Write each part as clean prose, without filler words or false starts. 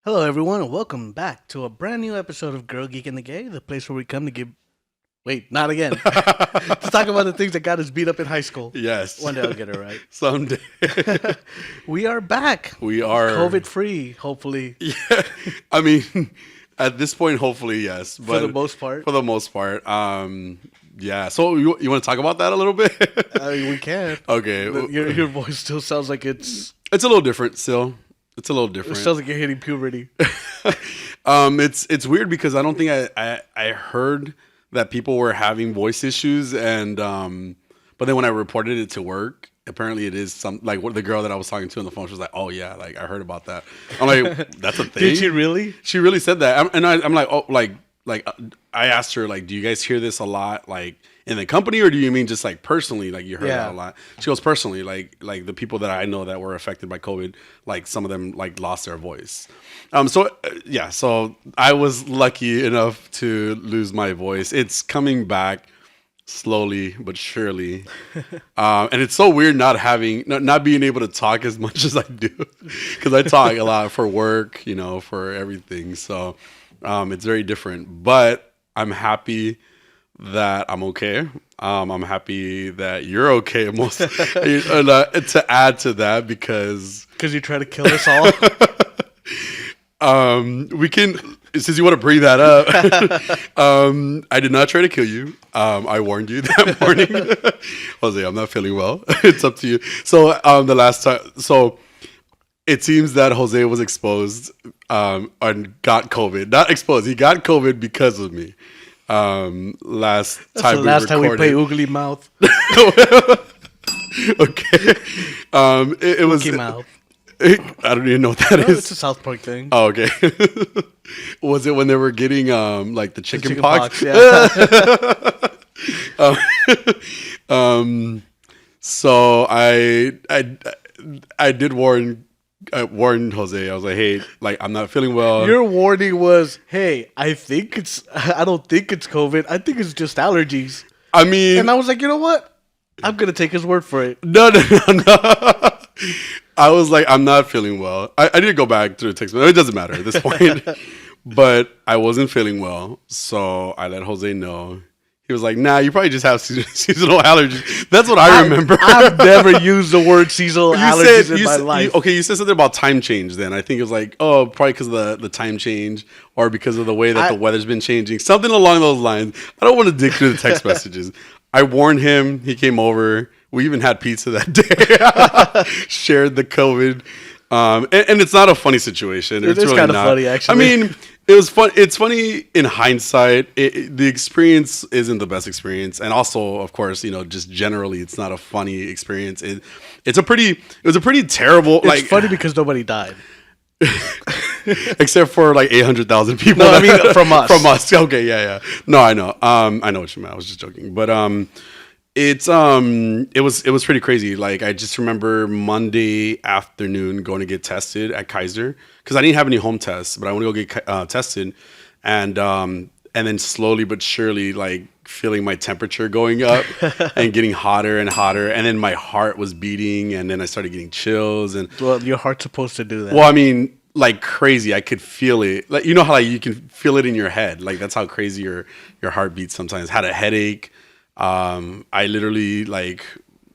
Hello, everyone, and welcome back to a brand new episode of Girl, Geek, and the Gay, the place where we come to give... Wait, not again. To talk about the things that got us beat up in high school. Yes. One day I'll get it right. Someday. We are back. We are. COVID-free, hopefully. Yeah. I mean, at this point, hopefully, yes. But For the most part. For the most part. Yeah. So you want to talk about that a little bit? We can. Okay. Your voice still sounds like it's... It's a little different still. It's a little different. It sounds like you're hitting puberty. It's weird because I don't think I heard that people were having voice issues, and but then when I reported it to work, apparently it is some like what the girl that I was talking to on the phone, she was like, "Oh yeah, like I heard about that." I'm like, "That's a thing." Did she really? She really said that, I'm like, "Oh, like I asked her like, do you guys hear this a lot, like in the company, or do you mean just like personally, like you heard that a lot?" She goes, "Personally, like the people that I know that were affected by COVID, like some of them like lost their voice." So I was lucky enough to lose my voice. It's coming back slowly but surely, and it's so weird not being able to talk as much as I do, because I talk a lot for work, for everything. So it's very different, but I'm happy that I'm okay. I'm happy that you're okay. Most and, to add to that, because you try to kill us all. We can, since you want to bring that up, I did not try to kill you. I warned you that morning. Jose, I'm not feeling well. It's up to you. So the last time, it seems that Jose was exposed and got COVID. Not exposed, he got COVID because of me. Last time we played Oogly Mouth. Okay. It was Oogie Mouth. I don't even know what that is. It's a South Park thing. Oh, okay. Was it when they were getting like the chicken pox? Yeah. So I did warn Jose. I was like, "Hey, like I'm not feeling well." Your warning was, "Hey, I don't think it's COVID. I think it's just allergies." I mean, and I was like, "You know what? I'm gonna take his word for it." No. I was like, "I'm not feeling well." I did go back to the text, but it doesn't matter at this point. But I wasn't feeling well, so I let Jose know. He was like, "Nah, you probably just have seasonal allergies." That's what I remember. I've never used the word seasonal allergies in my life. You said something about time change then. I think it was like, oh, probably because of the time change, or because of the way that the weather's been changing. Something along those lines. I don't want to dig through the text messages. I warned him. He came over. We even had pizza that day. Shared the COVID. And it's not a funny situation. It's really kind of funny, actually. I mean, it was fun. It's funny in hindsight. The experience isn't the best experience, and also, of course, just generally, it's not a funny experience. It was a pretty terrible. It's funny because nobody died, except for like 800,000 people. No, I mean from us. From us. Okay, yeah. No, I know. I know what you meant. I was just joking, but it was pretty crazy. Like I just remember Monday afternoon going to get tested at Kaiser, because I didn't have any home tests, but I want to go get tested, and then slowly but surely like feeling my temperature going up and getting hotter and hotter, and then my heart was beating, and then I started getting chills. And well, your heart's supposed to do that. Well, I mean, like crazy. I could feel it. Like how like you can feel it in your head. Like that's how crazy your heart beats sometimes. Had a headache. I literally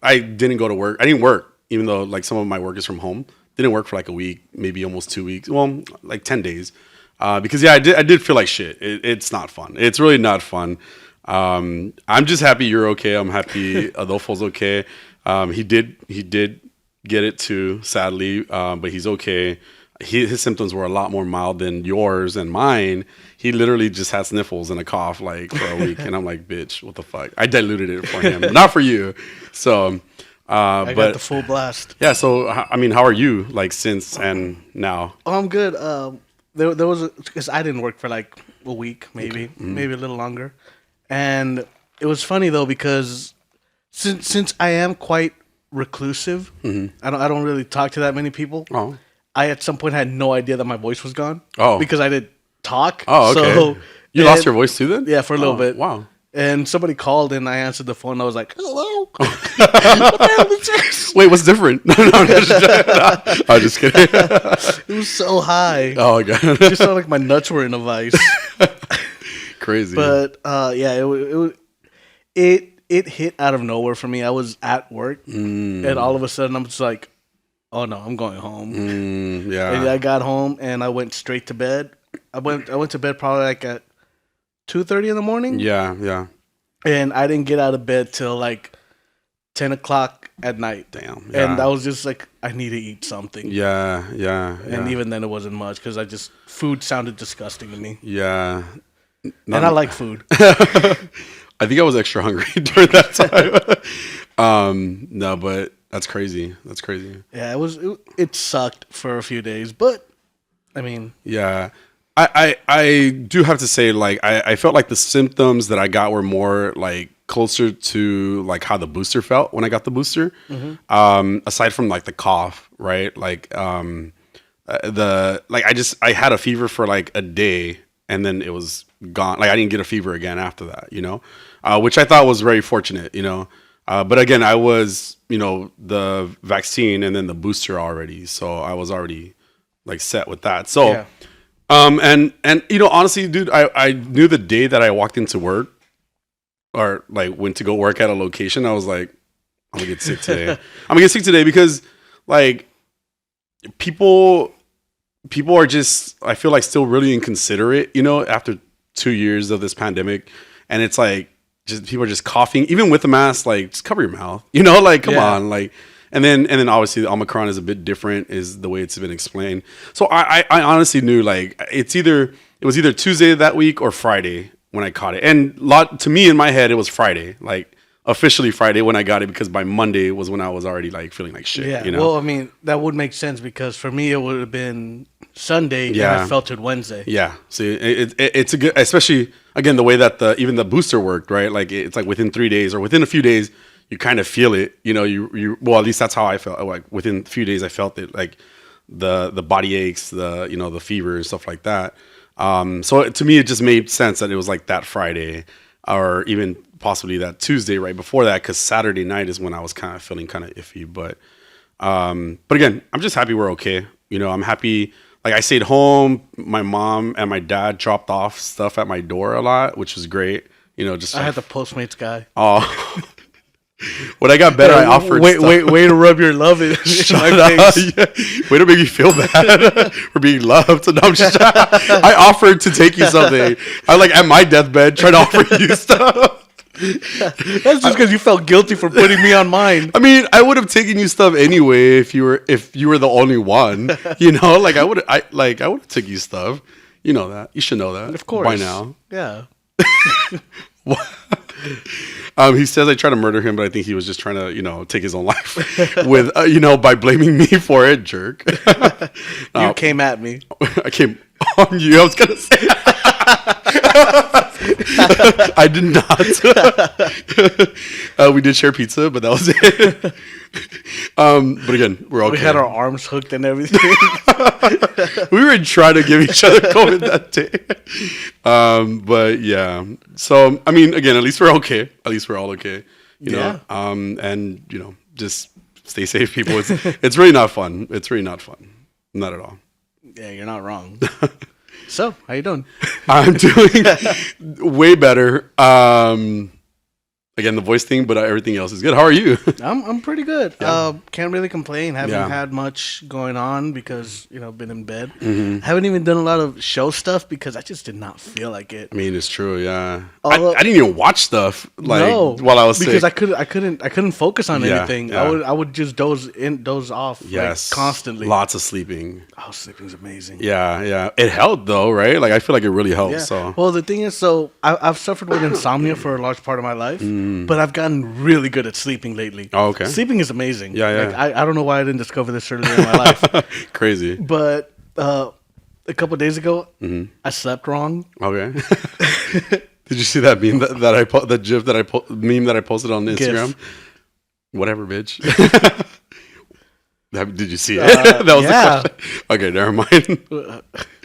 I didn't go to work. I didn't work, even though like some of my work is from home. Didn't work for like a week, maybe almost 2 weeks. Well, like 10 days. Because I did feel like shit. It's not fun. It's really not fun. I'm just happy you're okay. I'm happy Adolfo's okay. He did get it too, sadly. But he's okay. His symptoms were a lot more mild than yours and mine. He literally just had sniffles and a cough like for a week, and I'm like, bitch, what the fuck? I diluted it for him, not for you. So, I got the full blast. Yeah. So, I mean, how are you like since and now? Oh, I'm good. There was because I didn't work for like a week, maybe a little longer, and it was funny though because since I am quite reclusive, I don't really talk to that many people. Oh. I at some point had no idea that my voice was gone. Oh. Because I didn't talk. Oh, okay. So, you lost your voice too then? Yeah, for a little bit. Wow. And somebody called and I answered the phone. I was like, hello? What the hell is this? Wait, what's different? No, I'm just kidding. It was so high. Oh, God. It just sounded like my nuts were in a vice. Crazy. But, yeah, it hit out of nowhere for me. I was at work, and all of a sudden I'm just like, oh, no, I'm going home. Yeah. And I got home, and I went straight to bed. I went to bed probably like at 2:30 in the morning. Yeah. And I didn't get out of bed till like 10 o'clock at night. Damn. Yeah. And I was just like, I need to eat something. Yeah. And even then it wasn't much because food sounded disgusting to me. Yeah. And I like food. I think I was extra hungry during that time. No, but that's crazy. Yeah, it sucked for a few days, but I mean, yeah. I do have to say, like, I felt like the symptoms that I got were more like closer to like how the booster felt when I got the booster. Aside from like the cough, right? Like I had a fever for like a day and then it was gone. Like I didn't get a fever again after that, which I thought was very fortunate, but again, I was, the vaccine and then the booster already. So I was already like set with that. So, yeah. And honestly, dude, I knew the day that I walked into work or like went to go work at a location, I was like, I'm gonna get sick today. I'm gonna get sick today because like people are just, I feel like still really inconsiderate, after 2 years of this pandemic. And it's like, just people are just coughing, even with the mask, like just cover your mouth, like, come on, like, and then obviously the Omicron is a bit different is the way it's been explained. So I honestly knew like it was either Tuesday that week or Friday when I caught it. And to me in my head, it was Friday, like officially Friday when I got it, because by Monday was when I was already like feeling like shit. Yeah. Well, I mean, that would make sense because for me, it would have been Sunday and I felt it Wednesday. Yeah. See, it's a good, especially again, the way that even the booster worked, right? Like it's like within 3 days or within a few days, you kind of feel it, well, at least that's how I felt. Like within a few days, I felt it, like the body aches, the fever and stuff like that. So to me, it just made sense that it was like that Friday or even possibly that Tuesday right before that, because Saturday night is when I was kind of feeling kind of iffy. But again, I'm just happy we're okay. I'm happy. Like I stayed home. My mom and my dad dropped off stuff at my door a lot, which was great. Just I had the Postmates guy. Oh. When I got better, I offered. Way to rub your love in my face. Yeah. Way to make me feel bad for being loved. No, I offered to take you something. I like at my deathbed tried to offer you stuff. That's just because you felt guilty for putting me on mine. I mean, I would have taken you stuff anyway if you were the only one. Like I would have taken you stuff. You know that. You should know that. Of course. By now. Yeah. He says I tried to murder him, but I think he was just trying to, take his own life with, by blaming me for it, jerk. You came at me. I came on you. I was going to say. I did not. We did share pizza, but that was it. But again, we're okay. We had our arms hooked and everything. We were trying to give each other COVID that day. But yeah. So, I mean, again, at least we're okay. At least we're all okay. You know? And, just stay safe, people. It's really not fun. It's really not fun. Not at all. Yeah, you're not wrong. So, how you doing? I'm doing way better. Again, the voice thing, but everything else is good. How are you? I'm pretty good. Yeah. Can't really complain. Haven't had much going on because been in bed. Mm-hmm. Haven't even done a lot of show stuff because I just did not feel like it. I mean, it's true. Yeah, I didn't even watch stuff while I was because sick. I couldn't focus on anything. Yeah. I would just doze off. Yes, constantly. Lots of sleeping. Oh, sleeping's amazing. Yeah. It helped though, right? Like I feel like it really helped. Yeah. So well, the thing is, I've suffered with insomnia for a large part of my life. But I've gotten really good at sleeping lately. Oh, okay. Sleeping is amazing. Yeah. Like, I don't know why I didn't discover this earlier in my life. Crazy. But a couple of days ago, I slept wrong. Okay. Did you see that meme that GIF that I posted on Instagram? GIF. Whatever, bitch. Did you see it? That was the question. Okay, never mind.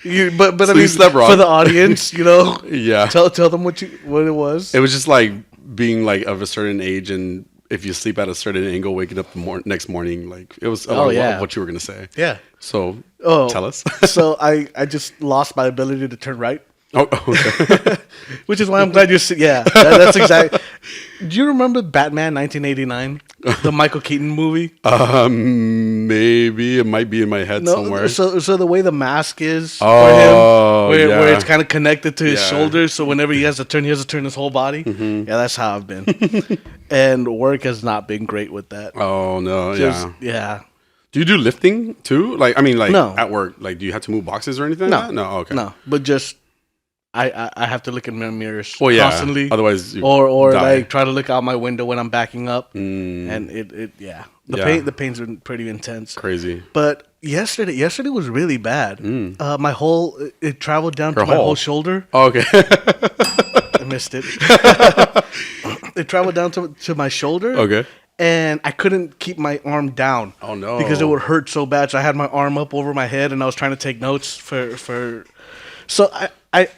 But So I you mean, slept wrong. for the audience, Yeah. tell them what it was. It was just like being like of a certain age, and if you sleep at a certain angle, waking up the next morning, like it was along what you were gonna say. Yeah. So tell us. So I just lost my ability to turn right. Oh, okay. Which is why I'm glad you're. Yeah, that's exactly. Do you remember Batman 1989, the Michael Keaton movie? Maybe it might be in my head somewhere. So the way the mask is for Oh, him, where yeah. it's kind of connected to his Yeah. shoulders, so whenever he has to turn his whole body. Mm-hmm. Yeah, that's how I've been. And work has not been great with that. Oh no, yeah. Yeah. Do you do lifting too? Like, I mean, like No. at work, like, do you have to move boxes or anything? No. Like that? No. Okay. No, but just I have to look in my mirrors Well, yeah. constantly. Otherwise, you or die. like try to look out my window when I'm backing up, and the pain's been pretty intense. Crazy. But yesterday was really bad. My it traveled down to my whole shoulder. Oh, okay. I missed it. It traveled down to my shoulder. Okay. And I couldn't keep my arm down. Oh no! Because it would hurt so bad. So I had my arm up over my head, and I was trying to take notes for. So I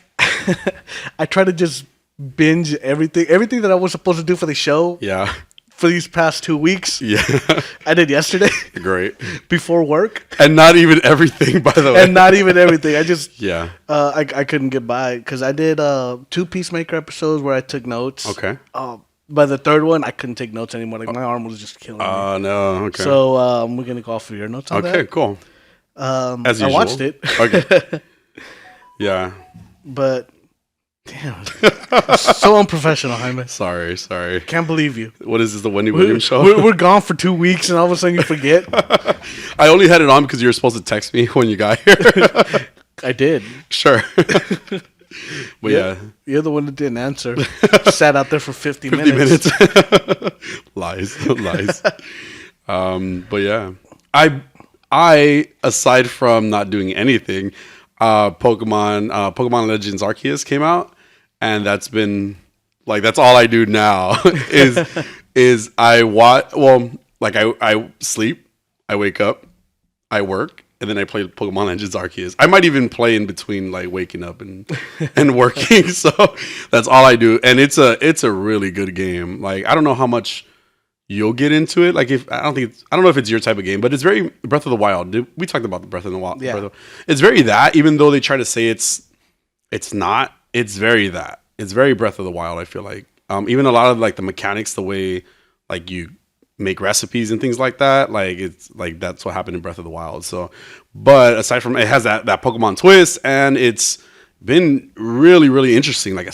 I try to just binge everything that I was supposed to do for the show. Yeah. For these past 2 weeks. Yeah. I did yesterday. Great. Before work. And not even everything, by the way. And not even everything. I just I couldn't get by because I did 2 Peacemaker episodes where I took notes. Okay. By the third one, I couldn't take notes anymore. Like my arm was just killing me. Oh no. Okay. So we're gonna go for your notes on that. Okay. Cool. As usual. I watched it. Okay. Yeah. But damn, so unprofessional, Jaime. Sorry. Can't believe you. What is this? The Wendy Williams show? We're gone for 2 weeks, and all of a sudden you forget. I only had it on because you were supposed to text me when you got here. I did. Sure. But yeah. You're the one that didn't answer. Sat out there for 50 minutes. Lies. But yeah, I aside from not doing anything, Pokemon Legends Arceus came out, and that's been like that's all I do now is I watch. Well, like I sleep, I wake up, I work. And then I play Pokemon Legends Arceus. I might even play in between, like waking up and working. So that's all I do, and it's a really good game. Like I don't know how much you'll get into it. Like I don't know if it's your type of game, but it's very Breath of the Wild. We talked about the Breath of the Wild. Yeah. It's very that. Even though they try to say it's not. It's very that. It's very Breath of the Wild. I feel like even a lot of like the mechanics, the way like you make recipes and things like that, like it's like that's what happened in Breath of the Wild. So but aside from it has that Pokemon twist, and it's been really, really interesting, like a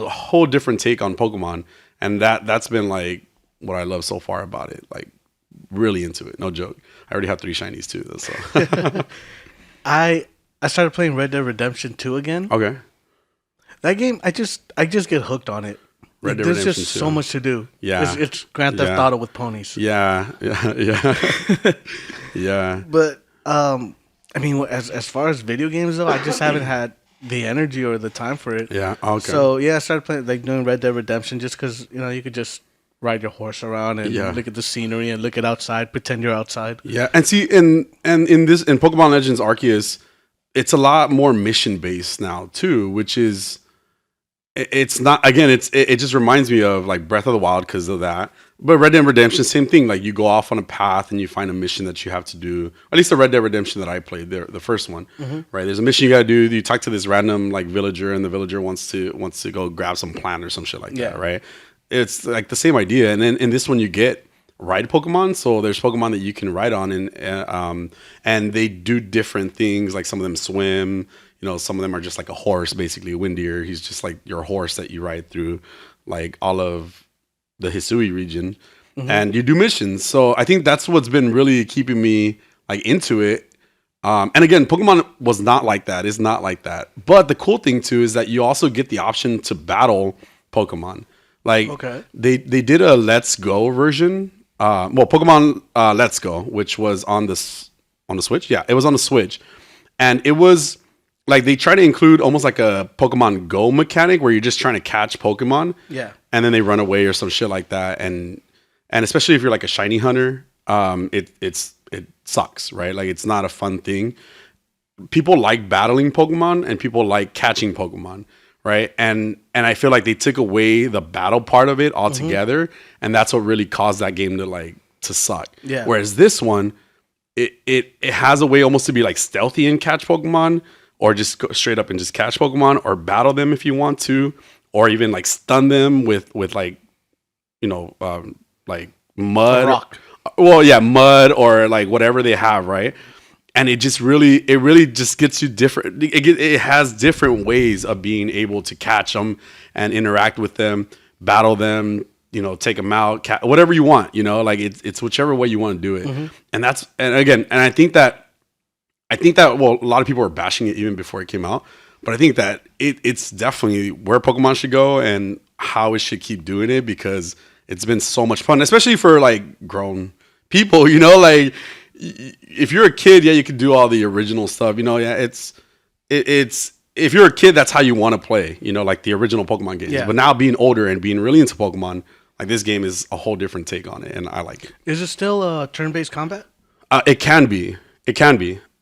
whole different take on Pokemon, and that's been like what I love so far about it. Like really into it, no joke. I already have 3 shinies too though, so I started playing Red Dead Redemption 2 again. Okay. That game, I just get hooked on it. Red Dead There's Redemption just 2. so much to do. Yeah. It's Grand Theft Auto with ponies. Yeah. Yeah. But I mean, as far as video games though, I just haven't had the energy or the time for it. Yeah. Okay. So yeah, I started playing like doing Red Dead Redemption just because you could just ride your horse around and look at the scenery and look at outside, pretend you're outside. Yeah, and see, in Pokemon Legends Arceus, it's a lot more mission based now too, which is it's not again. It just reminds me of like Breath of the Wild because of that. But Red Dead Redemption, same thing. Like you go off on a path and you find a mission that you have to do. At least the Red Dead Redemption that I played, the first one, right? There's a mission you gotta do. You talk to this random like villager, and the villager wants to go grab some plant or some shit like that, right? It's like the same idea. And then in this one, you get ride Pokemon. So there's Pokemon that you can ride on, and they do different things. Like some of them swim. Some of them are just like a horse, basically a Windeer. He's just like your horse that you ride through, like all of the Hisui region, and you do missions. So I think that's what's been really keeping me like into it. And again, Pokemon was not like that. It's not like that. But the cool thing too is that you also get the option to battle Pokemon. Like they did a Let's Go version. Pokemon Let's Go, which was on the Switch. Yeah, it was on the Switch, and it was like they try to include almost like a Pokemon Go mechanic where you're just trying to catch Pokemon. Yeah. And then they run away or some shit like that. And especially if you're like a shiny hunter, it sucks, right? Like it's not a fun thing. people like battling Pokemon and people like catching Pokemon, right? And I feel like they took away the battle part of it altogether, and that's what really caused that game to suck. Yeah. Whereas this one, it has a way almost to be like stealthy and catch Pokemon, or just go straight up and just catch Pokemon, or battle them if you want to, or even like stun them with like, like mud, rock. Well, yeah, mud or like whatever they have, right? And it really just gets you different. It has different ways of being able to catch them and interact with them, battle them, take them out, whatever you want, like it's whichever way you want to do it. And I think that, well, a lot of people were bashing it even before it came out, but I think that it's definitely where Pokemon should go and how it should keep doing it, because it's been so much fun, especially for like grown people, like if you're a kid, yeah, you can do all the original stuff, yeah, it's if you're a kid, that's how you want to play, like the original Pokemon games. Yeah. But now being older and being really into Pokemon, like this game is a whole different take on it, and I like it. Is it still turn-based combat? It can be.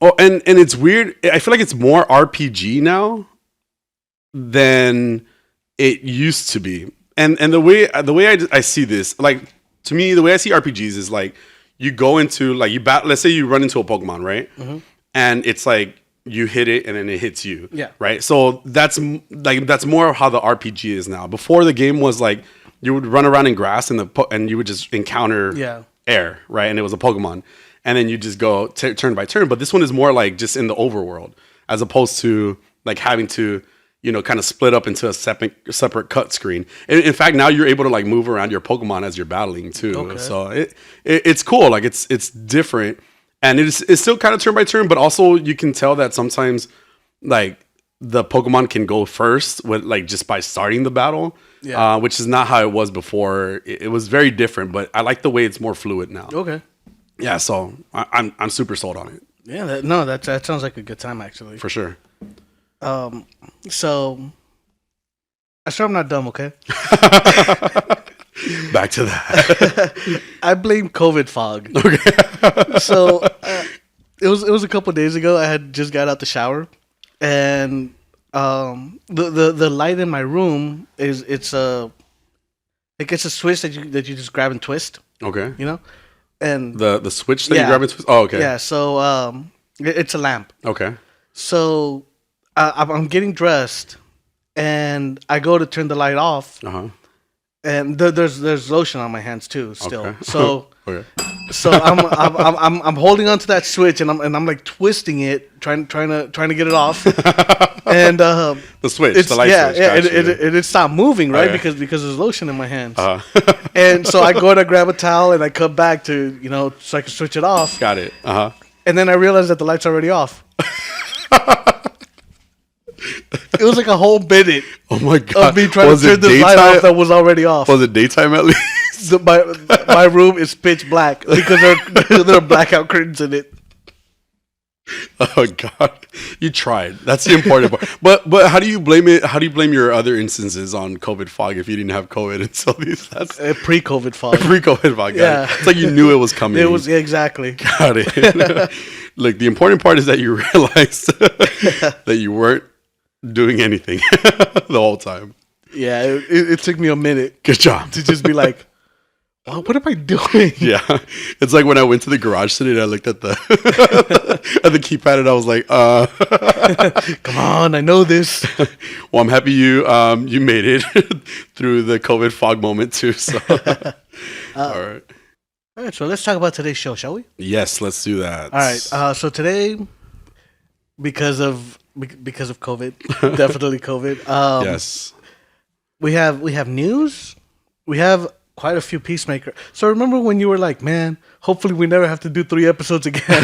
Oh, and it's weird. I feel like it's more RPG now than it used to be. And the way I see this, like, to me, the way I see RPGs is like you go into like you bat. Let's say you run into a Pokemon, right? And it's like you hit it and then it hits you. Yeah. Right. So that's more how the RPG is now. Before, the game was like you would run around in grass and you would just encounter air, right? And it was a Pokemon, and then you just go turn by turn. But this one is more like just in the overworld, as opposed to like having to kind of split up into a separate cut screen. In fact, now you're able to like move around your Pokemon as you're battling too. Okay. So it's cool. Like it's different, and it's still kind of turn by turn, but also you can tell that sometimes like the Pokemon can go first with like just by starting the battle, which is not how it was before. It was very different, but I like the way it's more fluid now. Okay. Yeah, so I'm super sold on it. Yeah, that sounds like a good time actually. For sure. So I swear I'm not dumb, okay? Back to that. I blame COVID fog. Okay. So it was a couple days ago. I had just got out the shower, and the light in my room it's a switch that you just grab and twist. Okay. And the switch that you grab and twist. Oh, okay. Yeah. So it's a lamp. Okay. So I'm getting dressed, and I go to turn the light off. And there's lotion on my hands too still. Okay. So okay. So I'm holding onto that switch, and I'm like twisting it, trying to get it off. And the switch, the light switch. Yeah, it stopped moving, right? Okay. Because there's lotion in my hands. And so I go to grab a towel, and I come back to so I can switch it off. Got it. And then I realized that the light's already off. It was like a whole minute. Oh my god! Of me trying to turn this light off that was already off. Was it daytime at least? My room is pitch black because there are blackout curtains in it. Oh god! You tried. That's the important part. But how do you blame it? How do you blame your other instances on COVID fog if you didn't have COVID until these? That's pre-COVID fog. Pre-COVID fog. Yeah. It's like you knew it was coming. It was exactly. Got it. Look, the important part is that you realized that you weren't doing anything the whole time. Yeah, it took me a minute. Good job. To just be like, what am I doing? Yeah. It's like when I went to the garage today and I looked at the at the keypad and I was like, come on, I know this. Well, I'm happy you made it through the COVID fog moment too. So all right. All right, so let's talk about today's show, shall we? Yes, let's do that. All right. So today, because of COVID, definitely COVID. Yes. We have news. We have quite a few Peacemaker. So remember when you were like, man, hopefully we never have to do 3 episodes again.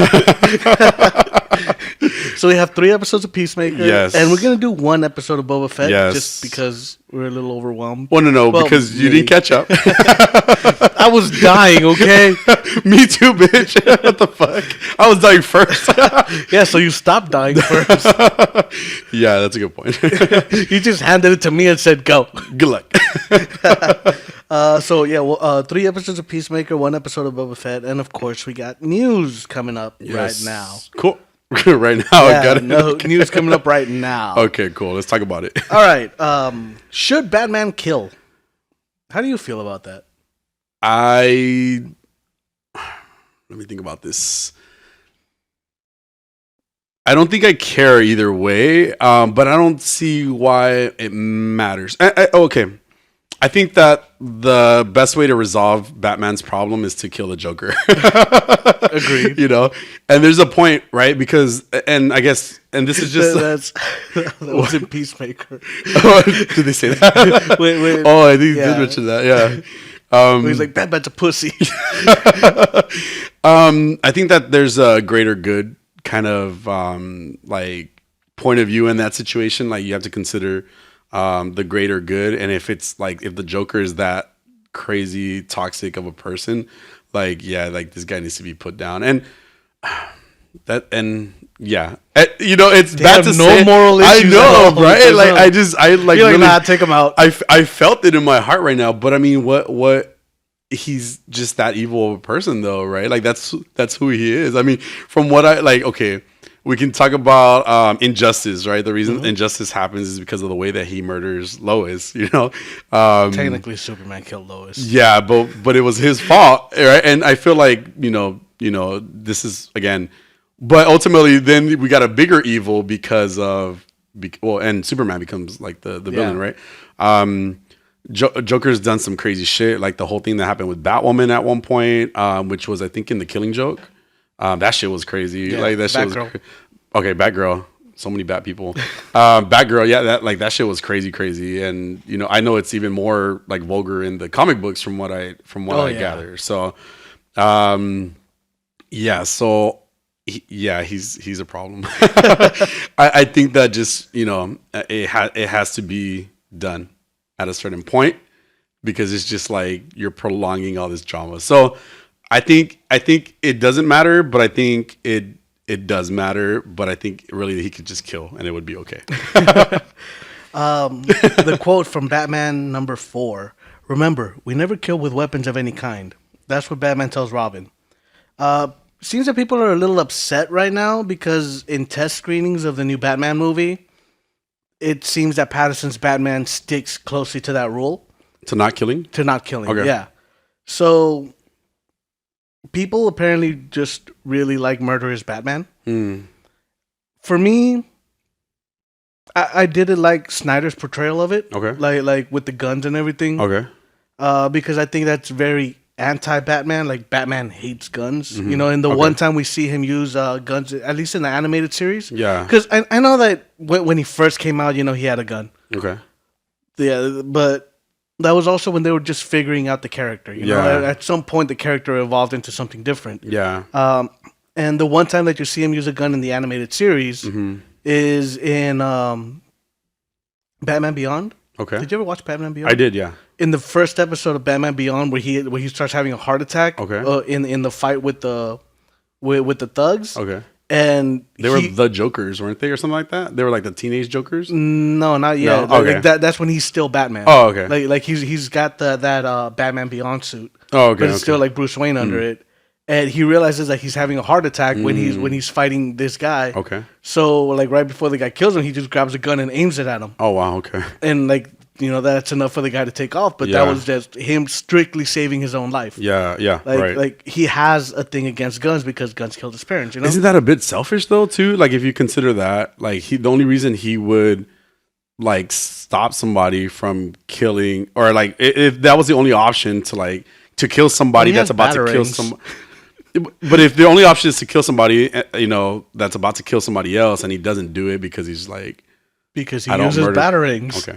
So we have 3 episodes of Peacemaker. Yes. And we're going to do 1 episode of Boba Fett. Yes. Just because we're a little overwhelmed. Well, no, because you didn't catch up. I was dying, okay? Me too, bitch. What the fuck? I was dying first. Yeah, so you stopped dying first. Yeah, that's a good point. You just handed it to me and said, go. Good luck. So yeah, 3 episodes of Peacemaker, 1 episode of Boba Fett, and of course we got news coming up right now. Cool. Right now, Yeah, got it. no news coming up right now. Okay, cool. Let's talk about it. All right. Should Batman kill? How do you feel about that? Let me think about this. I don't think I care either way, but I don't see why it matters. Okay. I think that the best way to resolve Batman's problem is to kill the Joker. Agreed. You know, and there's a point, right? Because, and I guess, and this is just that was in Peacemaker. Did they say that? Wait, oh, I think he did mention that. Yeah. He's like, Batman's a pussy. I think that there's a greater good kind of like point of view in that situation. Like you have to consider the greater good, and if it's like if the Joker is that crazy toxic of a person, like yeah, like this guy needs to be put down, and yeah, you know, it's bad to say. Moral issues. I know, right? Like I like you're really, like, nah, take him out. I felt it in my heart right now, but I mean, what? He's just that evil of a person, though, right? Like that's who he is. I mean, from what I like, okay. We can talk about injustice, right? The reason injustice happens is because of the way that he murders Lois, you know? Technically, Superman killed Lois. Yeah, but it was his fault, right? And I feel like, you know, this is, again, but ultimately then we got a bigger evil because of, and Superman becomes like the villain, right? Joker's done some crazy shit, like the whole thing that happened with Batwoman at one point, which was, I think, in The Killing Joke. That shit was crazy. Yeah, like that shit Batgirl. was okay. Batgirl, so many bat people. Batgirl, yeah, that shit was crazy. And you know, I know it's even more like vulgar in the comic books from what I gather. So, yeah. So, he's a problem. I think that just it has to be done at a certain point because it's just like you're prolonging all this drama. So. I think it doesn't matter, but I think it does matter. But I think really he could just kill and it would be okay. The quote from Batman #4: "Remember, we never kill with weapons of any kind." That's what Batman tells Robin. Seems that people are a little upset right now because in test screenings of the new Batman movie, it seems that Pattinson's Batman sticks closely to that rule. To not killing? Okay. Yeah. So people apparently just really like murderous Batman. For me, I didn't like Snyder's portrayal of it. Okay. Like with the guns and everything. Okay. Because I think that's very anti-Batman. Like Batman hates guns. You know, and the one time we see him use guns, at least in the animated series. Yeah. Because I know that when he first came out, he had a gun. Okay. Yeah, but that was also when they were just figuring out the character. You know, at some point the character evolved into something different. Yeah. And the one time that you see him use a gun in the animated series is in Batman Beyond. Okay. Did you ever watch Batman Beyond? I did, yeah. In the first episode of Batman Beyond, where he starts having a heart attack. Okay. In the fight with the thugs. Okay. And they were the Jokers, weren't they, or something like that? They were like the teenage Jokers. No, not yet. No? Okay. Like that's when he's still Batman. Oh, okay. Like he's got that Batman Beyond suit. Oh, okay. But it's still like Bruce Wayne under it, and he realizes that he's having a heart attack when he's fighting this guy. Okay. So like right before the guy kills him, he just grabs a gun and aims it at him. Oh wow. Okay. And like that's enough for the guy to take off. But that was just him strictly saving his own life. Yeah. Right. Like he has a thing against guns because guns killed his parents. Isn't that a bit selfish though too? Like if you consider that, like the only reason he would like stop somebody from killing, or like if that was the only option to kill somebody that's about to kill some. But if the only option is to kill somebody, that's about to kill somebody else, and he doesn't do it because he's like. Because he uses batarangs. Okay.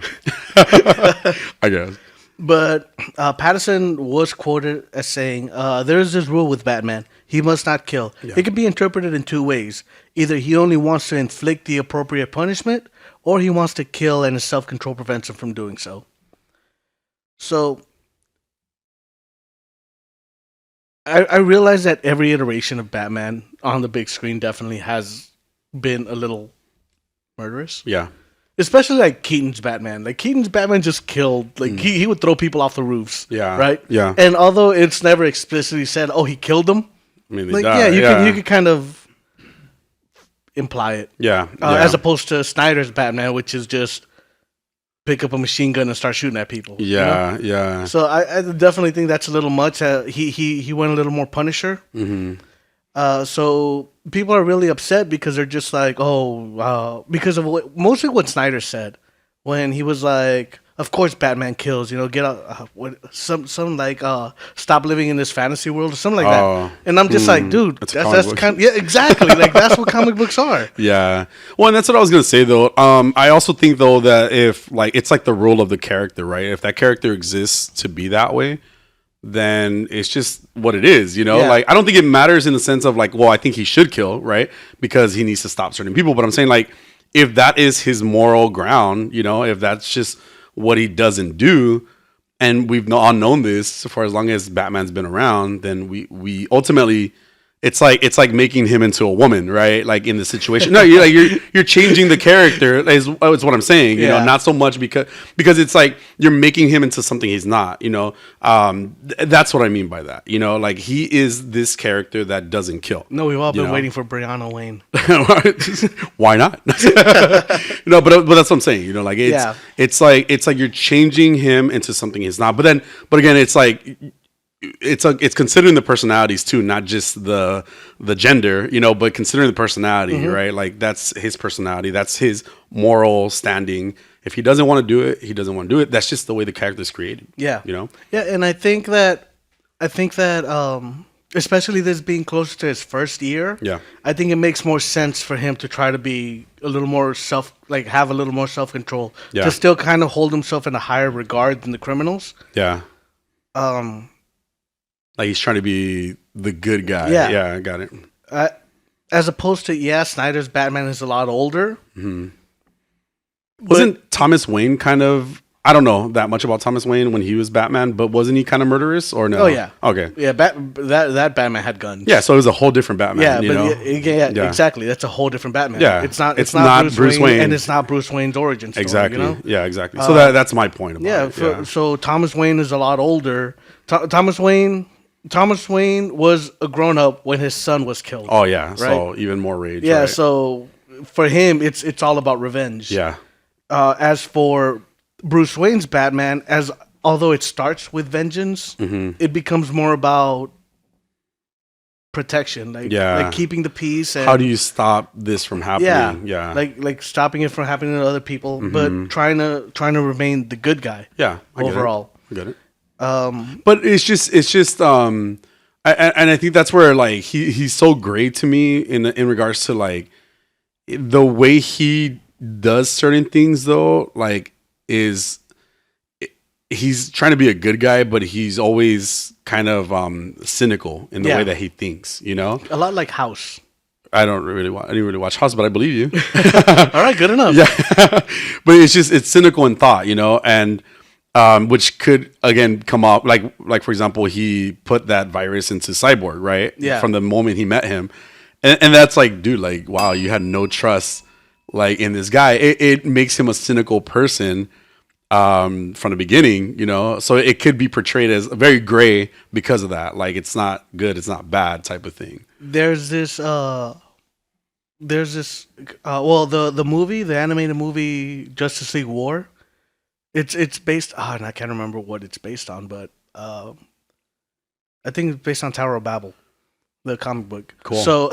I guess. But Pattinson was quoted as saying, there is this rule with Batman. He must not kill. Yeah. It can be interpreted in two ways. Either he only wants to inflict the appropriate punishment, or he wants to kill and his self-control prevents him from doing so. So, I realize that every iteration of Batman on the big screen definitely has been a little murderous. Yeah. Especially like Keaton's Batman. Like Keaton's Batman just killed. Like he would throw people off the roofs. Yeah. Right. Yeah. And although it's never explicitly said, "Oh, he killed them," I mean, like you could kind of imply it. Yeah. As opposed to Snyder's Batman, which is just pick up a machine gun and start shooting at people. Yeah, yeah. So I definitely think that's a little much. He went a little more Punisher. So people are really upset because they're just like, because of mostly what Snyder said when he was like, of course Batman kills, get out, some like stop living in this fantasy world or something like that. And I'm just like, dude, that's kind of, yeah, exactly. Like that's what comic books are. Yeah. Well, and that's what I was gonna say though. I also think though that if like it's like the role of the character, right? If that character exists to be that way, then it's just what it is, Like I don't think it matters in the sense of like, well, I think he should kill, right? Because he needs to stop certain people. But I'm saying like, if that is his moral ground, if that's just what he doesn't do, and we've all known this for as long as Batman's been around, then we ultimately it's like making him into a woman, right? Like in the situation. No, you're changing the character is what I'm saying, not so much because it's like you're making him into something he's not, that's what I mean by that. Like he is this character that doesn't kill. No, we've all been waiting for Brianna Wayne. Why not? No, but that's what I'm saying, like it's like you're changing him into something he's not. But again, it's like it's considering the personalities too, not just the gender, but considering the personality, right? Like that's his personality, that's his moral standing. If he doesn't want to do it, he doesn't want to do it. That's just the way the character is created. Yeah, Yeah, and I think that especially this being closer to his first year, I think it makes more sense for him to try to be a little more have a little more self-control, to still kind of hold himself in a higher regard than the criminals. Yeah. Like he's trying to be the good guy. Yeah, I got it. As opposed to, Snyder's Batman is a lot older. Wasn't Thomas Wayne kind of... I don't know that much about Thomas Wayne when he was Batman, but wasn't he kind of murderous or no? Oh, yeah. Okay. Yeah, that Batman had guns. Yeah, so it was a whole different Batman. Yeah, exactly. That's a whole different Batman. Yeah. It's not Bruce Wayne, and it's not Bruce Wayne's origin story. Exactly. Yeah, exactly. So that's my point about it. So Thomas Wayne is a lot older. Thomas Wayne was a grown-up when his son was killed. Oh, yeah. Right? So even more rage. Yeah, right? So for him, it's all about revenge. Yeah. As for Bruce Wayne's Batman, although it starts with vengeance, it becomes more about protection, like keeping the peace. And, how do you stop this from happening? Yeah. Like stopping it from happening to other people, but trying to remain the good guy. Yeah, overall. I get it. But it's just and I think that's where like he's so great to me in regards to like the way he does certain things though, like he's trying to be a good guy, but he's always kind of cynical in the way that he thinks, A lot like House. I didn't really watch House, but I believe you. All right, good enough. Yeah. But it's cynical in thought, and which could again come up like for example, he put that virus into Cyborg, right? Yeah. From the moment he met him, and that's like, dude, like wow, you had no trust like in this guy. It makes him a cynical person from the beginning, So it could be portrayed as very gray because of that. Like it's not good, it's not bad type of thing. There's this the animated movie Justice League War. It's based on, I can't remember what it's based on, but I think it's based on Tower of Babel, the comic book. Cool. So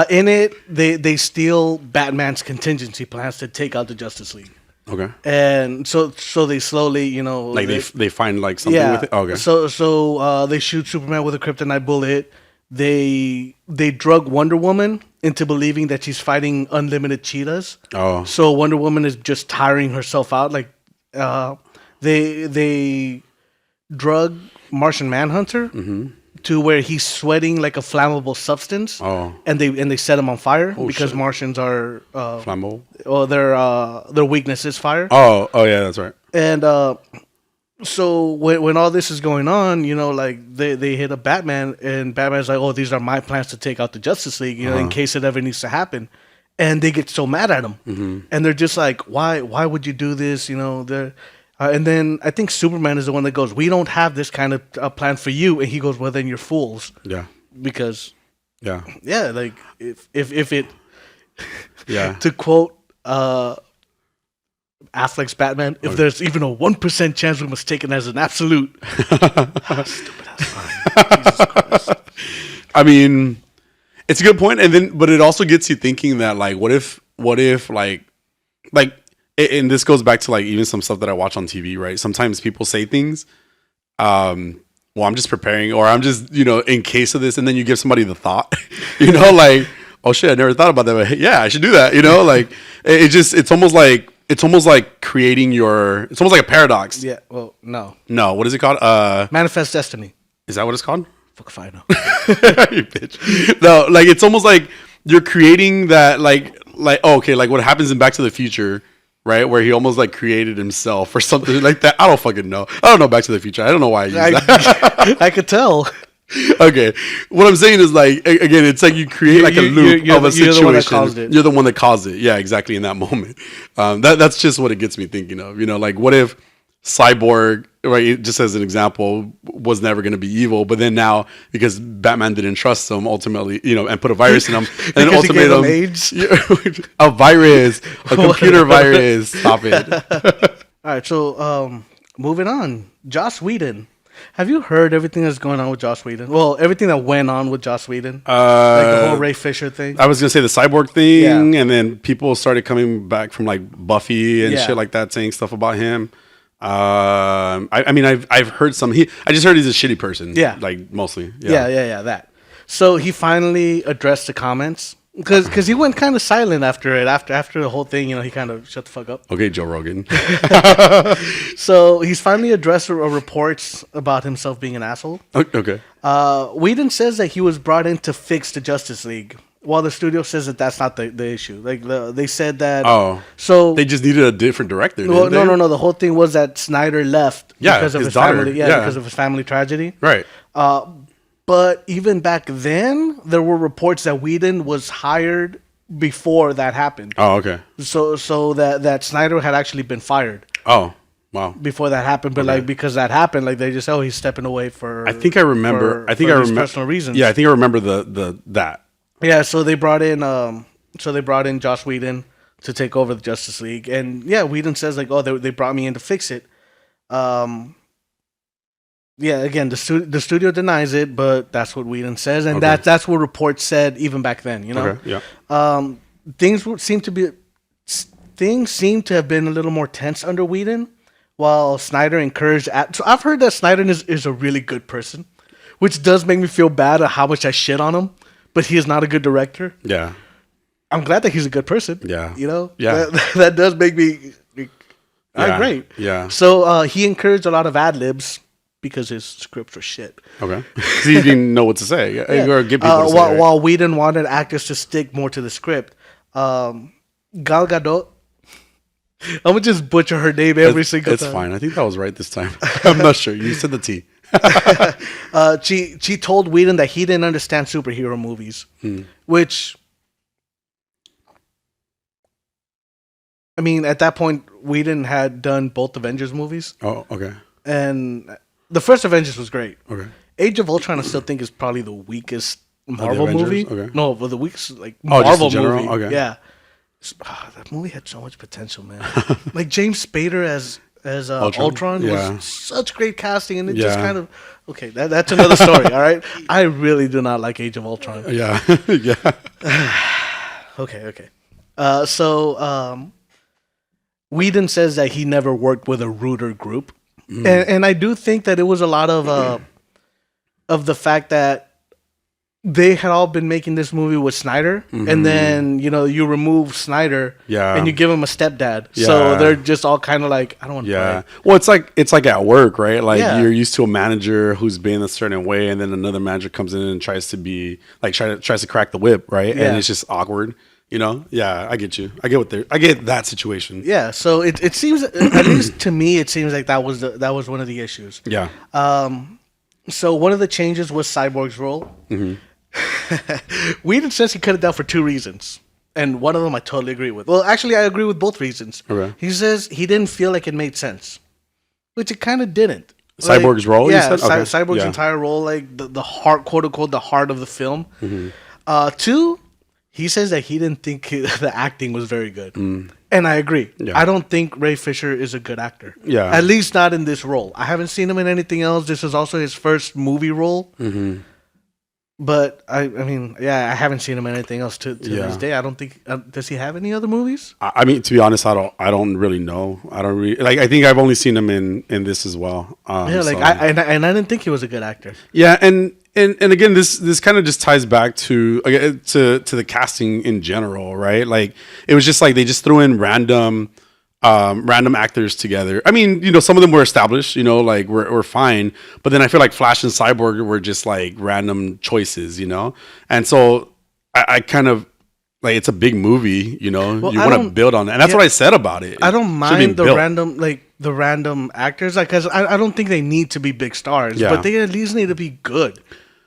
in it, they steal Batman's contingency plans to take out the Justice League. Okay. And so they slowly, like they find like something with it. Okay. So they shoot Superman with a kryptonite bullet. They drug Wonder Woman into believing that she's fighting unlimited cheetahs. Oh. So Wonder Woman is just tiring herself out. Like they drug Martian Manhunter to where he's sweating like a flammable substance. Oh. And they set him on fire because Martians are flammable. Well, their weakness is fire. Oh yeah, that's right. And so when all this is going on, like they hit a Batman, and Batman's like, "Oh, these are my plans to take out the Justice League, in case it ever needs to happen." And they get so mad at him, and they're just like, "Why would you do this?" And then I think Superman is the one that goes, "We don't have this kind of plan for you," and he goes, "Well, then you're fools." Yeah, because like if Yeah. To quote Affleck's Batman, if there's even a 1% chance, we must take it as an absolute. Stupid ass line. Jesus Christ. I mean, it's a good point, but it also gets you thinking that like, what if like, and this goes back to like even some stuff that I watch on TV, right? Sometimes people say things, well, I'm just preparing, or I'm just, in case of this, and then you give somebody the thought, like, oh shit, I never thought about that, but hey, yeah, I should do that, like it's almost like creating it's almost like a paradox. Yeah. Well, no. What is it called? Manifest destiny. Is that what it's called? Fuck if I know. You bitch. No, like it's almost like you're creating that, like okay, like what happens in Back to the Future, right? Where he almost like created himself or something like that. I don't fucking know. I don't know Back to the Future. I don't know why I use that. I could tell. Okay. What I'm saying is like, again, it's like you create like a loop of a situation. You're the one that caused it. You're the one that caused it. Yeah, exactly. In that moment. That's just what it gets me thinking of. Like what if Cyborg, right, just as an example, was never going to be evil, but then now because Batman didn't trust him ultimately, and put a virus in him, and then ultimatum, a virus, a computer virus. Stop it. All right, so moving on, Josh Whedon. Have you heard everything that's going on with Josh Whedon? Well, everything that went on with Josh Whedon, like the whole Ray Fisher thing. I was gonna say the Cyborg thing, and then people started coming back from like Buffy and shit like that, saying stuff about him. I mean, I've heard some. I just heard he's a shitty person. Yeah, like mostly. Yeah. That. So he finally addressed the comments because he went kind of silent after it. After the whole thing, he kind of shut the fuck up. Okay, Joe Rogan. So he's finally addressed reports about himself being an asshole. Okay. Whedon says that he was brought in to fix the Justice League, while the studio says that that's not the issue. Like they said that. Oh, so they just needed a different director. Well, no. The whole thing was that Snyder left because of his daughter. Family. Yeah, because of his family tragedy. Right. But even back then, there were reports that Whedon was hired before that happened. Oh, okay. So that Snyder had actually been fired. Oh, wow. Before that happened, but like because that happened, like they just he's stepping away for. I think I remember. I remember personal reasons. Yeah, I think I remember that. Yeah, so they brought in Josh Whedon to take over the Justice League, and Whedon says like, they brought me in to fix it. Again, the studio denies it, but that's what Whedon says, and that's what reports said even back then. Okay, yeah. Things seem to have been a little more tense under Whedon, while Snyder encouraged. So I've heard that Snyder is a really good person, which does make me feel bad at how much I shit on him. But he is not a good director. Yeah. I'm glad that he's a good person. Yeah. Yeah. That does make me great. Yeah. So he encouraged a lot of ad libs because his scripts were shit. Okay. Because he didn't know what to say. Or get people to say, right? While Whedon wanted actors to stick more to the script. Gal Gadot. I'm going to just butcher her name every single time. It's fine. I think that was right this time. I'm not sure. You said the T. She told Whedon that he didn't understand superhero movies, which, I mean, at that point, Whedon had done both Avengers movies. Oh, okay. And the first Avengers was great. Okay. Age of Ultron, I still think is probably the weakest Marvel movie. Okay. No, but the weakest Marvel movie. Okay. Yeah. That movie had so much potential, man. Like James Spader as Ultron was such great casting, and it just kind of that's another story. All right, I really do not like Age of Ultron. Yeah. Okay. So Whedon says that he never worked with a ruder group, and I do think that it was a lot of the fact that they had all been making this movie with Snyder, and then you remove Snyder, and you give him a stepdad, so they're just all kind of like, I don't want to play. Well, it's like at work, right? Like you're used to a manager who's being a certain way, and then another manager comes in and tries to be like tries to crack the whip, right? And it's just awkward. Yeah, I get you. I get that situation. Yeah, so it seems, at least to me, it seems like that was one of the issues. Yeah. So one of the changes was Cyborg's role. Whedon says he cut it down for two reasons, and one of them I totally agree with. Well, actually, I agree with both reasons. Okay. He says he didn't feel like it made sense, which it kind of didn't. Cyborg's role? Yeah, Cyborg's entire role, like the heart, quote unquote, the heart of the film. Two, he says that he didn't think the acting was very good. And I agree. Yeah. I don't think Ray Fisher is a good actor. Yeah. At least not in this role. I haven't seen him in anything else. This is also his first movie role. But I mean, yeah, I haven't seen him in anything else to this day. I don't think. Does he have any other movies? I mean, to be honest, I don't really know. I don't really like. I think I've only seen him in this as well. Yeah, like so. I didn't think he was a good actor. Yeah, and again, this kind of just ties back to the casting in general, right? Like it was just like they just threw in random actors together. I mean, you know, some of them were established, you know, like we're fine. But then I feel like Flash and Cyborg were just like random choices, you know? And so I kind of like, it's a big movie, you know, you want to build on that. And that's what I said about it. I don't mind the random actors, like, cause I don't think they need to be big stars, but they at least need to be good.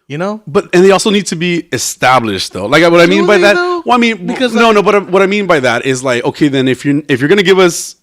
You know, and they also need to be established, though. Like what I mean by that, well, I mean because but what I mean by that is like, okay, then if you're gonna give us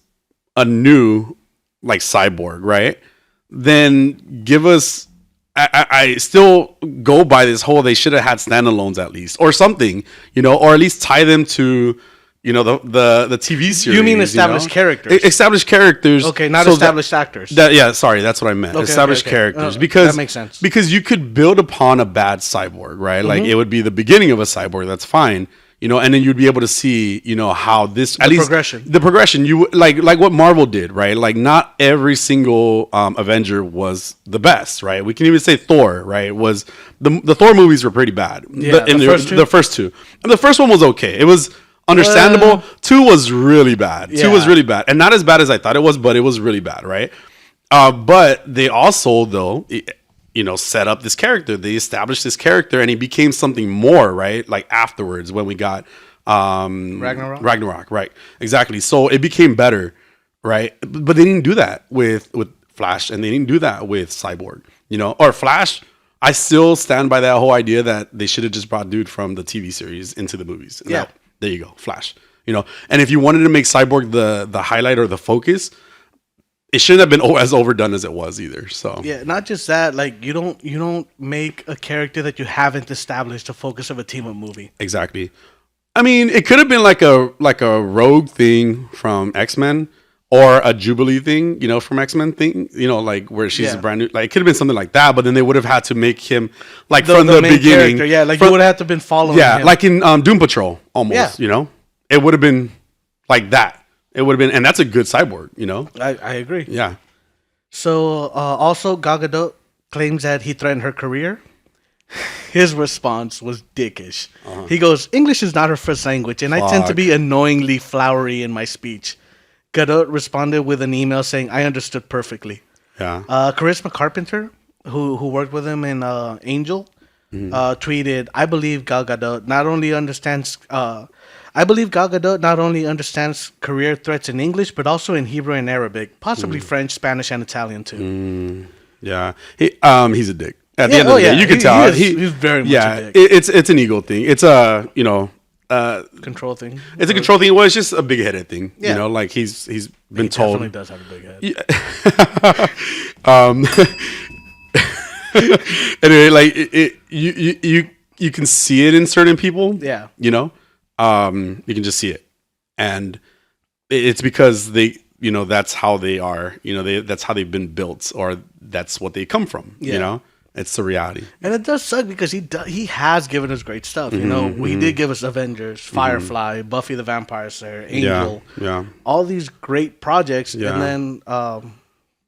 a new like Cyborg, right? Then give us. I still go by this whole they should have had standalones at least or something, you know, or at least tie them to. You know, the TV series. You mean established characters? Established characters. Okay, not established actors. Sorry, that's what I meant. Established characters. Because that makes sense. Because you could build upon a bad cyborg, right? Like it would be the beginning of a cyborg. That's fine. You know, and then you'd be able to see, you know, how this the progression. You like what Marvel did, right? Like not every single Avenger was the best, right? We can even say Thor, right? Was the Thor movies were pretty bad. Yeah, the first two. And the first one was okay. It was understandable. 2 was really bad. 2 was really bad, and not as bad as I thought it was, but it was really bad, right? But they also, though, you know, set up this character. They established this character, and he became something more, right? Like afterwards, when we got Ragnarok, right? Exactly. So it became better, right? But they didn't do that with Flash, and they didn't do that with Cyborg, you know, or Flash. I still stand by that whole idea that they should have just brought dude from the TV series into the movies. Yeah. There you go, Flash. You know, and if you wanted to make Cyborg the highlight or the focus, it shouldn't have been as overdone as it was either. So yeah, not just that. Like you don't make a character that you haven't established the focus of a team-up movie. Exactly. I mean, it could have been like a Rogue thing from X-Men or a Jubilee thing, you know, from X-Men thing, you know, like where she's a brand new. Like it could have been something like that, but then they would have had to make him like from the beginning. Character, yeah, like you would have to been following. Yeah, him. like in Doom Patrol, almost. Yeah. You know, it would have been like that. It would have been, and that's a good cyborg. You know, I agree. Yeah. So also, Gal Gadot claims that he threatened her career. His response was dickish. He goes, "English is not her first language, and I tend to be annoyingly flowery in my speech." Gadot responded with an email saying, "I understood perfectly." Yeah. Charisma Carpenter, who worked with him in Angel, tweeted, "I believe Gal Gadot not only understands career threats in English, but also in Hebrew and Arabic, possibly French, Spanish, and Italian too." Yeah. He's a dick. At the end of the day, you can tell he's very much a dick. It's an ego thing. It's a control thing. It's a control thing. Well, it's just a big headed thing. Yeah. You know, like he's been told. He definitely does have a big head. Anyway, like you can see it in certain people. Yeah. You know, you can just see it, and it's because they, you know, that's how they are. You know, that's how they've been built, or that's what they come from. Yeah. You know. It's the reality, and it does suck because he has given us great stuff. You know, he did give us Avengers, Firefly, Buffy the Vampire Slayer, Angel, all these great projects, and then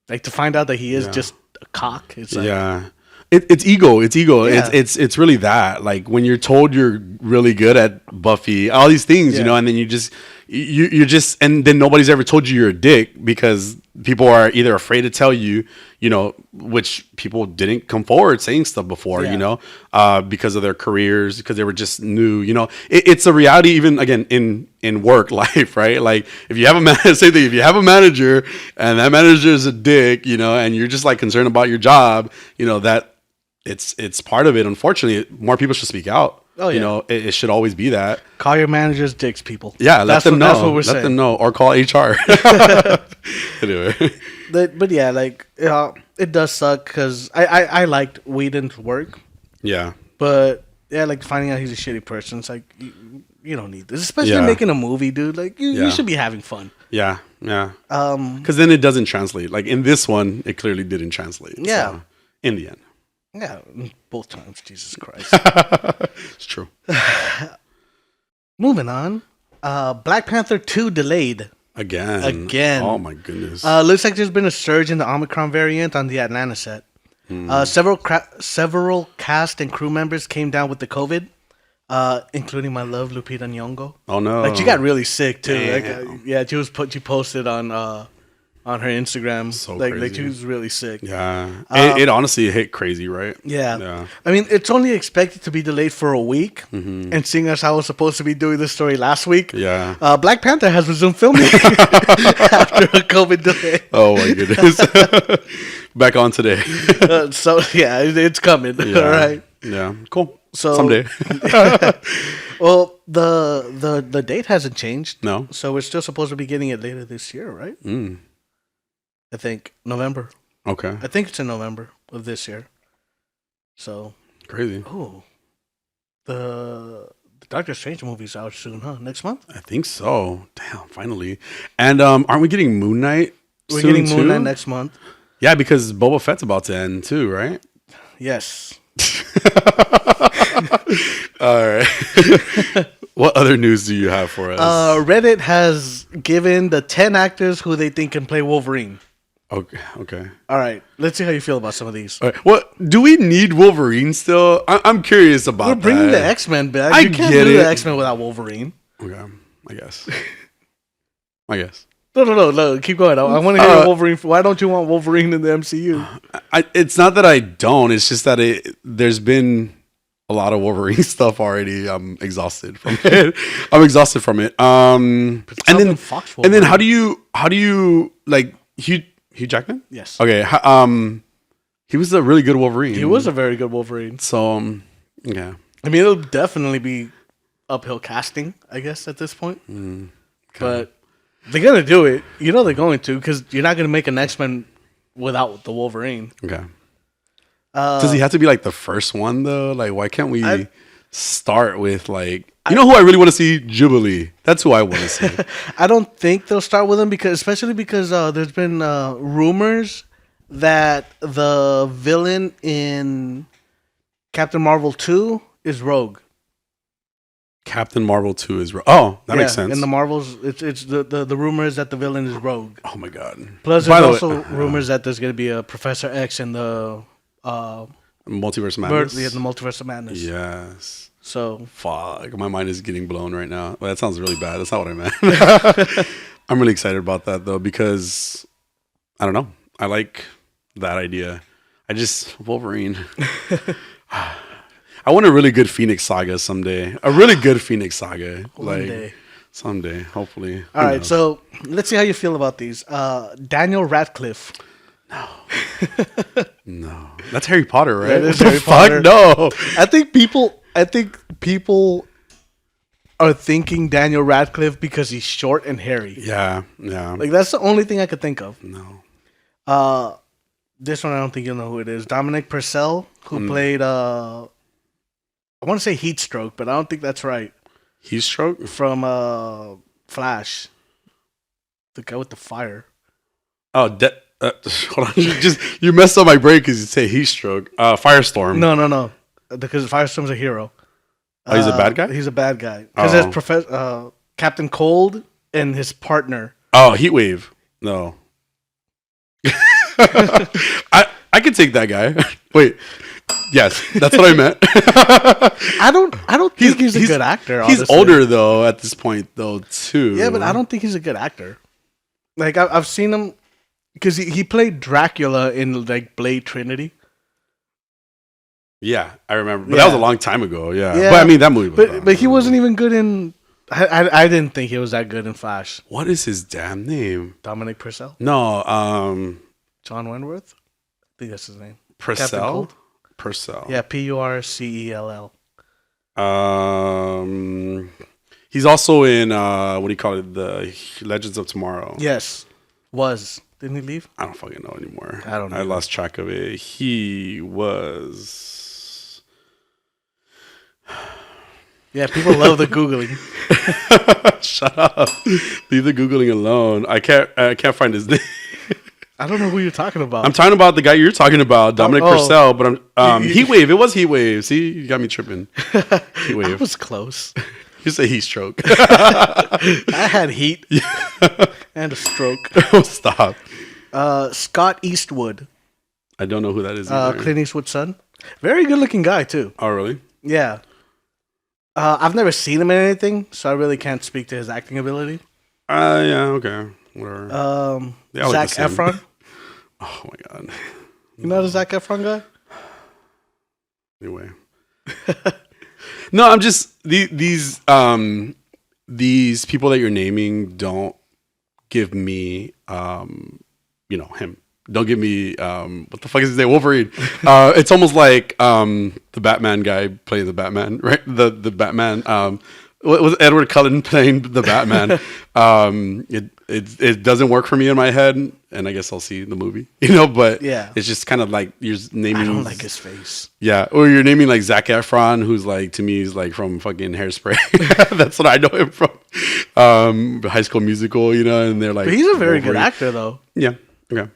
like to find out that he is just a cock. It's like, it's ego. It's ego. Yeah. It's really that. Like when you're told you're really good at Buffy, all these things, you know, and then you're just, and then nobody's ever told you you're a dick because people are either afraid to tell you, you know, which people didn't come forward saying stuff before, you know, because of their careers, because they were just new, you know. It's a reality even, again, in work life, right? Like if you have if you have a manager and that manager is a dick, you know, and you're just like concerned about your job, you know, that it's part of it. Unfortunately, more people should speak out. Oh, yeah. You know, it should always be that. Call your managers dicks, people. Yeah, let them know. That's what we're saying. Let them know, or call HR. Anyway. But yeah, like it does suck because I liked Whedon's work. Yeah. But Yeah, like finding out he's a shitty person. It's like you don't need this, especially making a movie, dude. Like you should be having fun. Yeah. Because then it doesn't translate. Like in this one, it clearly didn't translate. Yeah. So, in the end. Yeah, both times. Jesus Christ. It's true. Moving on. Black Panther 2 delayed. Again. Oh my goodness. Looks like there's been a surge in the Omicron variant on the Atlanta set. Several cast and crew members came down with the COVID, including my love Lupita Nyong'o. Oh no! Like she got really sick too. Like, she posted on her Instagram. So like crazy. she was really sick. Yeah, it honestly hit crazy, right? Yeah. I mean, it's only expected to be delayed for a week, and seeing as I was supposed to be doing this story last week, Black Panther has resumed filming after a COVID delay. Oh my goodness! Back on today. So yeah, it's coming. Yeah. All right. Yeah. Cool. So someday. Well, the date hasn't changed. No. So we're still supposed to be getting it later this year, right? I think November. Okay. I think it's in November of this year. So crazy. Oh, the Doctor Strange movie's out soon, huh? Next month? I think so. Damn, finally. And aren't we getting Moon Knight? We're getting Moon Knight next month. Yeah, because Boba Fett's about to end too, right? Yes. All right. What other news do you have for us? Reddit has given the 10 actors who they think can play Wolverine. Okay. All right. Let's see how you feel about some of these. All right. What do we need Wolverine still? I'm curious about that. We're bringing the X-Men back. You can't do the X-Men without Wolverine. Okay. I guess. No. Keep going. I want to hear Wolverine. Why don't you want Wolverine in the MCU? It's not that I don't. It's just that there's been a lot of Wolverine stuff already. I'm exhausted from it. And then how do you like Hugh Jackman? Yes. Okay. He was a really good Wolverine. He was a very good Wolverine. So yeah. I mean, it'll definitely be uphill casting, I guess, at this point. Okay. But they're gonna do it. You know they're going to, because you're not gonna make an X-Men without the Wolverine. Okay. Does he have to be like the first one though? Like, why can't we start with like who I really want to see? Jubilee. That's who I want to see. I don't think they'll start with him especially because there's been rumors that the villain in Captain Marvel 2 is Rogue. Captain Marvel 2 is Rogue. Oh, that makes sense. In the Marvels, it's the rumor is that the villain is Rogue. Oh my god. Plus, there's also rumors that there's going to be a Professor X in the Multiverse of Madness. The Multiverse of Madness. Yes. So fuck, my mind is getting blown right now. Well, that sounds really bad. That's not what I meant. I'm really excited about that though, because I don't know. I like that idea. Wolverine. I want a really good Phoenix Saga someday. A really good Phoenix Saga. One day. Someday, hopefully. All right, so let's see how you feel about these. Daniel Radcliffe. No. That's Harry Potter, right? That is Harry Potter. No. I think people are thinking Daniel Radcliffe because he's short and hairy. Yeah. Like that's the only thing I could think of. No. This one I don't think you'll know who it is. Dominic Purcell, who played I want to say Heatstroke, but I don't think that's right. Heatstroke? From Flash. The guy with the fire. Oh, hold on. You messed up my brain because you say Heatstroke. Firestorm. No. Because Firestorm's a hero. Oh, he's a bad guy? He's a bad guy. Because there's Captain Cold and his partner. Oh, Heatwave. No. I could take that guy. Wait. Yes, that's what I meant. I don't think he's a good actor. He's honestly. older though at this point though too. Yeah, but I don't think he's a good actor. Like I've seen him because he played Dracula in like Blade Trinity. Yeah, I remember. But that was a long time ago. Yeah. Yeah. But I mean that movie was But he wasn't even good in I didn't think he was that good in Flash. What is his damn name? Dominic Purcell? No, John Wentworth? I think that's his name. Purcell? Yeah, Purcell. He's also in what do you call it? The Legends of Tomorrow. Yes. Didn't he leave? I don't fucking know anymore. I don't know. I lost track of it. He was Yeah, people love the Googling. Shut up. Leave the Googling alone. I can't find his name. I don't know who you're talking about. I'm talking about the guy you're talking about, Dominic Purcell, but I'm Heatwave. It was Heatwave. See, you got me tripping. Heatwave. That was close. You say heat stroke. I had heat and a stroke. Oh, stop. Scott Eastwood. I don't know who that is either. Clint Eastwood's son. Very good looking guy, too. Oh, really? Yeah. I've never seen him in anything, so I really can't speak to his acting ability. Yeah, okay. Whatever. Zac Efron. Oh, my God. You know the Zac Efron guy? Anyway. No, I'm just these people that you're naming don't give me him. Don't give me what the fuck is his name? Wolverine. It's almost like the Batman guy playing the Batman, right? The Batman. What was Edward Cullen playing the Batman? It doesn't work for me in my head, and I guess I'll see the movie, But yeah, it's just kind of like you're naming. I don't like his face. Yeah, or you're naming like Zac Efron, who's like to me he's like from fucking Hairspray. That's what I know him from. High School Musical, and they're like. But he's a very good actor, though. Yeah. Okay.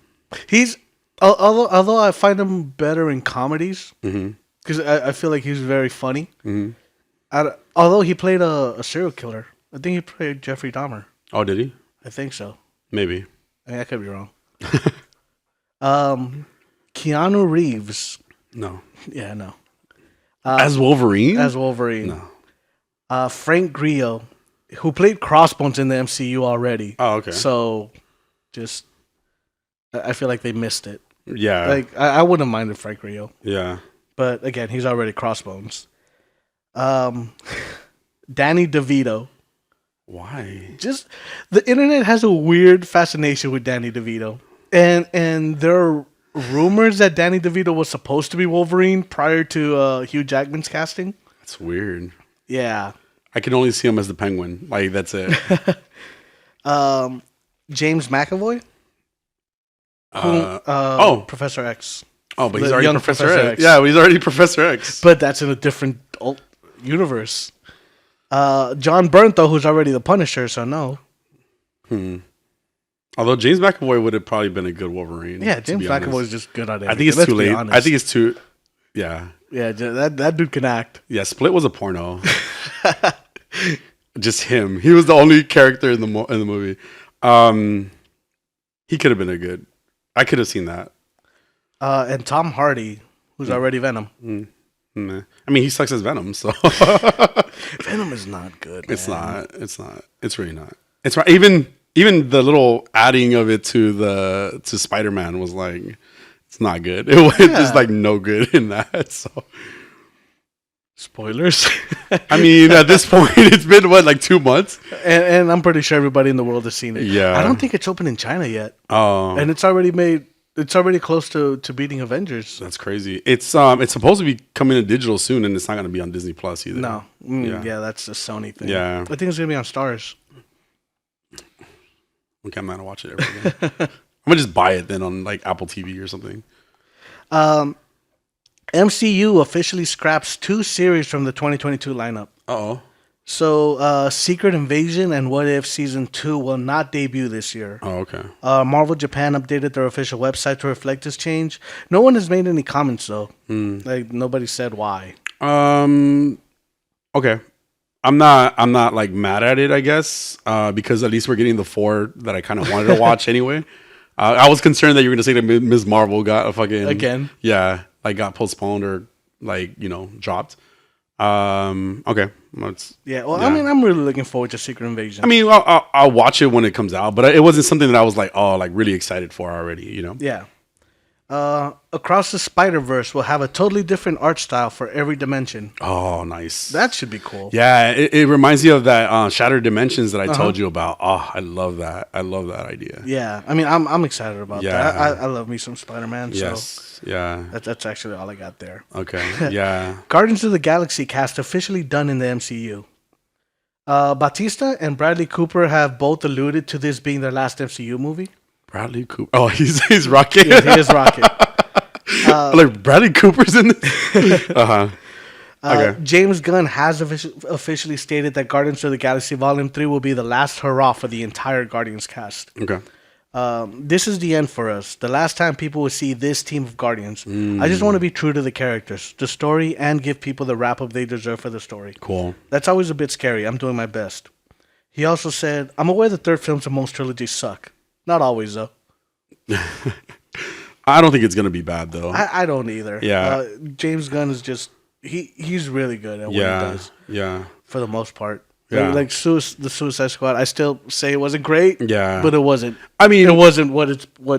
He's although I find him better in comedies because I feel like he's very funny. Mm-hmm. Although he played a serial killer, I think he played Jeffrey Dahmer. Oh, did he? I think so. Maybe. I could be wrong. Keanu Reeves. No. Yeah, no. As Wolverine? As Wolverine. No. Frank Grillo, who played Crossbones in the MCU already. Oh, okay. So, just, I feel like they missed it. Yeah. Like, I wouldn't mind if Frank Grillo. Yeah. But, again, he's already Crossbones. Danny DeVito. Why? Just the internet has a weird fascination with Danny DeVito, and there are rumors that Danny DeVito was supposed to be Wolverine prior to Hugh Jackman's casting. That's weird. Yeah, I can only see him as the Penguin. Like that's it. James McAvoy. Professor X. Oh, but he's already Professor X. Yeah, he's already Professor X. But that's in a different universe. John Bernthal, who's already the Punisher, so no. Although James McAvoy would have probably been a good Wolverine. Yeah, James McAvoy is just good at it. I think it's too late. I think it's too. Yeah. Yeah, that dude can act. Yeah, Split was a porno. Just him. He was the only character in the movie. He could have been a good. I could have seen that. And Tom Hardy, who's already Venom. Nah. I mean, he sucks as Venom, so Venom is not good. Man. It's not. It's really not. It's right. Even the little adding of it to Spider-Man was like, it's not good. It was just like no good in that. So spoilers. I mean, at this point, it's been like 2 months, and I'm pretty sure everybody in the world has seen it. Yeah, I don't think it's open in China yet. Oh, and it's already made. It's already close to beating Avengers. That's crazy. It's supposed to be coming to digital soon, and it's not going to be on Disney Plus either. No. Yeah, that's a Sony thing. Yeah. I think it's going to be on Stars. Okay, I'm not going to watch it ever again. I'm going to just buy it then on like Apple TV or something. MCU officially scraps 2 series from the 2022 lineup. Uh-oh. So, Secret Invasion and What If Season 2 will not debut this year. Oh, okay. Marvel Japan updated their official website to reflect this change. No one has made any comments, though. Like, nobody said why. Okay. I'm not like mad at it, I guess, because at least we're getting the 4 that I kind of wanted to watch anyway. I was concerned that you were going to say that Ms. Marvel got a fucking... Again? Yeah, like got postponed or like, dropped. Okay. Yeah, well, I mean, I'm really looking forward to Secret Invasion. I mean, I'll watch it when it comes out, but it wasn't something that I was like, really excited for already, Yeah. Across the Spider-Verse will have a totally different art style for every dimension. Oh, nice. That should be cool. Yeah, it reminds me of that Shattered Dimensions that I told you about. Oh, I love that. I love that idea. Yeah, I mean, I'm excited about that. I love me some Spider-Man. Yes. So yeah. That's actually all I got there. Okay. Yeah. Guardians of the Galaxy cast officially done in the MCU. Bautista and Bradley Cooper have both alluded to this being their last MCU movie. Bradley Cooper. Oh, he's Rocket. Yeah, he is Rocket. Like Bradley Cooper's in this. Okay. James Gunn has officially stated that Guardians of the Galaxy Volume 3 will be the last hurrah for the entire Guardians cast. Okay. This is the end for us. The last time people will see this team of Guardians. I just want to be true to the characters, the story, and give people the wrap-up they deserve for the story. Cool. That's always a bit scary. I'm doing my best. He also said, I'm aware the third films of most trilogies suck. Not always, though. I don't think it's gonna be bad though. I don't either. Yeah. James Gunn is just he's really good at what he does. Yeah. For the most part. Yeah. Like the Suicide Squad, I still say it wasn't great. Yeah. But it wasn't. I mean, it wasn't what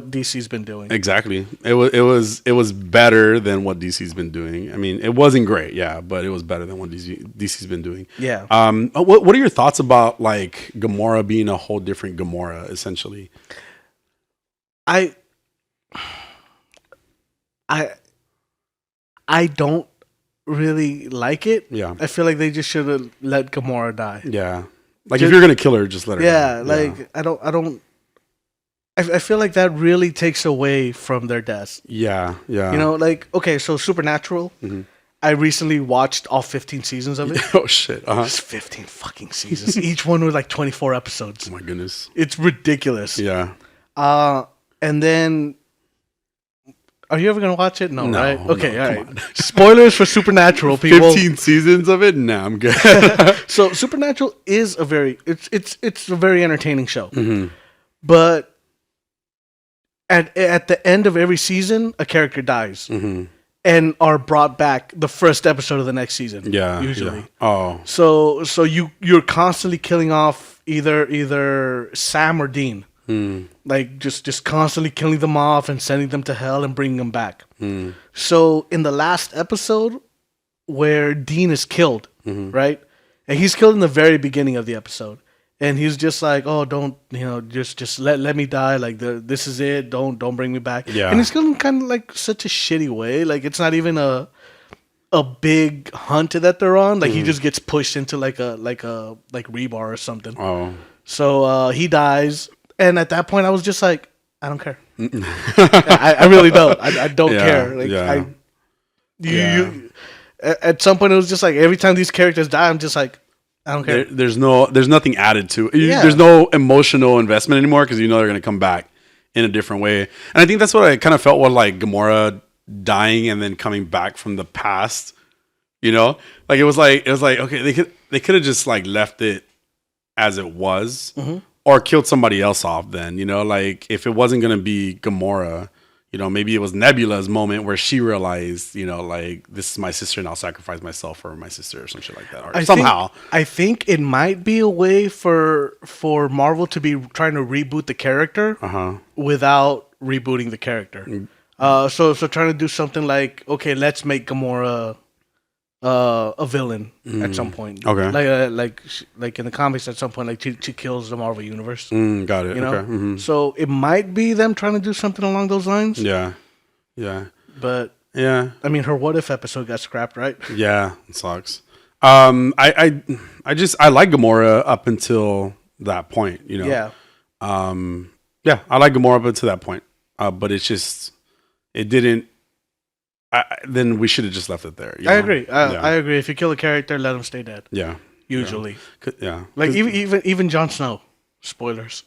DC's been doing. Exactly. It was better than what DC's been doing. I mean, it wasn't great, yeah, but it was better than what DC's been doing. Yeah. What are your thoughts about like Gamora being a whole different Gamora, essentially? I don't really like it. Yeah. I feel like they just should have let Gamora die. Yeah. Like if you're gonna kill her, just let her die. Like I feel like that really takes away from their deaths. Yeah. Yeah. You know, like, okay, so Supernatural, I recently watched all 15 seasons of it. Oh shit. It's 15 fucking seasons. Each one was like 24 episodes. Oh my goodness. It's ridiculous. Yeah. And then are you ever gonna watch it? No, right? Okay, no, all right. Spoilers for Supernatural, people. 15 seasons of it? Nah, I'm good. So Supernatural is a very it's a very entertaining show. But at the end of every season, a character dies. And are brought back the first episode of the next season. Yeah. Usually. Yeah. Oh. So you're constantly killing off either Sam or Dean. Like just constantly killing them off and sending them to hell and bringing them back. So in the last episode where Dean is killed, right? And he's killed in the very beginning of the episode. And he's just like, oh, don't, just let me die. Like this is it. Don't bring me back. Yeah. And he's killed in kind of like such a shitty way. Like it's not even a big hunt that they're on. Like he just gets pushed into like rebar or something. Oh. So he dies. And at that point, I was just like, I don't care. I really don't. I don't care. Like at some point, it was just like every time these characters die, I'm just like, I don't care. There's nothing added to it. There's no emotional investment anymore because you know they're gonna come back in a different way. And I think that's what I kind of felt with like Gamora dying and then coming back from the past. You know, like it was like okay, they could have just like left it as it was. Or killed somebody else off then, like if it wasn't going to be Gamora, maybe it was Nebula's moment where she realized, like this is my sister and I'll sacrifice myself for my sister or some shit like that. Or I think it might be a way for Marvel to be trying to reboot the character without rebooting the character. So trying to do something like, okay, let's make Gamora a villain at some point. Okay. Like in the comics at some point, like she kills the Marvel universe. Got it. Okay. So it might be them trying to do something along those lines. Yeah. Yeah. But yeah, I mean, her What If episode got scrapped, right? Yeah, it sucks. I like Gamora up until that point. Yeah. Yeah, I like Gamora up until that point. But it's just it didn't. Then we should have just left it there. I agree. I agree. If you kill a character, let him stay dead. Yeah. Usually. Yeah. Like even Jon Snow. Spoilers.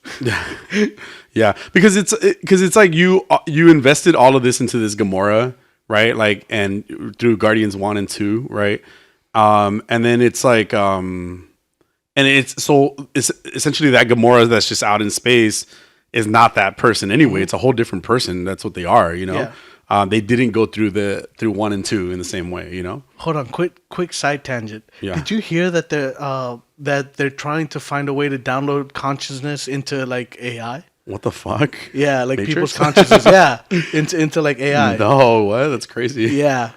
Yeah. Because it's like you invested all of this into this Gamora, right? Like and through Guardians 1 and 2, right? And then it's like and it's essentially that Gamora that's just out in space is not that person anyway. It's a whole different person. That's what they are, Yeah. They didn't go through 1 and 2 in the same way, Hold on, quick side tangent. Yeah. Did you hear that they're trying to find a way to download consciousness into like AI? What the fuck? Yeah, like Matrix? people's consciousness. Yeah, into like AI. No, what? That's crazy. Yeah.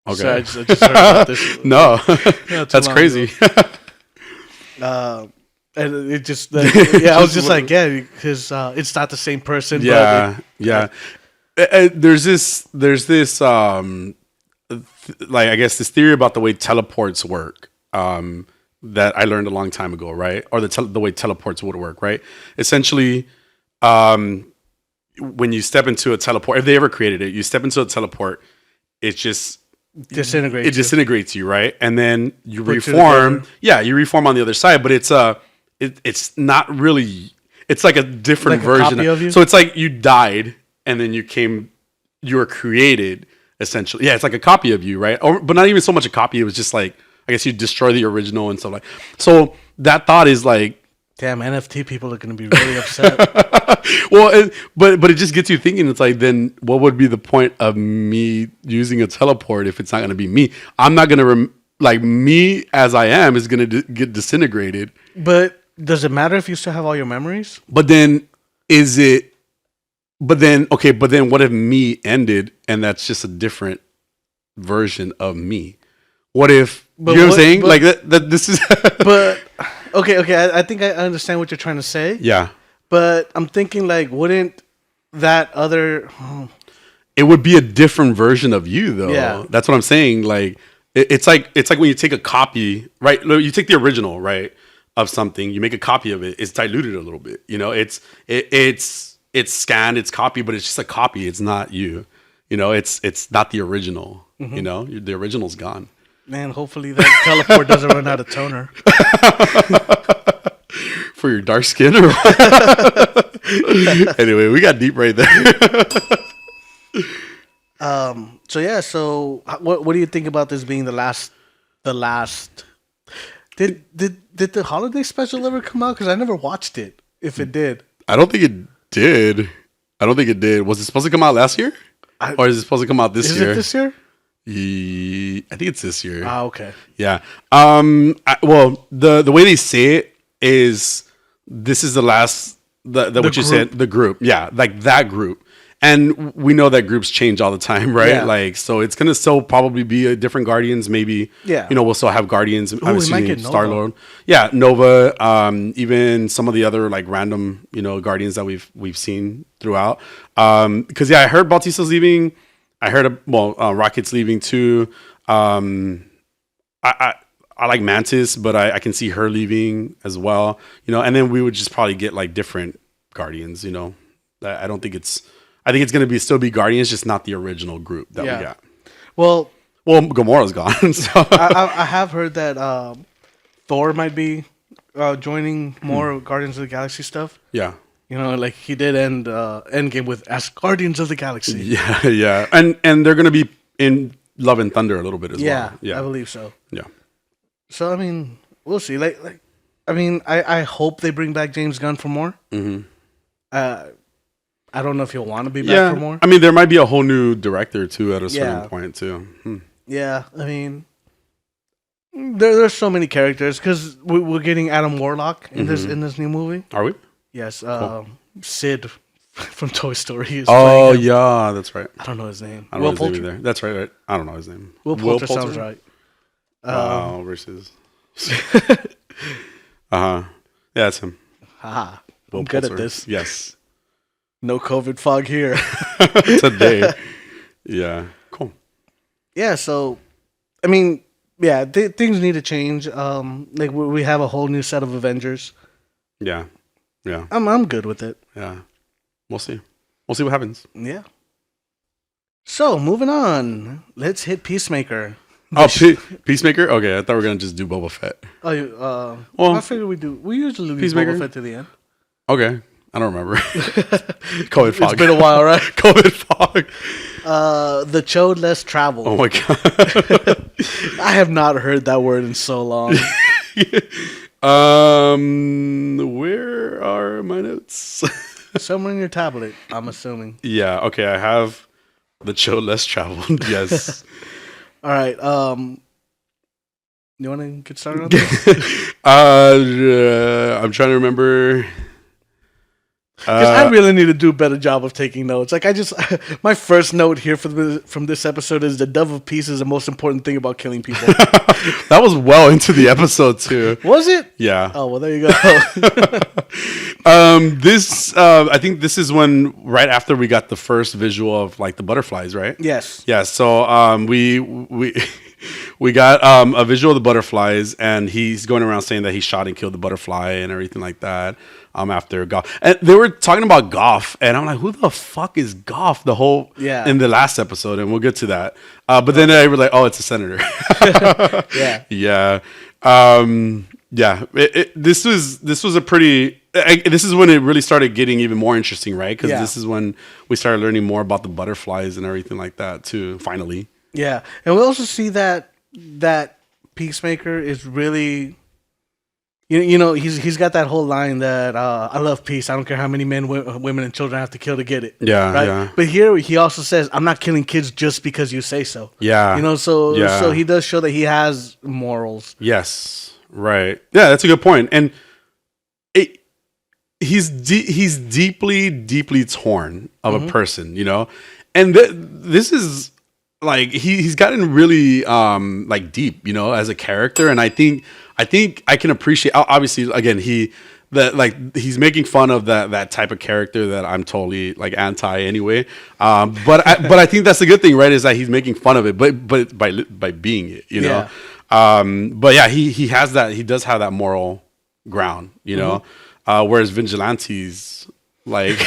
Okay. So I just heard about this. No, that's crazy. And it just I was just like, yeah, because it's not the same person. Yeah, yeah. There's this like I guess this theory about the way teleports work that I learned a long time ago, right? Or the way teleports would work, right? Essentially, when you step into a teleport, if they ever created it, you step into a teleport, it's just disintegrates. It disintegrates you, right? And then you Put you reform. together. Yeah, you reform on the other side, but it's not really. It's like a different Like a version copy of you? So it's like you died and then you were created essentially. Yeah, it's like a copy of you, right? But not even so much a copy. It was just like, I guess you destroy the original and stuff like. So that thought is like, damn, NFT people are going to be really upset. well, but it just gets you thinking. It's like, then what would be the point of me using a teleport if it's not going to be me? I'm not going to like me as I am is going to get disintegrated. But does it matter if you still have all your memories? But then what if me ended and that's just a different version of me? What if, you know what I'm saying? Like that this is. But okay. I think I understand what you're trying to say. Yeah. But I'm thinking like, wouldn't that other? It would be a different version of you, though. Yeah. That's what I'm saying. Like it's like when you take a copy, right? You take the original, right, of something, you make a copy of it. It's diluted a little bit. You know, it's scanned, it's copied, but it's just a copy. It's not you. You know, it's not the original. Mm-hmm. You know, the original's gone. Man, hopefully that teleport doesn't run out of toner. For your dark skin or anyway, we got deep right there. So what do you think about this being the last did the holiday special ever come out? Because I never watched it, if it did. I don't think it did. Was it supposed to come out last year? Or is it supposed to come out this year? Is it this year? I think it's this year. Ah, okay. Yeah. Well, the way they say it is this is the last what you group. said, the group. Yeah, like that group. And we know that groups change all the time, right? Yeah. Like, so it's gonna still probably be a different Guardians. Maybe, Yeah. you know, we'll still have Guardians. I'm we might assuming get Nova. Star-Lord. Yeah, Nova. Even some of the other like random, you know, Guardians that we've seen throughout. Because I heard Bautista's leaving. I heard Rocket's leaving too. I like Mantis, but I can see her leaving as well. You know, and then we would just probably get like different Guardians. You know, I think it's going to still be Guardians, just not the original group that we got. Well, Gamora's gone. So I have heard that Thor might be joining more Guardians of the Galaxy stuff. Yeah. You know, like he did end Endgame with as Guardians of the Galaxy. Yeah, yeah. And they're going to be in Love and Thunder a little bit as well. Yeah, I believe so. Yeah. So, I mean, we'll see. I hope they bring back James Gunn for more. Mm-hmm. I don't know if he'll want to be back for more. I mean, there might be a whole new director, too, at a certain point, too. Yeah, I mean, there's so many characters, because we're getting Adam Warlock in this new movie. Are we? Yes, Cool. Sid from Toy Story is Oh, playing him. yeah, that's right. I don't know his name. I don't know his name either. That's right. I don't know his name. Will Poulter sounds right. Versus. Uh-huh. Yeah, that's him. Haha. Will I'm good at Poulter. this. Yes. No COVID fog here. Today. Yeah. Cool. Yeah, so, I mean, yeah, things need to change. Like, we have a whole new set of Avengers. Yeah. Yeah. I'm good with it. Yeah. We'll see. We'll see what happens. Yeah. So, moving on. Let's hit Peacemaker. Oh, Peacemaker? Okay, I thought we were going to just do Boba Fett. Oh, Well, I figured we usually leave Peacemaker? Boba Fett to the end. Okay. I don't remember. COVID fog. It's been a while, right? COVID fog. TheChoadLessTraveled. Oh my God. I have not heard that word in so long. Where are my notes? Somewhere in your tablet, I'm assuming. Yeah, okay, I have TheChoadLessTraveled. Yes. All right. You want to get started on this? I'm trying to remember. Because I really need to do a better job of taking notes. Like, my first note here from this episode is the dove of peace is the most important thing about killing people. That was well into the episode too. Was it? Yeah. Oh, well, there you go. I think this is when right after we got the first visual of like the butterflies, right? Yes. Yeah. So we got a visual of the butterflies, and he's going around saying that he shot and killed the butterfly and everything like that. after Goff. And they were talking about Goff, and I'm like, who the fuck is Goff? The whole in the last episode, and we'll get to that. But then they were like, oh, it's a senator. This was a pretty. This is when it really started getting even more interesting, right? Because this is when we started learning more about the butterflies and everything like that too. Finally, and we also see that Peacemaker is really, he's got that whole line that I love peace. I don't care how many men, women, and children I have to kill to get it. Right. But here he also says, I'm not killing kids just because you say so. So he does show that he has morals. Yes. Right. Yeah, that's a good point. And he's deeply torn of a person, and this is like he's gotten really like deep, as a character. And I think I can appreciate. Obviously, again, he's making fun of that type of character that I'm totally like anti anyway. But I think that's a good thing, right? Is that he's making fun of it, but by being it, know. But yeah, he has that. He does have that moral ground, whereas Vigilante's like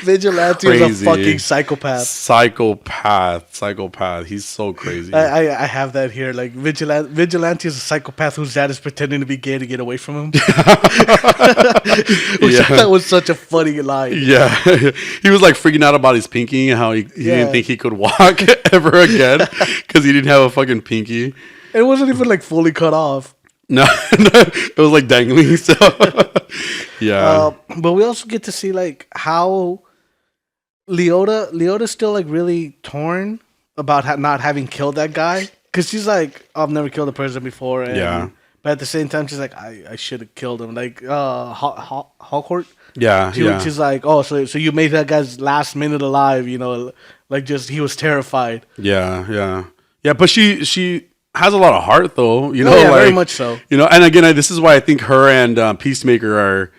Vigilante is a fucking psychopath. He's so crazy. I have that here. Like Vigilante is a psychopath whose dad is pretending to be gay to get away from him. Which I thought was such a funny line. Yeah, he was like freaking out about his pinky and how he didn't think he could walk ever again because he didn't have a fucking pinky. It wasn't even like fully cut off. No, it was like dangling. So, but we also get to see like how Leota's still like really torn about not having killed that guy, because she's like, I've never killed a person before. And, but at the same time, she's like, I should have killed him. Like Hawkheart. She's like, oh, so you made that guy's last minute alive. Like just he was terrified. Yeah. But she has a lot of heart, though. Very much so. And again, this is why I think her and Peacemaker are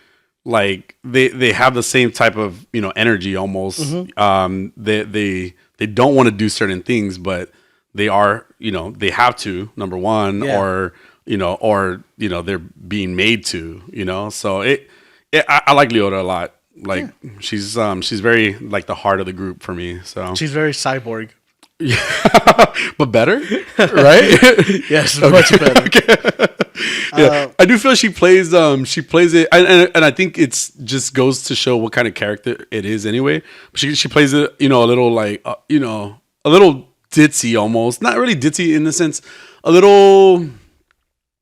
like they have the same type of energy almost. They don't want to do certain things, but they are they have to, number one, or they're being made to. So I like Leota a lot. Like she's very like the heart of the group for me. So she's very cyborg. But better, right? Yes, much better. I do feel she plays it, and I think it's just goes to show what kind of character it is anyway. She plays it, a little like a little ditzy almost, not really ditzy in the sense, a little.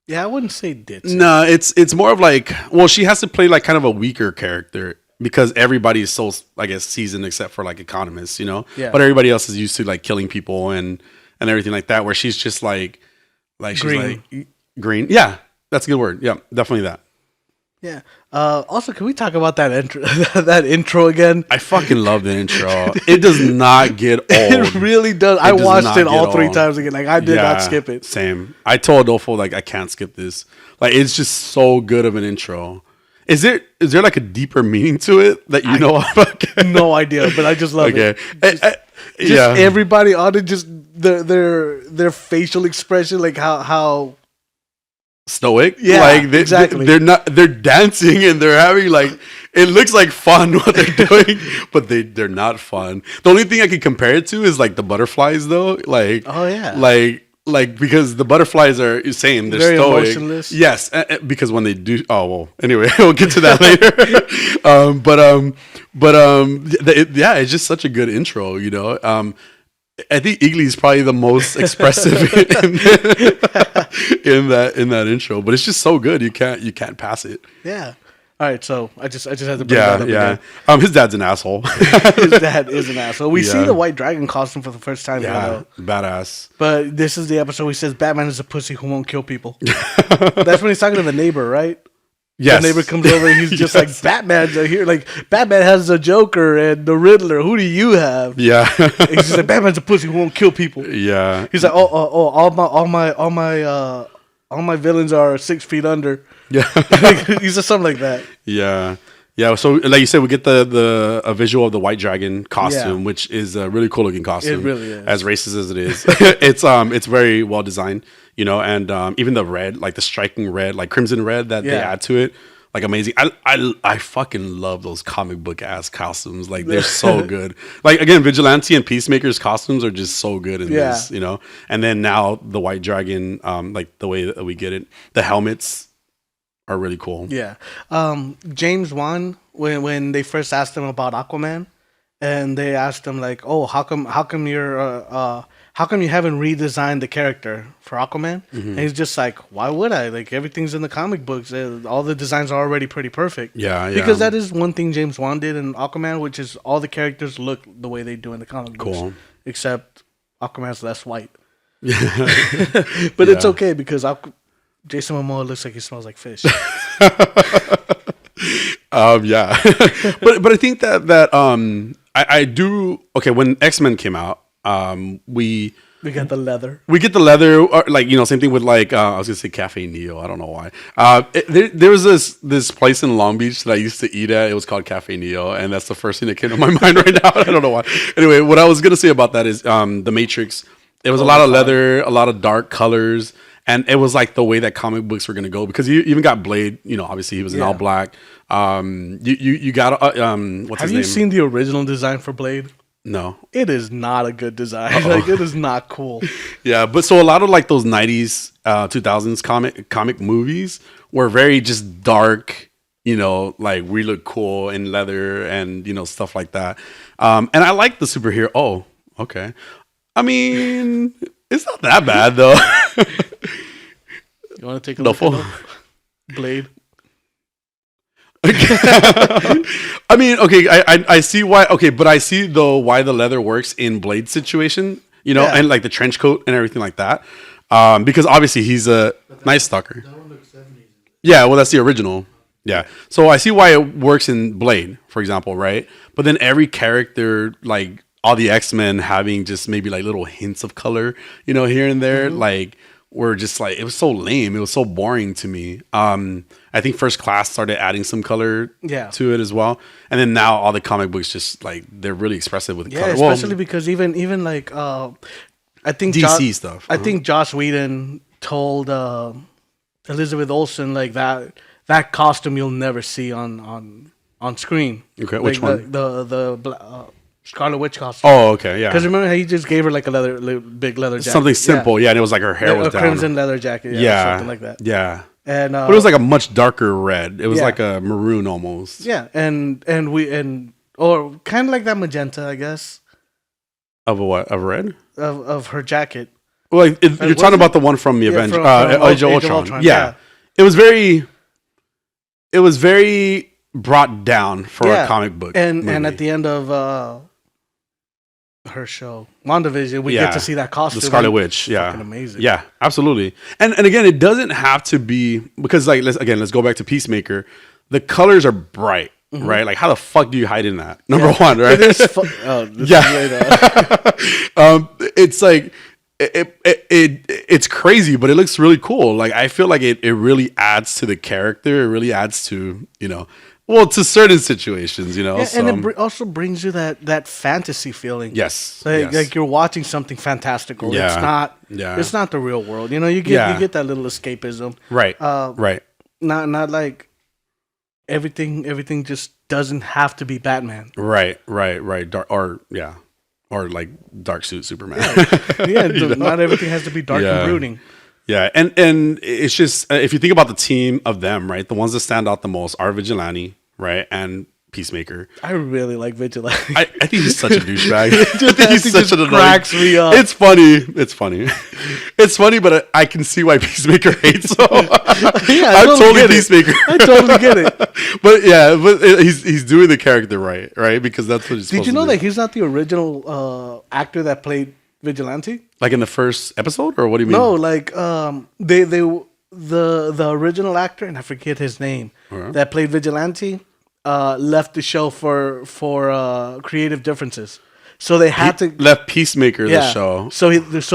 Yeah, I wouldn't say ditzy. No, it's more of like, well, she has to play like kind of a weaker character, because everybody is so, I guess, seasoned except for like economists, But everybody else is used to like killing people and everything like that. Where she's just like she's green. Like green. Yeah, that's a good word. Yeah, definitely that. Yeah. Also, can we talk about that intro? That intro again? I fucking love the intro. It does not get old. It really does. I watched it all 3 times again. Like I did not skip it. Same. I told Adolfo like I can't skip this. Like it's just so good of an intro. Is there like a deeper meaning to it that you know about? No idea, but I just love it. Just everybody on it, just their facial expression, like how stoic. Yeah, like exactly. They're dancing and they're having like, it looks like fun what they're doing, but they're not fun. The only thing I can compare it to is like the butterflies though. Like, oh yeah, like because the butterflies are same, they're very stoic. Emotionless. Yes, because when they do, oh well. Anyway, we'll get to that later. Yeah, it's just such a good intro. I think Iggy is probably the most expressive in that intro, but it's just so good. You can't pass it. Yeah. All right, so I just had to bring that up again. His dad's an asshole. His dad is an asshole. We see the white dragon costume for the first time. Yeah, badass. But this is the episode where he says Batman is a pussy who won't kill people. That's when he's talking to the neighbor, right? Yes. The neighbor comes over and he's just like, Batman's here. Like, Batman has the Joker and the Riddler. Who do you have? Yeah. And he's just like, Batman's a pussy who won't kill people. Yeah. He's like, all my villains are 6 feet under. Yeah. He said something like that. Yeah. Yeah. So, like you said, we get a visual of the white dragon costume, which is a really cool looking costume. It really is. As racist as it is, it's very well designed. And even the red, like the striking red, like crimson red that they add to it, like amazing. I fucking love those comic book ass costumes. Like they're so good. Like again, Vigilante and Peacemaker's costumes are just so good in this, you know. And then now the White Dragon, like the way that we get it, the helmets are really cool. Yeah. James Wan, when they first asked him about Aquaman, and they asked him like, "Oh, how come you haven't redesigned the character for Aquaman?" And he's just like, "Why would I? Like everything's in the comic books. All the designs are already pretty perfect." Yeah. Because that is one thing James Wan did in Aquaman, which is all the characters look the way they do in the comic books, except Aquaman's less white. But it's okay because Jason Momoa looks like he smells like fish. Yeah. but I think that I do. Okay, when X-Men came out, we get the leather. We get the leather, or like, you know, same thing with like I was gonna say Cafe Neo. I don't know why. There was this place in Long Beach that I used to eat at. It was called Cafe Neo, and that's the first thing that came to my mind right now. I don't know why. Anyway, what I was gonna say about that is the Matrix. It was a lot of leather, a lot of dark colors, and it was like the way that comic books were gonna go, because you even got Blade. You know, obviously he was in all black. You got what's his name? Have you seen the original design for Blade? No, it is not a good design. Like it is not cool. Yeah, but so a lot of like those 90s, 2000s comic movies were very just dark. You know, like we look cool in leather and, you know, stuff like that. And I like the superhero. Oh, okay. I mean, it's not that bad though. You want to take a look at Blade? I mean, okay, I see why. Okay, but I see though why the leather works in Blade's situation, you know, and like the trench coat and everything like that, because obviously he's a Night Stalker. That one looks 70s. Yeah, well, that's the original. Yeah, so I see why it works in Blade, for example, right? But then every character, like all the X-Men, having just maybe like little hints of color, you know, here and there, like, were just like, it was so lame. It was so boring to me. I think First Class started adding some color to it as well. And then now all the comic books just like, they're really expressive with color. Especially because even like, I think DC stuff. I think Josh Whedon told Elizabeth Olsen like that costume you'll never see on screen. Okay, like which one? The Scarlet Witch costume. Oh, okay, yeah. Because remember how he just gave her like a big leather jacket. Something simple, and it was like her hair was a down. crimson leather jacket, something like that. Yeah. And but it was like a much darker red. It was like a maroon almost. Yeah, or kind of like that magenta, I guess. Of a what? Of red? Of her jacket. Well, like, you're talking about the one from the Avengers, Age of Ultron. Yeah. It was very brought down for a comic book. And at the end of her show, WandaVision, we get to see that costume. The Scarlet Witch, fucking amazing. Yeah, absolutely. And again, it doesn't have to be, because like let's go back to Peacemaker. The colors are bright, right? Like how the fuck do you hide in that? Number one, right? It's like it's crazy, but it looks really cool. Like I feel like it really adds to the character. It really adds to, you know, well, to certain situations, you know. Yeah, and it also brings you that fantasy feeling. Yes. Like you're watching something fantastical. Yeah. It's not the real world. You know, you get that little escapism. Right. Right. Not like everything just doesn't have to be Batman. Right. Or like dark suit Superman. Not everything has to be dark and brooding. Yeah, and it's just, if you think about the team of them, right, the ones that stand out the most are Vigilante, right, and Peacemaker. I really like Vigilante. I think he's such a douchebag. I think he's such an annoying. Cracks me up. It's funny, but I can see why Peacemaker hates him. I'm totally Peacemaker. I totally get it. but he's doing the character right, because that's what he's supposed to do. Did you know that he's not the original actor that played Vigilante? Like in the first episode, or what do you mean? No, like the original actor, and I forget his name, that played Vigilante, left the show for creative differences. So they had to left Peacemaker the show. So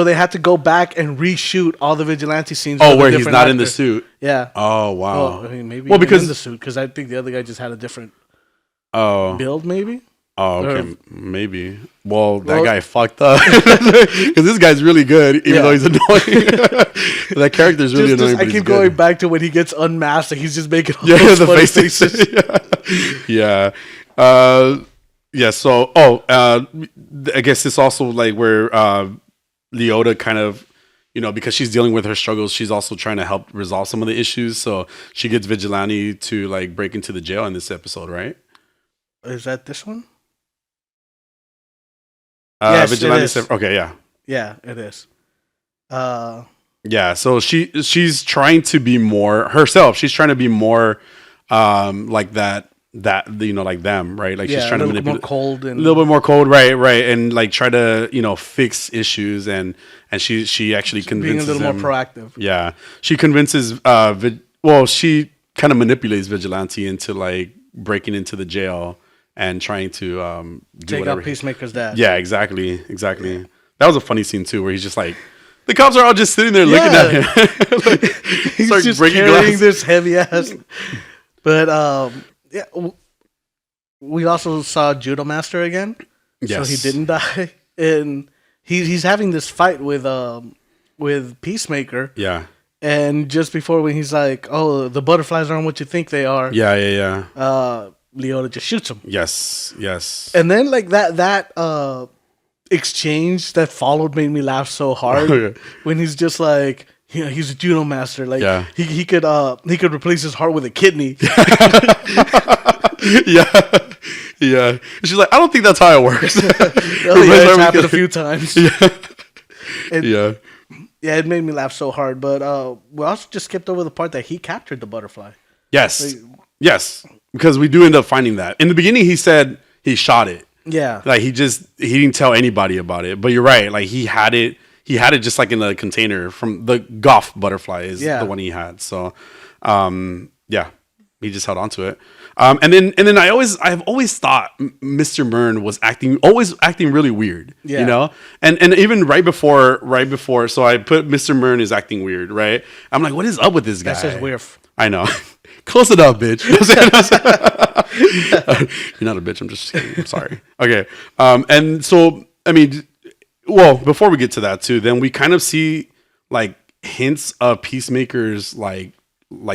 they had to go back and reshoot all the Vigilante scenes. Oh, where he's not in the suit. Yeah. Oh wow. Well, I mean, maybe because in the suit, because I think the other guy just had a different build, maybe. Oh, okay, maybe. Well, that guy fucked up because this guy's really good, even though he's annoying. That character's really annoying. I keep going back to when he gets unmasked, and he's just making all those the faces. Yeah. So, I guess it's also like where Leota kind of, because she's dealing with her struggles, she's also trying to help resolve some of the issues. So she gets Vigilante to like break into the jail in this episode, right? Is that this one? Yes, Vigilante. Okay, yeah. Yeah, it is. Yeah, so she's trying to be more herself. She's trying to be more like that like them, right? Like she's trying to manipulate, a little bit more cold, right, and like try to fix issues, and she actually convinces being a little them, more proactive. Yeah, she convinces she kind of manipulates Vigilante into like breaking into the jail and trying to take out Peacemaker's dad. Yeah, exactly. That was a funny scene too, where he's just like, the cops are all just sitting there looking at him. Like, he's just carrying this heavy ass. But we also saw Judo Master again. Yes. So he didn't die, and he's having this fight with Peacemaker. Yeah. And just before, when he's like, "Oh, the butterflies aren't what you think they are." Yeah. Leota just shoots him. Yes. And then like that exchange that followed made me laugh so hard when he's just like, he's a judo master. Like he could replace his heart with a kidney. Yeah. She's like, I don't think that's how it works. It's happened a few times. Yeah. Yeah, it made me laugh so hard. But we also just skipped over the part that he captured the butterfly. Yes. Yes. Because we do end up finding that. In the beginning, he said he shot it. Yeah. Like he didn't tell anybody about it. But you're right. Like he had it just like in a container from the Goff butterfly is the one he had. So, he just held on to it. And then I've always thought Mr. Murn was always acting really weird, and even right before, so I put Mr. Murn is acting weird, right? I'm like, what is up with this guy? That says weird. I know. Close it up, bitch. You're not a bitch. I'm just kidding. I'm sorry. Okay. And so, I mean, well, before we get to that too, then we kind of see like hints of Peacemaker's like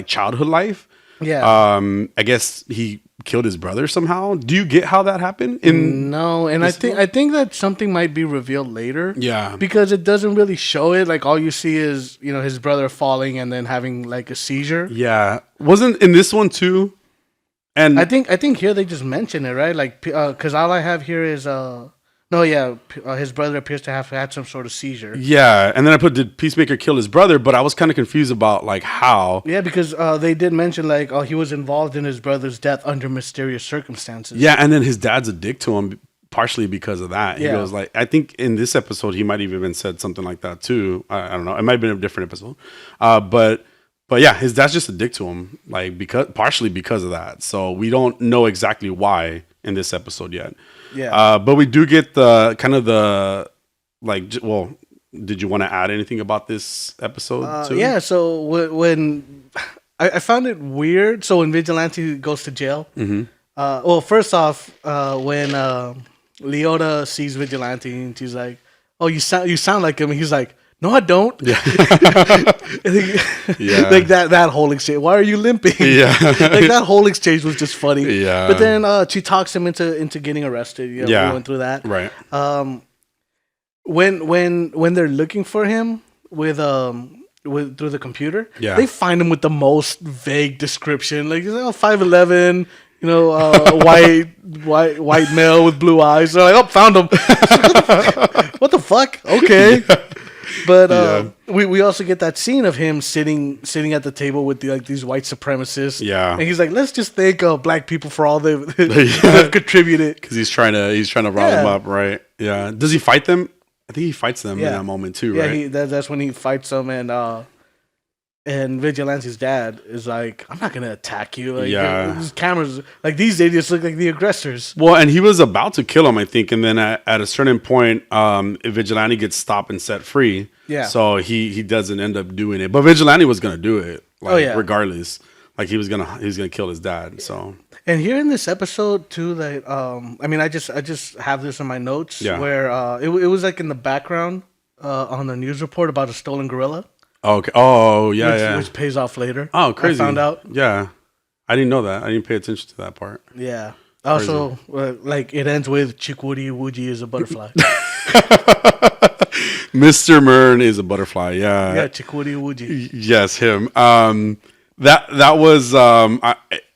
childhood life. Yeah. I guess he killed his brother somehow. Do you get how that happened? No, and I think that something might be revealed later. Yeah. Because it doesn't really show it. Like all you see is, his brother falling and then having like a seizure. Yeah. Wasn't in this one too? And I think here they just mention it, right? Like cuz all I have here is his brother appears to have had some sort of seizure. Yeah, and then I put, did Peacemaker kill his brother? But I was kind of confused about like how. Yeah, because they did mention like, he was involved in his brother's death under mysterious circumstances. Yeah, and then his dad's a dick to him partially because of that. He Yeah. goes like, I think in this episode he might even said something like that too. I don't know. It might have been a different episode. But yeah, his dad's just a dick to him, like partially because of that. So we don't know exactly why in this episode yet. Yeah. But we do get the kind of the like. Well, did you want to add anything about this episode too? Yeah. So when I found it weird. So when Vigilante goes to jail, well, first off, when Leota sees Vigilante and she's like, "Oh, you sound like him," and he's like, "No, I don't." Yeah. Like that whole exchange. Why are you limping? Yeah. Like that whole exchange was just funny. Yeah. But then she talks him into getting arrested. We went through that. Right. When they're looking for him through the computer, yeah, they find him with the most vague description. Like, 5'11", white male with blue eyes. They're like, "Oh, found him." What the fuck? Okay. Yeah. But we also get that scene of him sitting at the table with these white supremacists. Yeah, and he's like, "Let's just thank black people for all they've contributed." Because he's trying to rile them up, right? Yeah. Does he fight them? I think he fights them in that moment too, right? Yeah, that's when he fights them, and Vigilante's dad is like, "I'm not gonna attack you." Like, these cameras, like these idiots look like the aggressors. Well, and he was about to kill him, I think, and then at a certain point, Vigilante gets stopped and set free. Yeah. So he doesn't end up doing it, but Vigilante was gonna do it, regardless. Like he was gonna kill his dad. So. And here in this episode too, that I mean, I just have this in my notes where it was like in the background on the news report about a stolen gorilla. Oh, okay. Oh, yeah, which pays off later. Oh, crazy! I found out. Yeah, I didn't know that. I didn't pay attention to that part. Yeah. Also, like it ends with Chickwoody Woogie is a butterfly. Mr. Murn is a butterfly. Yeah. Yeah, Chickwoody Woogie. Yes, him. That was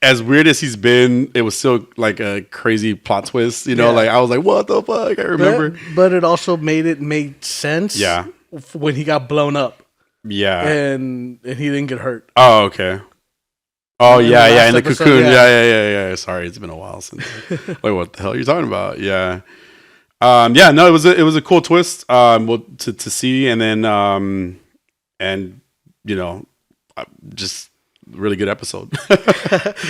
as weird as he's been. It was still like a crazy plot twist. You know, like I was like, what the fuck? I remember, but it also made sense. Yeah. When he got blown up. Yeah. And he didn't get hurt. Oh, okay. Oh, in the cocoon. Yeah. Sorry, it's been a while since. Wait, what the hell are you talking about? Yeah. No, it was a cool twist to see, and then just really good episode.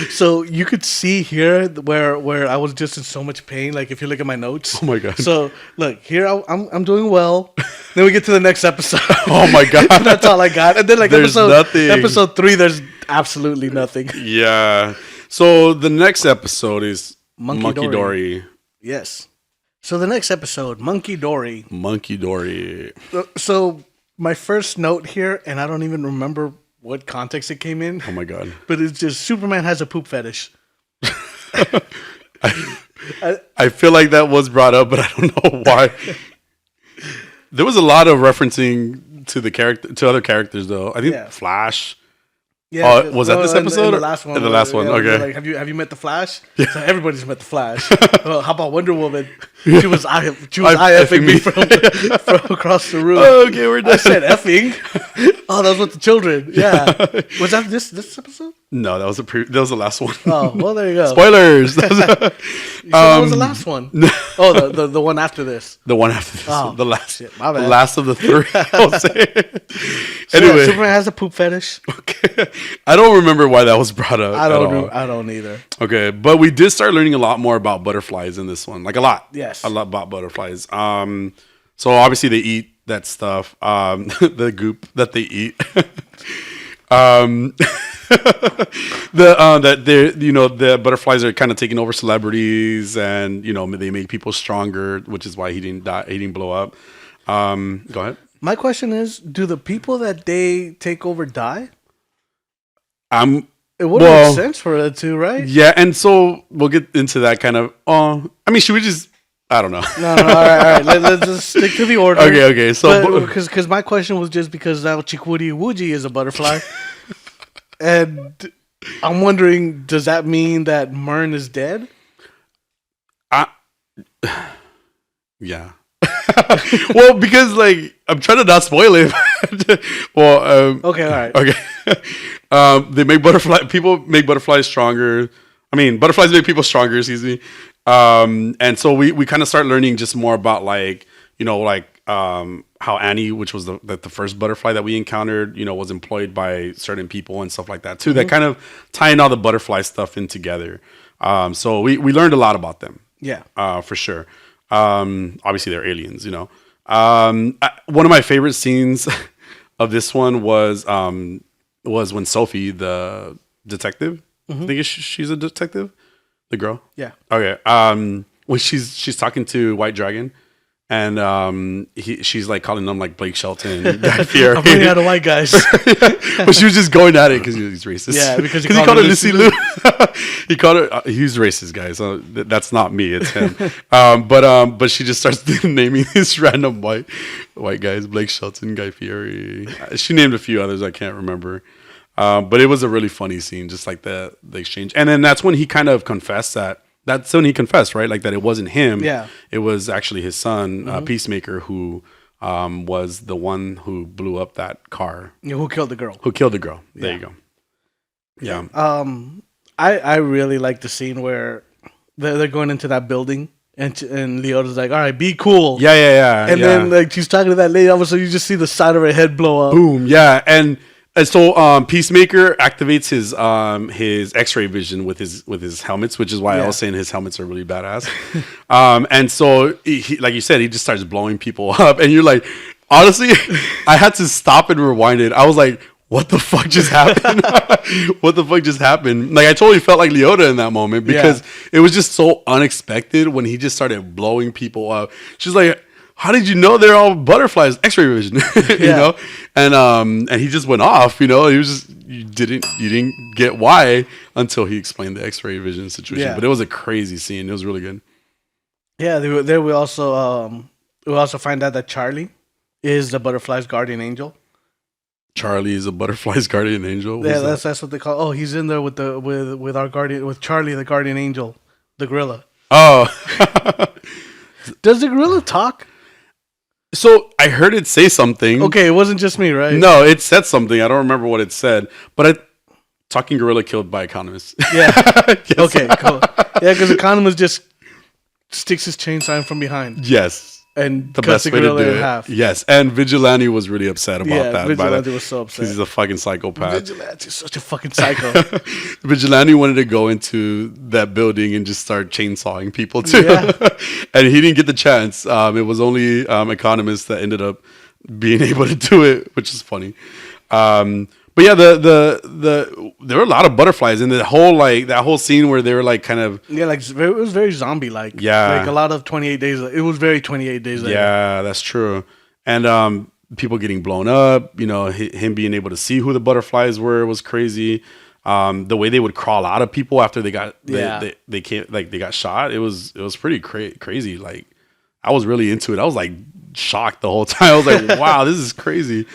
So you could see here where I was just in so much pain. Like if you look at my notes. Oh my god. So look here, I'm doing well. Then we get to the next episode. Oh my god. That's all I got. And then like there's episode 3, there's absolutely nothing. Yeah. So the next episode is MonkeyDory. Yes. So the next episode, MonkeyDory. So my first note here, and I don't even remember what context it came in. Oh my god. But it's just Superman has a poop fetish. I feel like that was brought up, but I don't know why. There was a lot of referencing to other characters though. I think Flash. Yeah, was that this episode? In the last one. In the last one, okay. Like, have you met the Flash? Yeah. So everybody's met the Flash. Well, how about Wonder Woman? She was effing me from across the room. Oh, okay, we're done. I said effing. Oh, that was with the children. Yeah. Was that this episode? No, that was the last one. Oh, well, there you go. Spoilers. That was the last one. Oh, the one after this. The one after this. Oh, the last. Shit, my bad. The last of the 3. I'll say. So anyway, Superman has a poop fetish. Okay. I don't remember why that was brought up. I don't either. Okay, but we did start learning a lot more about butterflies in this one. Like a lot. Yes. A lot about butterflies. So obviously they eat that stuff. The goop that they eat. The butterflies are kind of taking over celebrities, and they make people stronger, which is why he didn't die. He didn't blow up. Go ahead. My question is, do the people that they take over die? It would make sense for it to, right? Yeah, and so we'll get into that kind of. Should we just? I don't know. No. All right. Let's just stick to the order. Okay. So because my question was just because now Chickwoody Woogie is a butterfly, and I'm wondering, does that mean that Murn is dead? Yeah. Well, because I'm trying to not spoil it. Well, okay, all right. Okay. They make people make butterflies stronger. Butterflies make people stronger, excuse me. And so we kind of start learning just more about how Annie, which was the first butterfly that we encountered, was employed by certain people and stuff like that too. Mm-hmm. That kind of tying all the butterfly stuff in together. So we learned a lot about them. Yeah. For sure. Obviously they're aliens, one of my favorite scenes of this one was when Sophie, the detective, I think she's a detective, the girl. Yeah. Okay. When she's talking to White Dragon, and she's calling them Blake Shelton and Guy Fieri. I'm running out of white guys. But she was just going at it because he's racist. Yeah, because he called her Lucy Liu. He called her. He's racist, guys. So that's not me. It's him. But she just starts naming these random white guys: Blake Shelton, Guy Fieri. She named a few others I can't remember. But it was a really funny scene, just like the exchange. And then that's when he kind of confessed that. That's when he confessed, right? That it wasn't him. Yeah. It was actually his son, Peacemaker, who was the one who blew up that car. Yeah, who killed the girl. There you go. Yeah. I really like the scene where they're going into that building. And Leota's like, all right, be cool. Yeah. And then she's talking to that lady. All of a sudden, you just see the side of her head blow up. Boom. Yeah. And so Peacemaker activates his X-ray vision with his helmets, which is why I was saying his helmets are really badass. And so he, like you said, he just starts blowing people up, and you're like, honestly, I had to stop and rewind it. I was like, what the fuck just happened? What the fuck just happened? Like, I totally felt like Leota in that moment because it was just so unexpected when he just started blowing people up. She's like, how did you know they're all butterflies? X-ray vision, you know? And he just went off, you know? He was just, you didn't get why until he explained the X-ray vision situation. Yeah. But it was a crazy scene. It was really good. Yeah, there we also find out that Charlie is the butterfly's guardian angel. Charlie is a butterfly's guardian angel? Yeah, that's what they call. Oh, he's in there with our guardian, with Charlie, the guardian angel, the gorilla. Oh. Does the gorilla talk? So I heard it say something. Okay, it wasn't just me, right? No, it said something. I don't remember what it said, but talking gorilla killed by economist. Yeah. Okay, cool. Yeah, because economist just sticks his chainsaw from behind. Yes. And the best way to do it. Half. Yes, and Vigilante was really upset about that. Vigilante was so upset. He's a fucking psychopath. Vigilante is such a fucking psycho. Vigilante wanted to go into that building and just start chainsawing people too. Yeah. And he didn't get the chance. It was only Economist that ended up being able to do it, which is funny. But yeah, there were a lot of butterflies in the whole that whole scene where they were like kind of it was very zombie like. Yeah, like a lot of 28 days. It was very 28 days later. Yeah, that's true. And people getting blown up. You know, him being able to see who the butterflies were was crazy. The way they would crawl out of people after they got they can't they got shot. It was pretty crazy. Like I was really into it. I was like shocked the whole time. I was like, wow, this is crazy.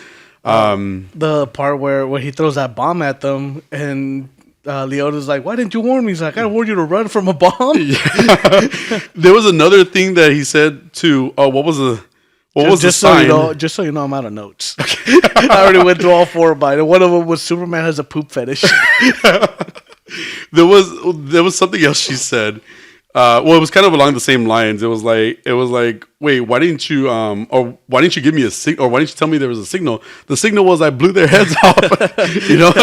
The part where he throws that bomb at them and Leota's like, why didn't you warn me? He's like, I warned you to run from a bomb. Yeah. There was another thing that he said too. What was the sign? Just so you know, I'm out of notes. I already went through all four of mine. And one of them was Superman has a poop fetish. There was something else she said. Well, it was kind of along the same lines. It was like, wait, why didn't you why didn't you give me a signal, or why didn't you tell me there was a signal? The signal was I blew their heads off, you know,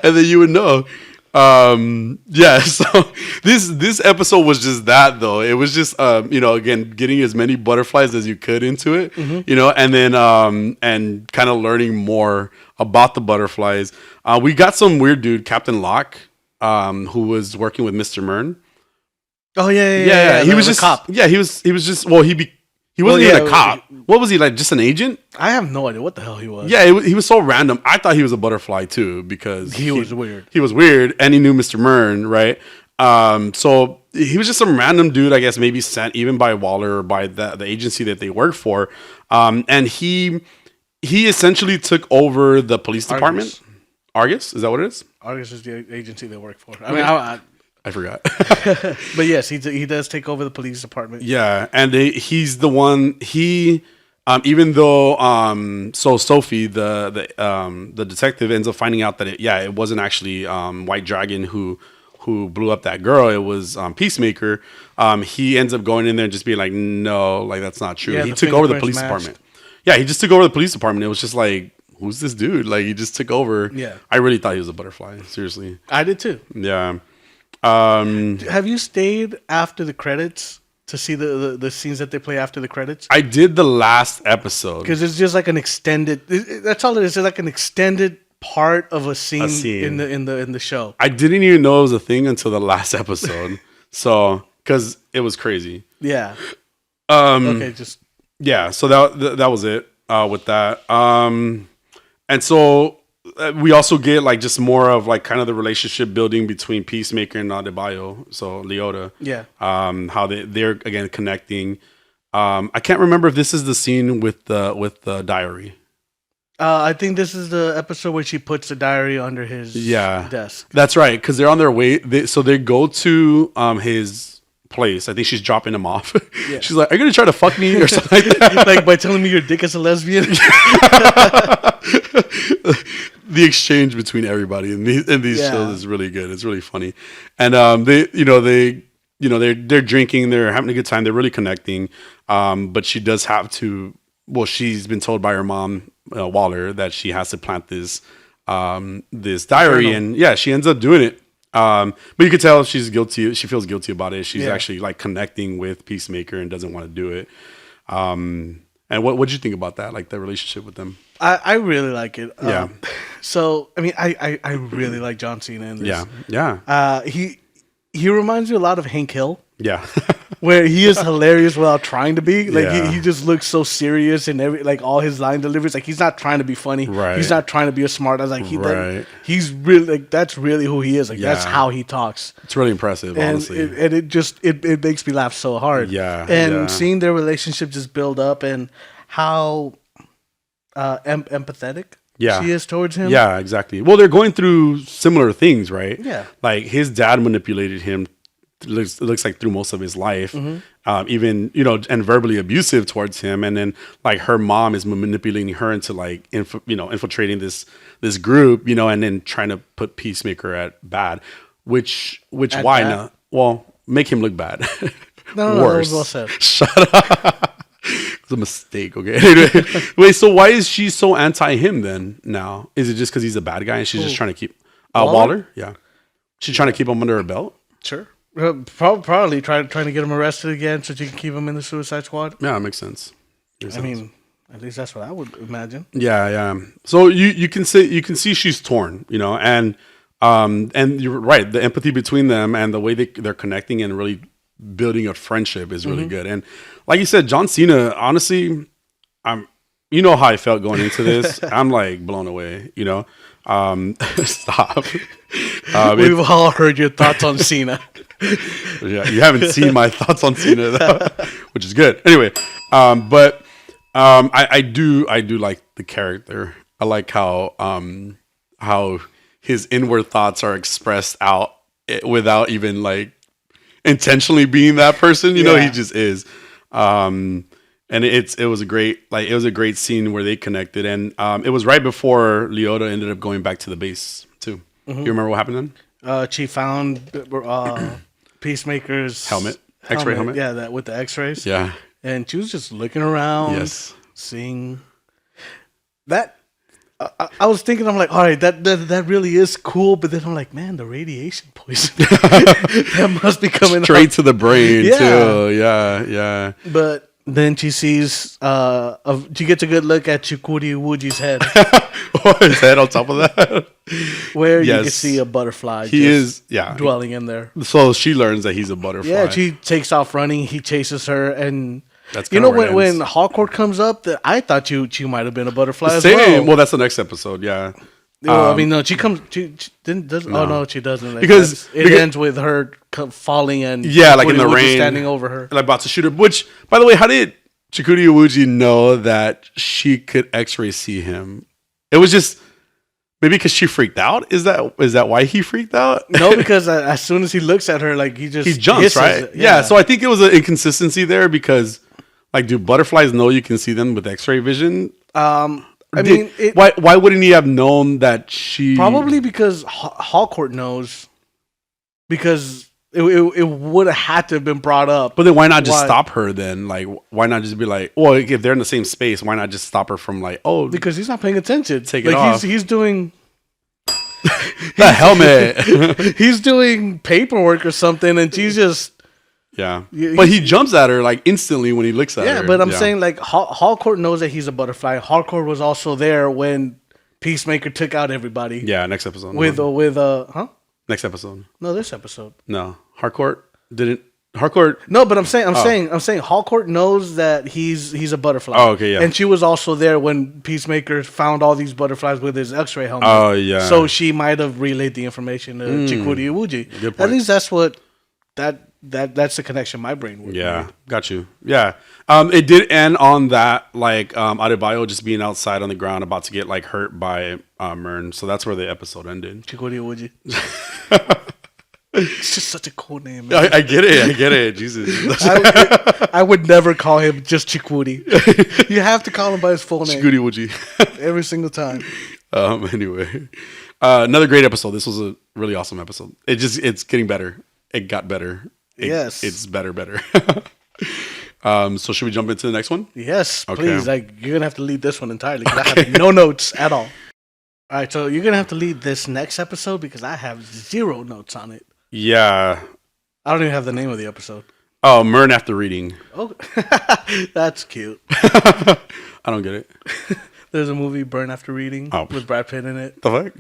and then you would know. Yeah. So this episode was just that though. It was just you know, again, getting as many butterflies as you could into it, you know, and then and kind of learning more about the butterflies. We got some weird dude, Captain Locke, who was working with Mr. Murn. Oh yeah. He was just a cop. Yeah, he was just he wasn't even a cop. What was he, like, just an agent? I have no idea what the hell he was. Yeah, he was so random. I thought he was a butterfly too because he was weird. He was weird, and he knew Mr. Murn, right? So he was just some random dude, I guess, maybe sent even by Waller or by the agency that they work for. And he essentially took over the police department. Argus, is that what it is? Argus is the agency they work for. I mean, I forgot. But yes, he does take over the police department. Yeah, and he's the one. Even though so Sophie, the detective, ends up finding out that it wasn't actually White Dragon who blew up that girl. It was Peacemaker. He ends up going in there and just being like, no, like that's not true. He took over the police department. Yeah, he just took over the police department. It was just like, who's this dude? Like, he just took over. Yeah, I really thought he was a butterfly. Seriously, I did too. Yeah. Have you stayed after the credits to see the scenes that they play after the credits? I did the last episode because it's just like an extended. That's all it is. It's like an extended part of a scene. in the show. I didn't even know it was a thing until the last episode. So because it was crazy. Yeah. Okay. Yeah. So that was it with that. And so. We also get like just more of like kind of the relationship building between Peacemaker and Adebayo, so Leota. Yeah. How they're again connecting. I can't remember if this is the scene with the diary. I think this is the episode where she puts the diary under his desk. That's right, because they're on their way. So they go to his place. I think she's dropping him off. Yeah. She's like, "Are you gonna try to fuck me or something like that?" Like by telling me your dick is a lesbian. The exchange between everybody in these shows is really good. It's really funny, and they're drinking, they're having a good time, they're really connecting. But she does have to. Well, she's been told by her mom, Waller, that she has to plant this diary, and she ends up doing it. But you could tell she's guilty. She feels guilty about it. She's actually like connecting with Peacemaker and doesn't want to do it. And what did you think about that? Like the relationship with them? I really like it. So I mean, I really like John Cena in this. Yeah. He reminds me a lot of Hank Hill. Yeah. Where he is hilarious without trying to be. Like Yeah. he just looks so serious and like all his line deliveries. Like he's not trying to be funny. Right. He's not trying to be a smart ass. Like Right. he's really like that's really who he is. Like that's Yeah. how he talks. It's really impressive, And honestly. it makes me laugh so hard. Yeah, And yeah. seeing their relationship just build up and how empathetic Yeah. she is towards him. Yeah, exactly. Well, they're going through similar things, right? Yeah. Like his dad manipulated him. It looks like through most of his life, Mm-hmm. even and verbally abusive towards him, and then like her mom is manipulating her into like infiltrating this group, and then trying to put Peacemaker at bad, which At why bad? not? Well, make him look bad. No, that was well said. Shut up. It's a mistake. Okay. Anyway, wait. So why is she so anti him then? Now is it just because he's a bad guy and she's just trying to keep Waller? Waller? Yeah, she's trying to keep him under her belt. Sure. Probably trying to get him arrested again so she can keep him in the Suicide Squad. Yeah, that makes sense. I mean, at least that's what I would imagine. Yeah. So you can see she's torn, and you're right. The empathy between them and the way they're connecting and really building a friendship is really good. And like you said, John Cena, honestly, you know how I felt going into this. I'm like blown away. Stop. We've all heard your thoughts on Cena. Yeah, you haven't seen my thoughts on Cena, though, which is good. Anyway, but I do like the character. I like how his inward thoughts are expressed out without even like intentionally being that person. He just is. And it was a great scene where they connected, and it was right before Leota ended up going back to the base too. You remember what happened then? She found Peacemaker's X-ray helmet. Yeah, that with the X-rays. Yeah, and she was just looking around. Yes, seeing that. I was thinking, I'm like, all right, that really is cool, but then I'm like, man, the radiation poison that must be coming straight to the brain too. Yeah. But then she sees, she gets a good look at Chikuri Wuji's head. His head on top of that, where you can see a butterfly. He is dwelling in there. So she learns that he's a butterfly. Yeah, she takes off running. He chases her, and that's when Hawkwood comes up, that I thought you might have been a butterfly as well. Well, that's the next episode. Yeah. I mean, no, she comes. She didn't. No. Oh no, she doesn't. Like, because it ends with her falling and like in the rain, standing over her, like about to shoot her. Which, by the way, how did Chikuri Iwuji know that she could X-ray see him? It was just maybe because she freaked out. Is that why he freaked out? No, because as soon as he looks at her, like he jumps, right? Yeah. So I think it was an inconsistency there because, like, do butterflies know you can see them with X-ray vision? Why wouldn't he have known that she? Probably because Hawkwood knows. Because it would have had to have been brought up. But then why not just stop her then? Like, why not just be like, well, if they're in the same space, why not just stop her from like, oh. Because he's not paying attention. Take it off. He's doing. The helmet. He's doing paperwork or something, and she's just. Yeah. But he jumps at her like instantly when he looks at her. Yeah, but I'm saying like Hawkwood knows that he's a butterfly. Hawkwood was also there when Peacemaker took out everybody. Yeah, next episode. Next episode. No, this episode. No. Harcourt didn't. Harcourt. No, but I'm saying Hawkwood knows that he's a butterfly. Oh, okay, yeah. And she was also there when Peacemaker found all these butterflies with his X-ray helmet. Oh, yeah. So she might have relayed the information to Chikuri Iwuji. Good point. At least that's what that's the connection my brain would make. Got you. Yeah. It did end on that, like, Adebayo just being outside on the ground about to get like hurt by Murn. So that's where the episode ended. Chikuri Iwuji. It's just such a cool name, man. I get it. Jesus. I would never call him just Chikuri. You have to call him by his full name. Chikuri Iwuji. Every single time. Anyway. Another great episode. This was a really awesome episode. It's getting better. It got better. Yes. It's better. So should we jump into the next one? Yes, okay. Please. Like, you're going to have to lead this one entirely because I have no notes at all. All right, so you're going to have to lead this next episode because I have 0 notes on it. Yeah. I don't even have the name of the episode. Oh, MurnAfterReading. Oh, that's cute. I don't get it. There's a movie, Burn After Reading, with Brad Pitt in it. The fuck?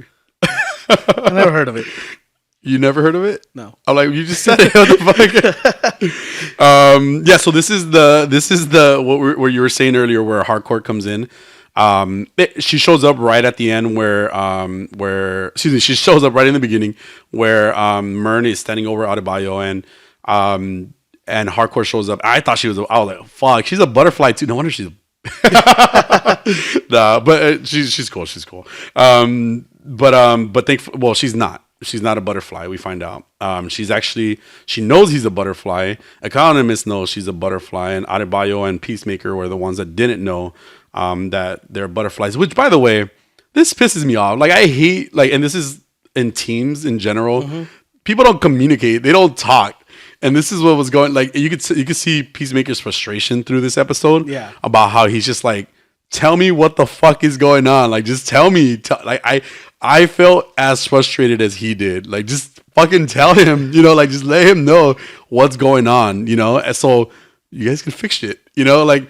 I never heard of it. You never heard of it? No. I'm like, you just said it. What the fuck? Yeah. So this is the what you were saying earlier, where Hardcore comes in. She shows up right at the end she shows up right in the beginning where Murn is standing over Adebayo and Hardcore shows up. I thought she was. I was like, fuck, she's a butterfly too. No wonder she's. Nah, but she's cool. She's cool. But she's not. She's not a butterfly. We find out. She knows he's a butterfly. Economist knows she's a butterfly, and Adebayo and Peacemaker were the ones that didn't know that they're butterflies. Which, by the way, this pisses me off. Like, I hate and this is in teams in general. Mm-hmm. People don't communicate. They don't talk. And this is what was going. Like, you could see Peacemaker's frustration through this episode. Yeah. About how he's just like, tell me what the fuck is going on. Like, just tell me. I felt as frustrated as he did. Like, just fucking tell him, like, just let him know what's going on, and so you guys can fix it, like,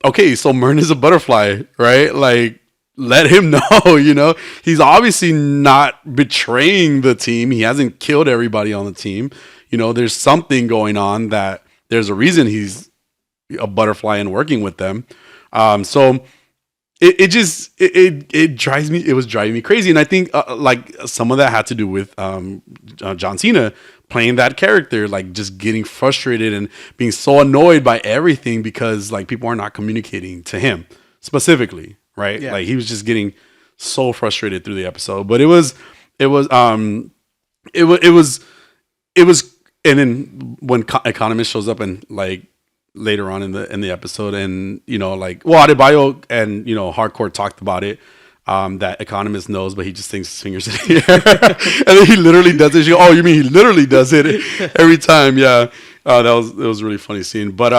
okay, so Murn is a butterfly, right? Like, let him know, he's obviously not betraying the team. He hasn't killed everybody on the team. There's something going on, that there's a reason he's a butterfly and working with them. So it drives me. It was driving me crazy, and I think some of that had to do with John Cena playing that character, like just getting frustrated and being so annoyed by everything because like people are not communicating to him specifically, right? Yeah. Like he was just getting so frustrated through the episode. But it was, and then when Economist shows up and like later on in the episode, and Adebayo and Hardcore talked about it, that Economist knows, but he just thinks his fingers in the air. And then he literally does it. Oh, you mean he literally does it every time? Yeah. That was a really funny scene. But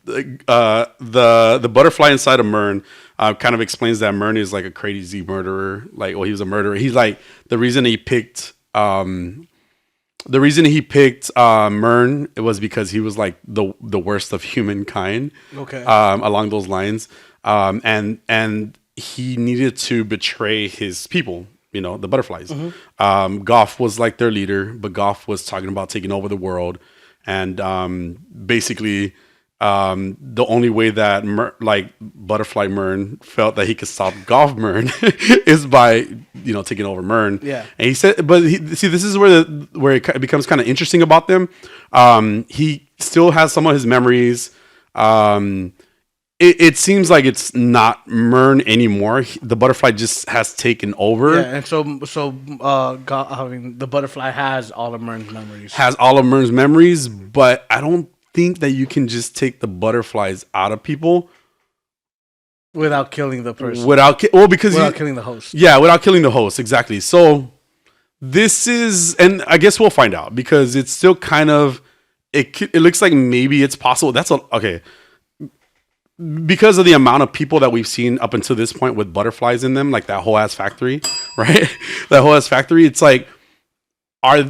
the butterfly inside of Murn kind of explains that Murn is like a crazy murderer. Like, well, he was a murderer. He's like the reason he picked Murn, it was because he was like the worst of humankind. Okay. Along those lines. And he needed to betray his people, the butterflies. Mm-hmm. Goff was like their leader, but Goff was talking about taking over the world. And basically, the only way that Butterfly Murn felt that he could stop Goff Murn is by taking over Murn. Yeah. And he said, but this is where it becomes kind of interesting about them. He still has some of his memories. It seems like it's not Murn anymore. The butterfly just has taken over. Yeah, and so the butterfly has all of Murn's memories. But I don't think that you can just take the butterflies out of people without killing the person. Without killing the host. Yeah, without killing the host, exactly. So this is, and I guess we'll find out, because it's still kind of, it looks like maybe it's possible. Okay. Because of the amount of people that we've seen up until this point with butterflies in them, like that whole ass factory, right? That whole ass factory. It's like,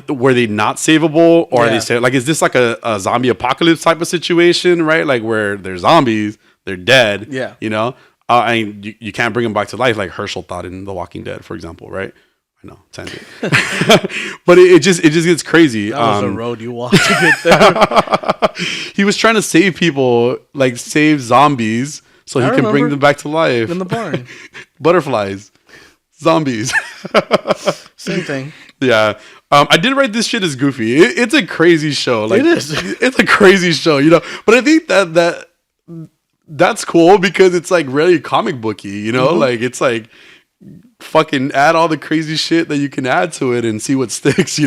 were they not savable, or are they saved? Like, is this like a zombie apocalypse type of situation, right? Like where they're zombies, they're dead. Yeah, and you can't bring them back to life, like Herschel thought in The Walking Dead, for example, right? I know, tangent. But it just gets crazy. That was the road you walked to get there. He was trying to save people, like save zombies, so he can bring them back to life. In the barn. Butterflies. Zombies. Same thing. Yeah. I did write this shit as goofy. It's a crazy show. Like, it is. It's a crazy show, But I think that's cool, because it's like really comic booky, Mm-hmm. Like it's like fucking add all the crazy shit that you can add to it and see what sticks,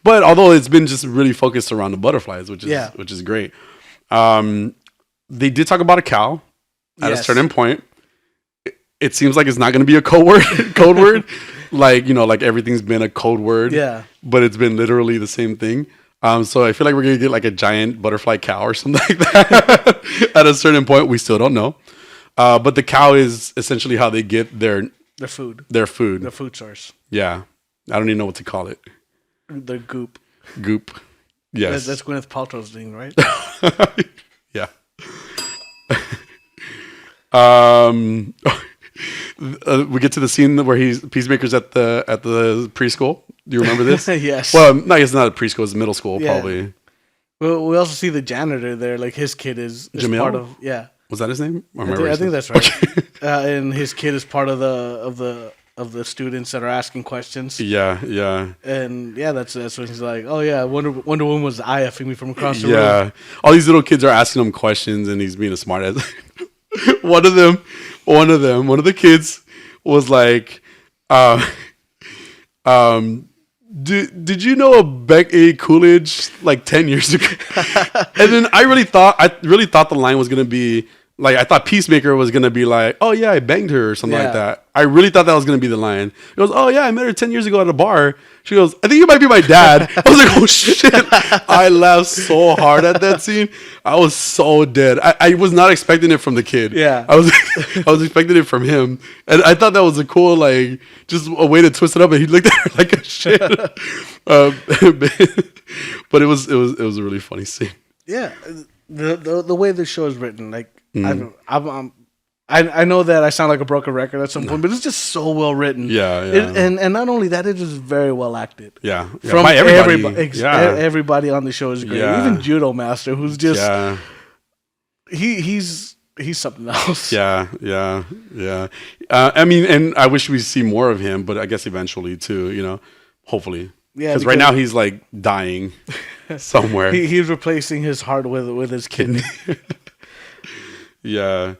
But although it's been just really focused around the butterflies, which is great. They did talk about a cow at a certain point. It seems like it's not going to be a code word. Like, like everything's been a code word. Yeah. But it's been literally the same thing. So I feel like we're going to get like a giant butterfly cow or something like that at a certain point. We still don't know. But the cow is essentially how they get their food. Their food source. Yeah. I don't even know what to call it. The goop. Goop. Yes. That's Gwyneth Paltrow's thing, right? Yeah. we get to the scene where Peacemaker's at the preschool. Do you remember this? Yes. Well, I guess not a preschool; it's middle school, probably. Well, we also see the janitor there. Like his kid is part of. Yeah. Was that his name? I think that's right. Okay. And his kid is part of the students that are asking questions. Yeah, yeah. And that's when he's like, oh yeah, Wonder Woman was IFing me from across the room. Yeah. All these little kids are asking him questions, and he's being a smart ass. One of the kids was like, did you know Beck A. Coolidge like 10 years ago? And then I really thought the line was gonna be like, I thought Peacemaker was gonna be like, oh yeah, I banged her or something like that. I really thought that was gonna be the line. He goes, oh yeah, I met her 10 years ago at a bar. She goes, I think you might be my dad. I was like, oh shit. I laughed so hard at that scene. I was so dead. I was not expecting it from the kid. Yeah. I was expecting it from him. And I thought that was a cool, like, just a way to twist it up, and he looked at her like a shit. But it was a really funny scene. Yeah. The way the show is written, like, I know that I sound like a broken record at some point, but it's just so well written. Yeah, yeah. And not only that, it is very well acted. Yeah, From by everybody. Everybody on the show is great. Yeah. Even Judo Master, who's just he's something else. Yeah. I mean, and I wish we see more of him, but I guess eventually too. Hopefully. Yeah, because right now he's like dying somewhere. He's replacing his heart with his kidney. Yeah.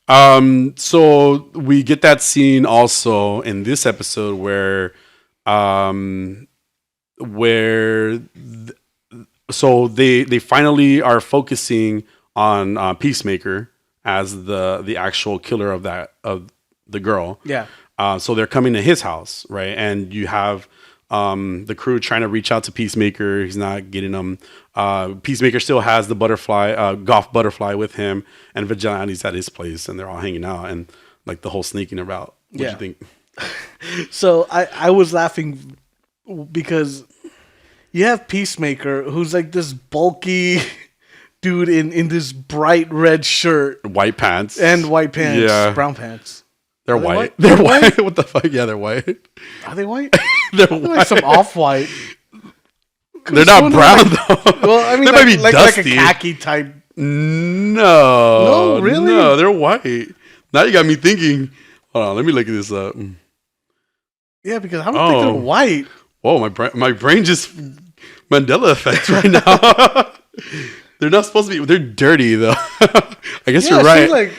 So we get that scene also in this episode where so they finally are focusing on Peacemaker as the actual killer of the girl. Yeah. So they're coming to his house, right? And you have the crew trying to reach out to Peacemaker. He's not getting them. Peacemaker still has the golf butterfly with him, and Vigilante's at his place, and they're all hanging out and like the whole sneaking about. What do you think? So I was laughing because you have Peacemaker, who's like this bulky dude in this bright red shirt, white pants, brown pants. They're white. They're white. What the fuck? Yeah, they're white. Are they white? They're white. Like some off-white. They're not brown though. Well, I mean, they might be dusty. Like a khaki type. No, really? No, they're white. Now you got me thinking. Hold on, let me look at this up. Yeah, because I don't think they're white. Whoa, my brain just Mandela effect right now. They're not supposed to be. They're dirty though. I guess you're right. Like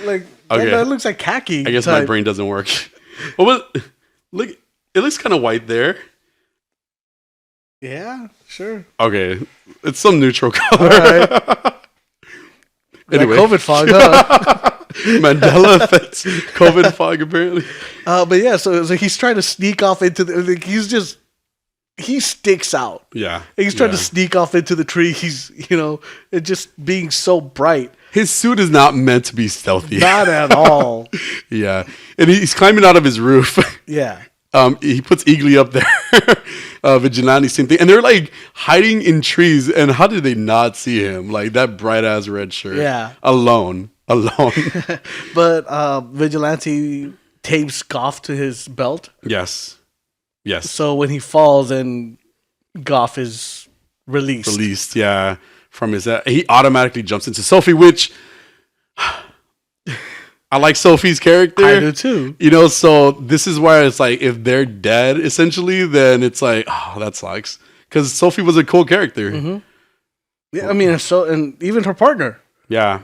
okay. That looks like khaki. I guess my brain doesn't work. Well, look, it looks kind of white there. Yeah, sure. Okay, it's some neutral color. All right. Anyway, like COVID fog, huh? Mandela effect, COVID fog, apparently. But yeah, so he's trying to sneak off into he sticks out. Yeah, he's trying to sneak off into the tree. He's it just being so bright. His suit is not meant to be stealthy. Not at all. Yeah, and he's climbing out of his roof. Yeah. He puts Eagly up there. Vigilante, same thing. And they're like hiding in trees. And how did they not see him? Like that bright ass red shirt. Yeah. Alone. But Vigilante tapes Goff to his belt. Yes. So when he falls, and Goff is released. Yeah. From his he automatically jumps into Sophie, which I like Sophie's character. I do too. So this is why it's like, if they're dead, essentially, then it's like, oh, that sucks. Because Sophie was a cool character. Mm-hmm. Yeah, I mean, and even her partner. Yeah.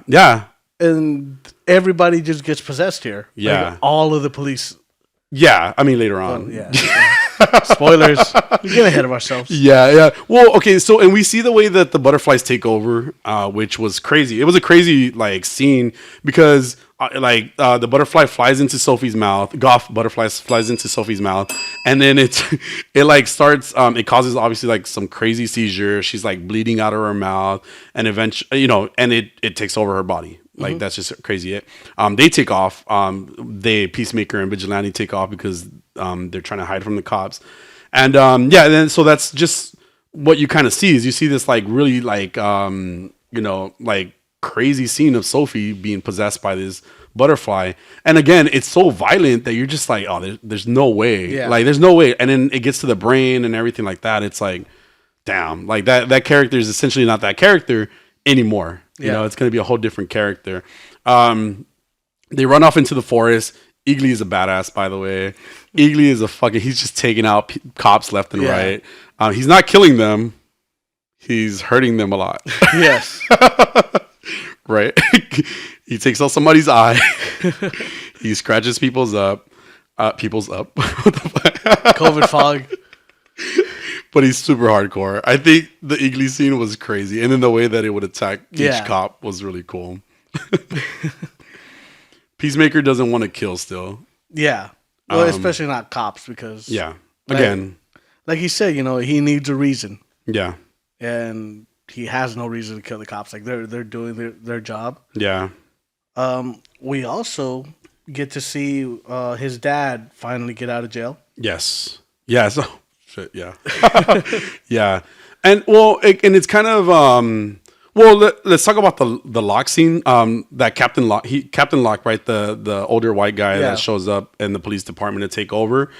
And everybody just gets possessed here. Yeah. Like all of the police. Yeah, I mean, later on. Yeah. Spoilers. We're getting ahead of ourselves. Yeah. Well, okay. So, and we see the way that the butterflies take over, which was crazy. It was a crazy scene because the butterfly flies into Sophie's mouth. Goff butterfly flies into Sophie's mouth, and then it starts. It causes obviously some crazy seizure. She's bleeding out of her mouth, and eventually, and it takes over her body. That's just crazy. They take off. Peacemaker and Vigilante take off because they're trying to hide from the cops. And then so that's just what you kind of see is you see this really crazy scene of Sophie being possessed by this butterfly. And again, it's so violent that you're just like, oh, there's no way. Yeah. Like, there's no way. And then it gets to the brain and everything like that. It's like, damn, like that character is essentially not that character anymore. You know, it's going to be a whole different character. They run off into the forest. Eagly is a badass, by the way. Eagly is he's just taking out cops left and right. He's not killing them. He's hurting them a lot. Yes. Right? He takes out somebody's eye. He scratches people's up. COVID fog. But he's super hardcore. I think the Eagly scene was crazy. And then the way that it would attack each cop was really cool. Peacemaker doesn't want to kill still. Yeah. Well, especially not cops because... Yeah. Again. Like he said, you know, he needs a reason. Yeah. And he has no reason to kill the cops. Like, they're doing their job. Yeah. We also get to see his dad finally get out of jail. Yes. Yeah. So, shit, yeah. Yeah. And, well, it's kind of... well, let's talk about the Locke scene. That Captain Locke, right? The older white guy that shows up in the police department to take over.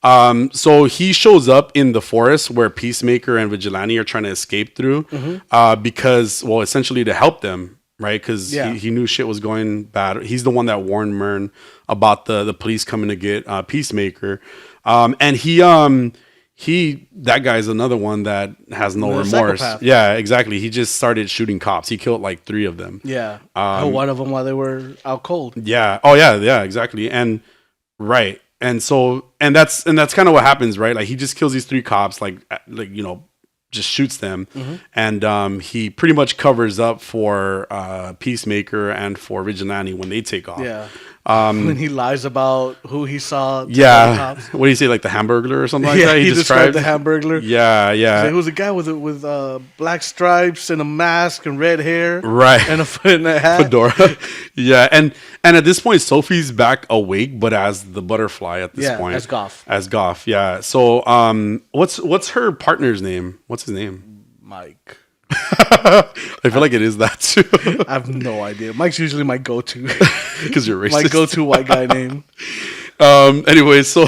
So he shows up in the forest where Peacemaker and Vigilante are trying to escape through, because, well, essentially to help them, right? Because he knew shit was going bad. He's the one that warned Murn about the police coming to get Peacemaker, and that guy's another one that has no remorse. Psychopath. Yeah, exactly. He just started shooting cops. He killed like 3 of them. Yeah. One of them while they were out cold. Yeah. Oh yeah. Yeah. Exactly. And right. And so, and that's kind of what happens, right? Like he just kills these 3 cops, like you know, just shoots them, and he pretty much covers up for Peacemaker and for Vigilante when they take off. Yeah. When he lies about who he saw. Yeah. What do you say, like the Hamburglar or something like that? He described the Hamburglar. Yeah, yeah. So it was a guy with black stripes and a mask and red hair. Right. And a hat. Fedora. Yeah. And at this point, Sophie's back awake, but as the butterfly at this point. As Goff. As Goff, yeah. So what's her partner's name? What's his name? Mike. I feel like it is that too. I have no idea. Mike's usually my go-to. Because you're racist. My go-to white guy name. Anyway, so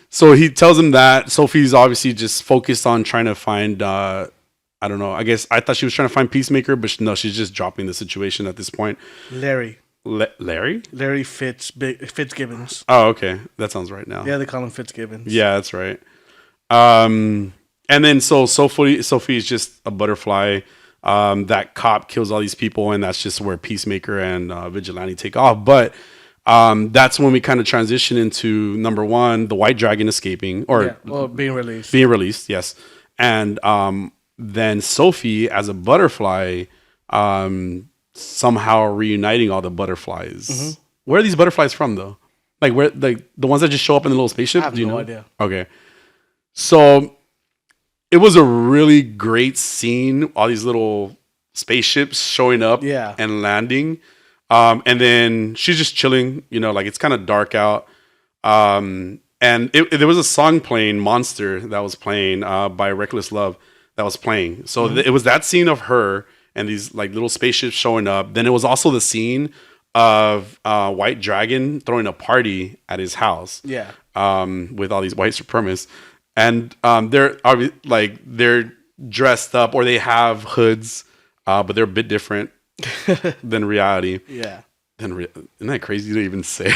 so he tells him that Sophie's obviously just focused on trying to find I don't know. I guess I thought she was trying to find Peacemaker, but no, she's just dropping the situation at this point. Larry? Larry Fitzgibbons. Oh, okay. That sounds right now. Yeah, they call him Fitzgibbons. Yeah, that's right. And then so Sophie is just a butterfly. That cop kills all these people, and that's just where Peacemaker and Vigilante take off. But that's when we kind of transition into number 1, the White Dragon escaping or being released. Being released, yes. And then Sophie as a butterfly somehow reuniting all the butterflies. Where are these butterflies from, though? Like where the ones that just show up in the little spaceship? I have no idea. Okay. So it was a really great scene. All these little spaceships showing up and landing. And then she's just chilling, you know, like it's kind of dark out. And there was a song playing, Monster, that was playing by Reckless Love that was playing. So it was that scene of her and these like little spaceships showing up. Then it was also the scene of White Dragon throwing a party at his house. Yeah. With all these white supremacists. And they're dressed up, or they have hoods, but they're a bit different than reality. Yeah. Isn't that crazy to even say?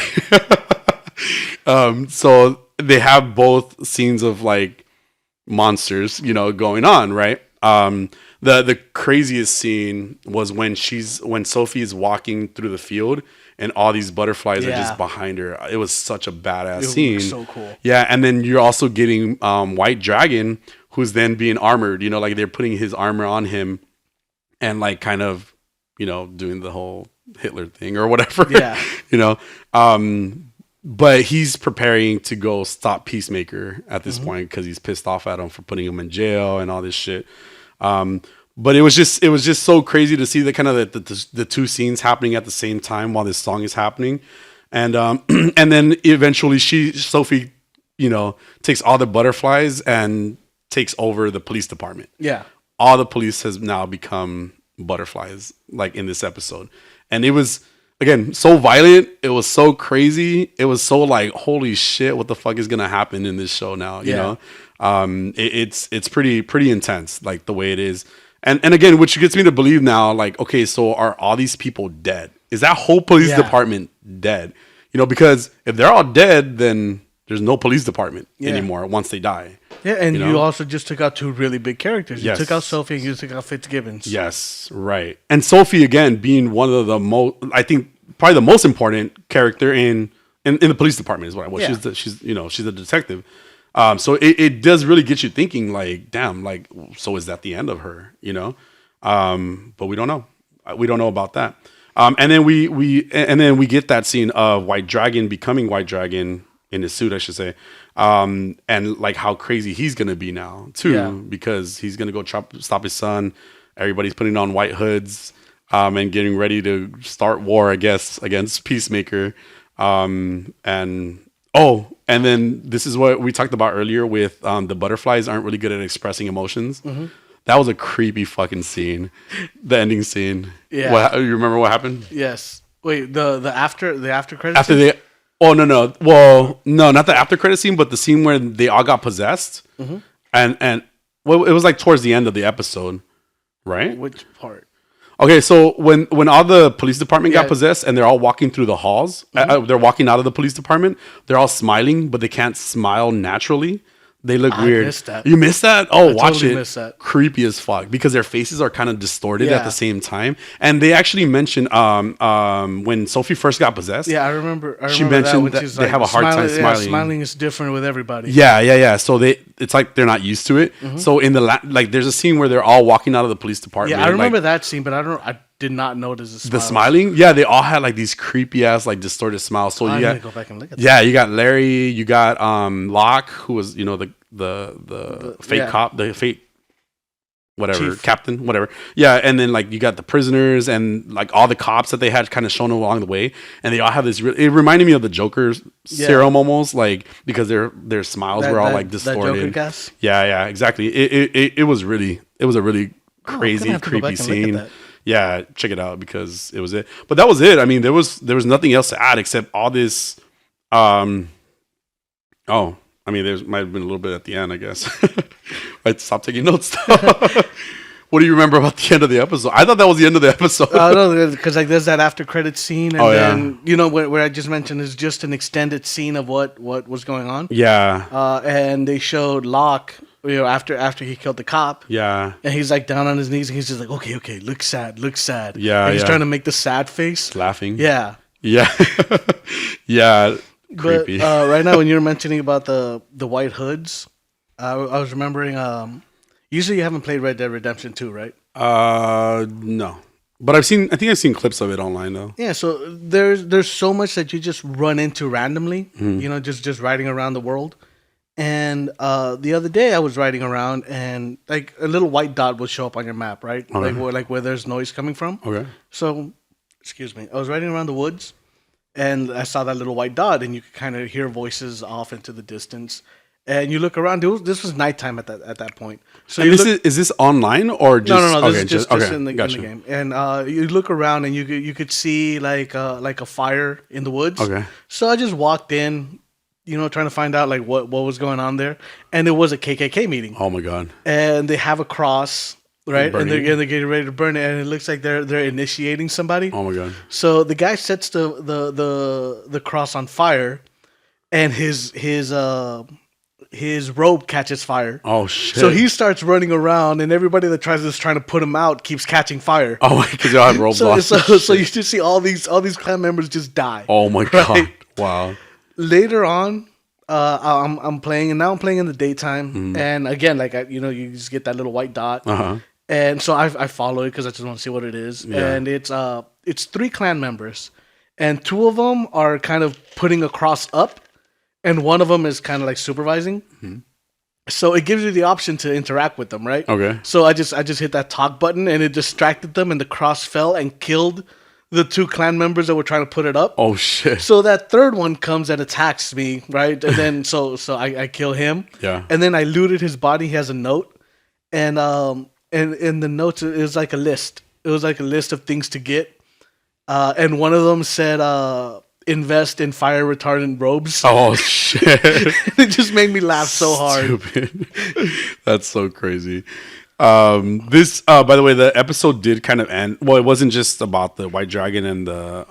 So they have both scenes of like monsters, you know, going on, right? The craziest scene was when Sophie is walking through the field and all these butterflies are just behind her. It was such a badass scene. So cool. Yeah, and then you're also getting White Dragon, who's then being armored. You know, like they're putting his armor on him, and like kind of, you know, doing the whole Hitler thing or whatever. Yeah, you know. But he's preparing to go stop Peacemaker at this point because he's pissed off at him for putting him in jail and all this shit. But it was just so crazy to see the kind of the 2 scenes happening at the same time while this song is happening, and and then eventually Sophie, you know, takes all the butterflies and takes over the police department. Yeah, all the police has now become butterflies, like in this episode, and it was again, so violent. It was so crazy. It was so like, holy shit, what the fuck is gonna happen in this show now? You know, it's pretty intense, like the way it is. And again, which gets me to believe now, like, okay, so are all these people dead? Is that whole police department dead? You know, because if they're all dead, then there's no police department anymore once they die. Yeah, and you also just took out two really big characters. You Yes. took out Sophie and you took out Fitzgibbons. Yes, right. And Sophie, again, being one of the most, I think, probably the most important character in the police department is what I was. Yeah. She's a detective. So it does really get you thinking, like, damn, like, so is that the end of her? You know, but we don't know. We don't know about that. And then we get that scene of White Dragon becoming White Dragon in his suit, I should say, and like how crazy he's gonna be now too, because he's gonna go stop his son. Everybody's putting on white hoods and getting ready to start war, I guess, against Peacemaker. And then this is what we talked about earlier with the butterflies aren't really good at expressing emotions. Mm-hmm. That was a creepy fucking scene, the ending scene. Yeah, you remember what happened? Yes. Wait, the after credits. After they. Oh no! Well, no, not the after credit scene, but the scene where they all got possessed, and well, it was like towards the end of the episode, right? Which part? Okay, so when all the police department got possessed and they're all walking through the halls, they're walking out of the police department. They're all smiling, but they can't smile naturally. They look weird. Missed that. You missed that? Oh, I watch totally it. Missed that. Creepy as fuck because their faces are kind of distorted at the same time. And they actually mentioned when Sophie first got possessed. Yeah, I remember. She mentioned that they have a hard time smiling. Yeah, smiling is different with everybody. Yeah. So it's like they're not used to it. Mm-hmm. So in the there's a scene where they're all walking out of the police department. Yeah, I remember that scene, but I did not notice the smiling. Yeah, they all had like these creepy ass like distorted smiles. So you got go back and look at you got Larry, you got Locke, who was the fake cop, the fake whatever Chief. Captain, whatever. Yeah, and then like you got the prisoners and like all the cops that they had kind of shown along the way, and they all have this. It reminded me of the Joker's serum almost, like because their smiles were all like distorted. That Joker gas? Yeah, exactly. It was a really crazy, creepy scene. Yeah, check it out because it was it. But that was it. I mean, there was nothing else to add except all this. I mean, there might have been a little bit at the end, I guess. I stopped taking notes. What do you remember about the end of the episode? I thought that was the end of the episode. No, because like there's that after credit scene, and then you know where I just mentioned is just an extended scene of what was going on. Yeah. And they showed Locke, you know, after he killed the cop. Yeah. And he's like down on his knees, and he's just like, okay, look sad. Yeah. And he's trying to make the sad face, laughing. Yeah. Yeah. Creepy. But right now, when you were mentioning about the white hoods, I was remembering. Usually, you haven't played Red Dead Redemption 2, right? No, but I think I've seen clips of it online though. Yeah, so there's so much that you just run into randomly. You know, just riding around the world. And the other day, I was riding around, and like a little white dot will show up on your map, right? Okay. Like where there's noise coming from. Okay. So, excuse me, I was riding around the woods. And I saw that little white dot, and you could kind of hear voices off into the distance. And you look around. This was nighttime at that point. So is this online or just no? This is just in the game. And you look around, and you could see like a fire in the woods. Okay. So I just walked in, you know, trying to find out like what was going on there, and it was a KKK meeting. Oh my god! And they have a cross. Right, and they're getting ready to burn it, and it looks like they're initiating somebody. Oh my god! So the guy sets the cross on fire, and his robe catches fire. Oh shit! So he starts running around, and everybody that trying to put him out keeps catching fire. Oh, because they all have roadblocks. So you just see all these clan members just die. Oh my god! Wow. Later on. I'm playing, and now I'm playing in the daytime, and again, like you just get that little white dot. And so I follow it because I just want to see what it is. Yeah. And it's 3 clan members. And 2 of them are kind of putting a cross up. And one of them is kind of like supervising. Mm-hmm. So it gives you the option to interact with them, right? Okay. So I just hit that talk button, and it distracted them. And the cross fell and killed the 2 clan members that were trying to put it up. Oh, shit. So that third one comes and attacks me, right? And then so I kill him. Yeah. And then I looted his body. He has a note. And in the notes, it was like a list. It was like a list of things to get. and one of them said, "Invest in fire retardant robes." Oh shit! It just made me laugh so hard. Stupid. That's so crazy. This, by the way, the episode did kind of end. Well, it wasn't just about the white dragon and the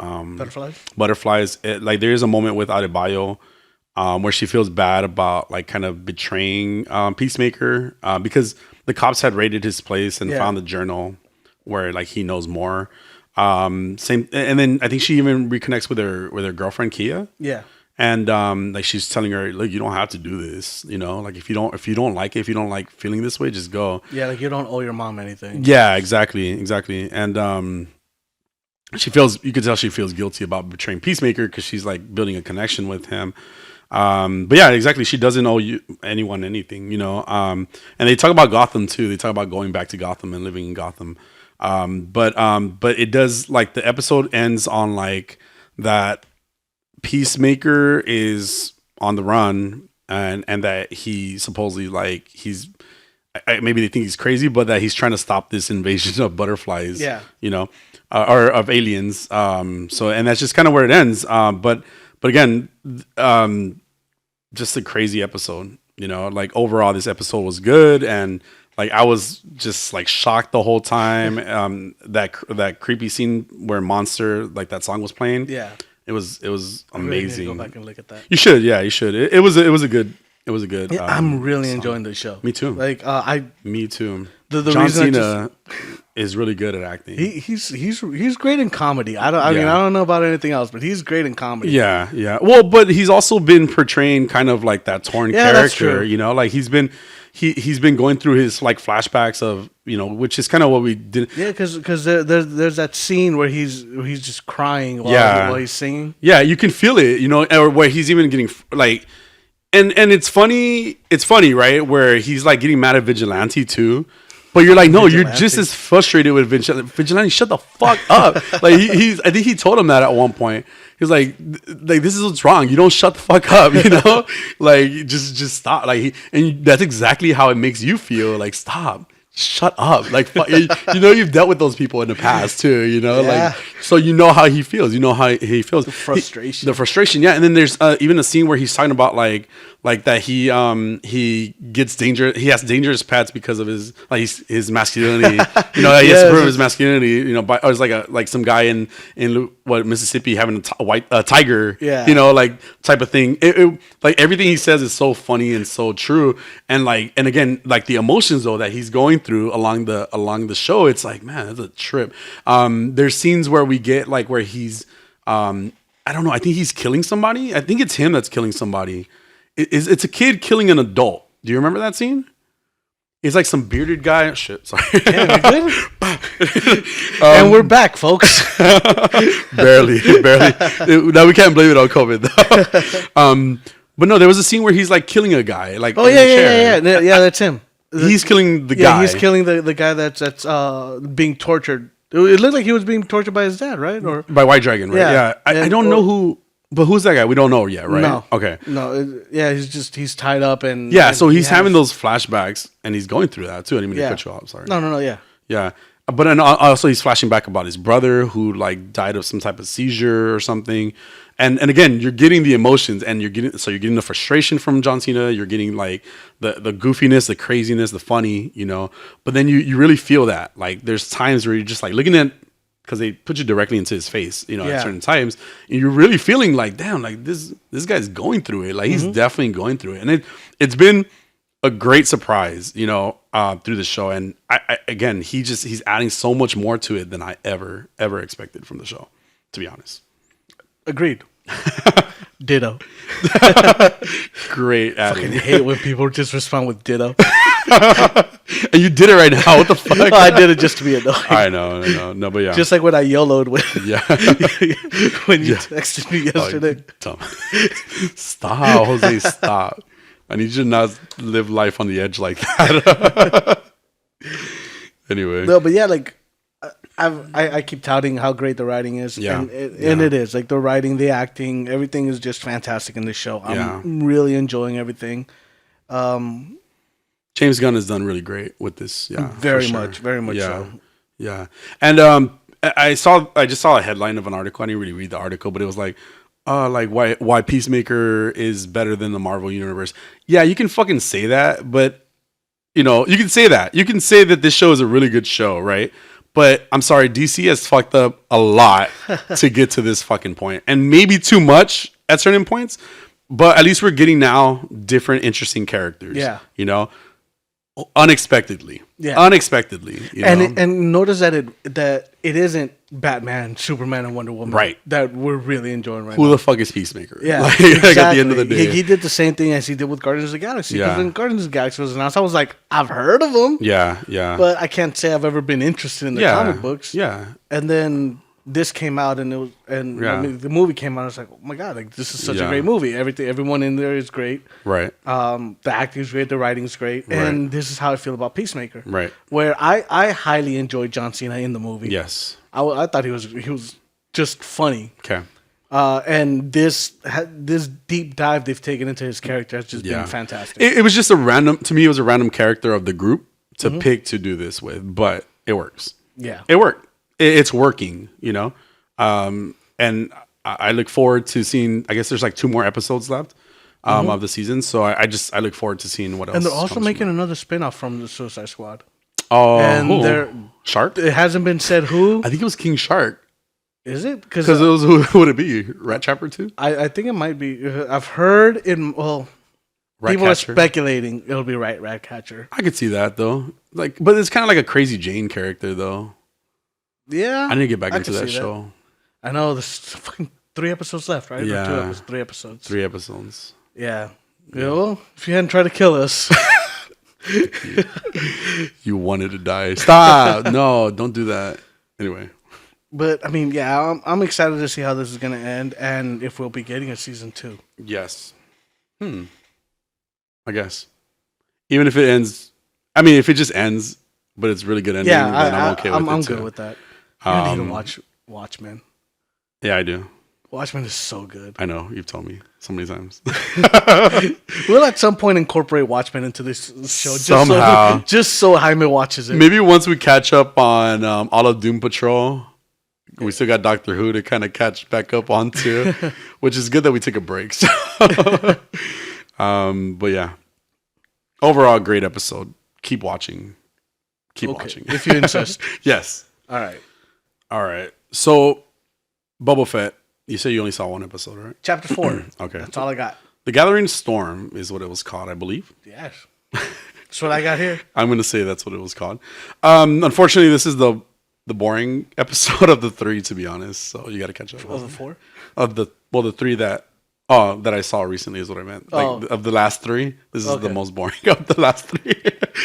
butterflies. Like there is a moment with Adebayo where she feels bad about like kind of betraying Peacemaker because the cops had raided his place and found the journal where like he knows more. Same, and then I think she even reconnects with her girlfriend Kia. Yeah. And like she's telling her, look, you don't have to do this, you know, like if you don't like it, if you don't like feeling this way, just go. Yeah, like you don't owe your mom anything. Yeah, exactly. And you could tell she feels guilty about betraying Peacemaker because she's like building a connection with him. But yeah, exactly. She doesn't owe anyone anything, you know. And they talk about Gotham too. They talk about going back to Gotham and living in Gotham. But it does, like, the episode ends on like that Peacemaker is on the run and that he supposedly like maybe they think he's crazy, but that he's trying to stop this invasion of butterflies, you know, or of aliens. So, and that's just kind of where it ends. But again, just a crazy episode, you know, like overall this episode was good. And like, I was just like shocked the whole time. That creepy scene where Monster, like that song was playing. Yeah. It was amazing. I really need to go back and look at that. You should, yeah, you should. It was a good. Yeah, I'm really enjoying the show. Me too. Like Me too. The John Cena is really good at acting. He's great in comedy. I mean, I don't know about anything else, but he's great in comedy. Yeah. Well, but he's also been portraying kind of like that torn character. That's true. You know, like he's been going through his like flashbacks of, you know, which is kind of what we did. Yeah, because there's that scene where he's just crying while he's singing. Yeah, you can feel it, you know, or where he's even getting like, and it's funny, right? Where he's like getting mad at Vigilante too. But you're like, no, you're just as frustrated with Vigilante. Vigilante, shut the fuck up. Like I think he told him that at one point. He was like, this is what's wrong. You don't shut the fuck up, you know? Like, just stop. Like, and that's exactly how it makes you feel. Like, stop. Shut up. Like, you know, you've dealt with those people in the past too, you know? Like, so you know how he feels. You know how he feels. The frustration. The frustration, yeah. And then there's even a scene where he's talking about like that he gets dangerous. He has dangerous pets because of his masculinity. You know, he has to prove his masculinity. You know, or it's like some guy in Mississippi having a tiger. Yeah. You know, like type of thing. It like everything he says is so funny and so true. And again, like the emotions though that he's going through along the show, it's like, man, that's a trip. There's scenes where we get like where he's I don't know. I think he's killing somebody. I think it's him that's killing somebody. It's a kid killing an adult. Do you remember that scene? It's like some bearded guy. Shit, sorry. Yeah, and we're back, folks. barely. Now we can't blame it on COVID though. But no, there was a scene where he's like killing a guy. Like, yeah, that's him. He's killing the guy. He's killing the guy that's being tortured. It looked like he was being tortured by his dad, right? Or by White Dragon, right? Yeah. I don't know who. But who's that guy? We don't know yet, right? No. Okay. No. He's tied up and so he's having those flashbacks and he's going through that too. I didn't mean to cut you off. Sorry. No. Yeah. Yeah. But then also he's flashing back about his brother who like died of some type of seizure or something. And again, you're getting the emotions and you're getting the frustration from John Cena. You're getting like the goofiness, the craziness, the funny, you know. But then you really feel that. Like there's times where you're just like looking at, because they put you directly into his face, you know, at certain times, and you're really feeling like, damn, like this guy's going through it. Like he's definitely going through it, and it's been a great surprise, you know, through the show. And I again, he's adding so much more to it than I ever expected from the show, to be honest. Agreed. Ditto. Great. I fucking hate when people just respond with ditto. And you did it right now. What the fuck? I did it just to be annoying. I know. No, but yeah. Just like when I YOLO'd when you texted me yesterday. Dumb. Stop, Jose. Stop. I need you to not live life on the edge like that. Anyway. No, but yeah, like I keep touting how great the writing is. Yeah. And it is. Like the writing, the acting, everything is just fantastic in this show. I'm really enjoying everything. James Gunn has done really great with this. Yeah. Very much so. Yeah. And I just saw a headline of an article. I didn't really read the article, but it was like why Peacemaker is better than the Marvel universe. Yeah, you can fucking say that, but you can say that. You can say that this show is a really good show, right? But I'm sorry, DC has fucked up a lot to get to this fucking point, and maybe too much at certain points. But at least we're getting now different, interesting characters. Yeah, unexpectedly. Yeah, unexpectedly. And notice that it isn't Batman, Superman, and Wonder Woman, right? That we're really enjoying right now. Who the fuck is Peacemaker? Yeah, exactly. At the end of the day, he did the same thing as he did with Guardians of the Galaxy. Yeah, when Guardians of the Galaxy was announced, I was like, I've heard of him. Yeah. But I can't say I've ever been interested in the comic books. Yeah, and then this came out, and the movie came out. I was like, oh my god, like this is such a great movie. Everyone in there is great. Right. The acting is great. The writing's great. Right. And this is how I feel about Peacemaker. Right. Where I highly enjoyed John Cena in the movie. Yes. I thought he was just funny. Okay. And this deep dive they've taken into his character has just been fantastic. It was just to me, it was a random character of the group to pick to do this with, but it works. Yeah. It worked. It's working, and I look forward to seeing. I guess there's like 2 more episodes left of the season, so I look forward to seeing what else. And they're also making another spinoff from the Suicide Squad. Oh, and they're Shark. It hasn't been said who. I think it was King Shark. Is it? Because it was who would it be? Rat Chopper 2? I think it might be. I've heard people are speculating it'll be Ratcatcher. I could see that though. But it's kind of like a Crazy Jane character though. Yeah, I need to get back into that show. I know there's fucking 3 episodes left, right? Yeah, or 3 episodes. 3 episodes. Yeah. Well, if you hadn't tried to kill us, you wanted to die. Stop! No, don't do that. Anyway, but I mean, yeah, I'm excited to see how this is going to end, and if we'll be getting a season 2. Yes. I guess. Even if it ends, I mean, if it just ends, but it's really good ending, then I'm okay with it. I'm too. good with that. You need to watch Watchmen. Yeah, I do. Watchmen is so good. I know. You've told me so many times. We'll at some point incorporate Watchmen into this show. Somehow. Just so Jaime watches it. Maybe once we catch up on all of Doom Patrol, we still got Doctor Who to kind of catch back up onto, which is good that we took a break. So. But yeah. Overall, great episode. Keep watching. Keep watching. If you insist. Yes. All right. So, Boba Fett, you said you only saw 1 episode, right? Chapter 4. Okay. That's all I got. The Gathering Storm is what it was called, I believe. Yes. That's what I got here. I'm going to say that's what it was called. Unfortunately, this is the boring episode of the 3, to be honest. So, you got to catch up. Of the 4? The 3 that I saw recently is what I meant. Like, of the last 3, this is the most boring of the last 3.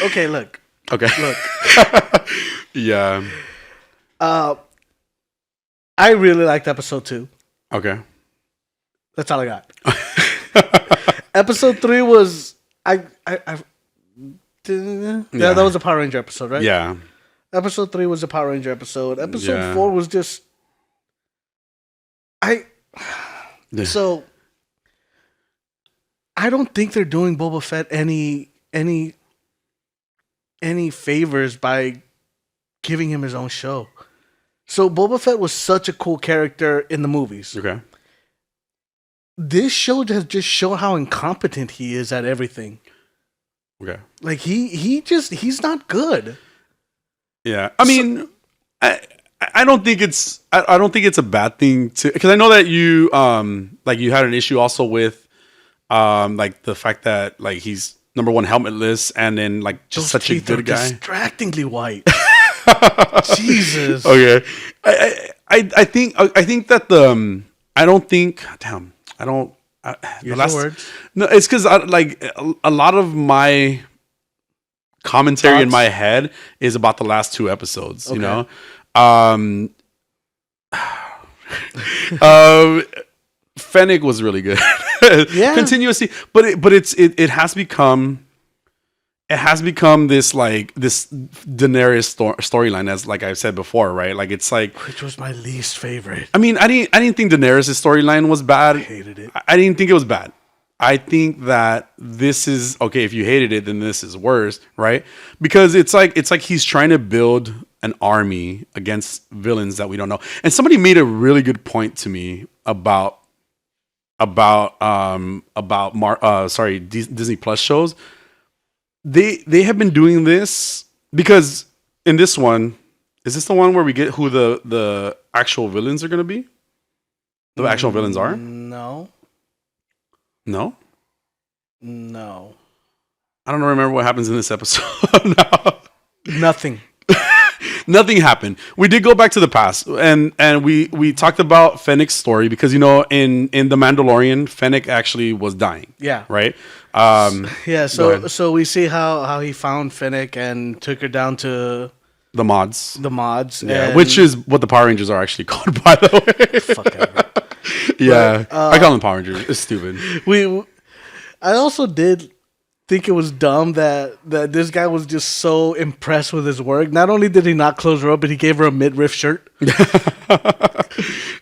Okay, look. Yeah. I really liked episode 2. Okay. That's all I got. Episode 3 was that was a Power Ranger episode, right? Yeah. Episode 3 was a Power Ranger episode. Episode 4 was just so I don't think they're doing Boba Fett any favors by giving him his own show. So Boba Fett was such a cool character in the movies. Okay. This show has just shown how incompetent he is at everything. Okay. Like he's not good. Yeah. I mean, I don't think it's a bad thing to, because I know that you you had an issue also with like the fact that like he's number 1 helmetless and then like just those such a good guy. Distractingly white. Jesus. Okay. I think that I don't think. Damn. I don't. Words. No, it's because a lot of my commentary in my head is about the last 2 episodes. Okay. You know. Fennec was really good. Yeah. Continuously, but it has become. It has become this Daenerys storyline, as like I've said before, right? Like it's like, which was my least favorite. I mean, I didn't think Daenerys' storyline was bad. I hated it. I didn't think it was bad. I think that this is okay. If you hated it, then this is worse, right? Because it's like he's trying to build an army against villains that we don't know. And somebody made a really good point to me about Disney Plus shows. They have been doing this because in this one, is this the one where we get who the actual villains are going to be? The actual villains are? No. No? No. I don't remember what happens in this episode. No. Nothing. Nothing happened. We did go back to the past, and we talked about Fennec's story because, you know, in The Mandalorian, Fennec actually was dying. Yeah. Right? Yeah, so we see how he found Fennec and took her down to the mods. Yeah, which is what the Power Rangers are actually called, by the way. Fuck ever. Yeah. I call them Power Rangers. It's stupid. I also did think it was dumb that this guy was just so impressed with his work. Not only did he not close her up, but he gave her a midriff shirt. Because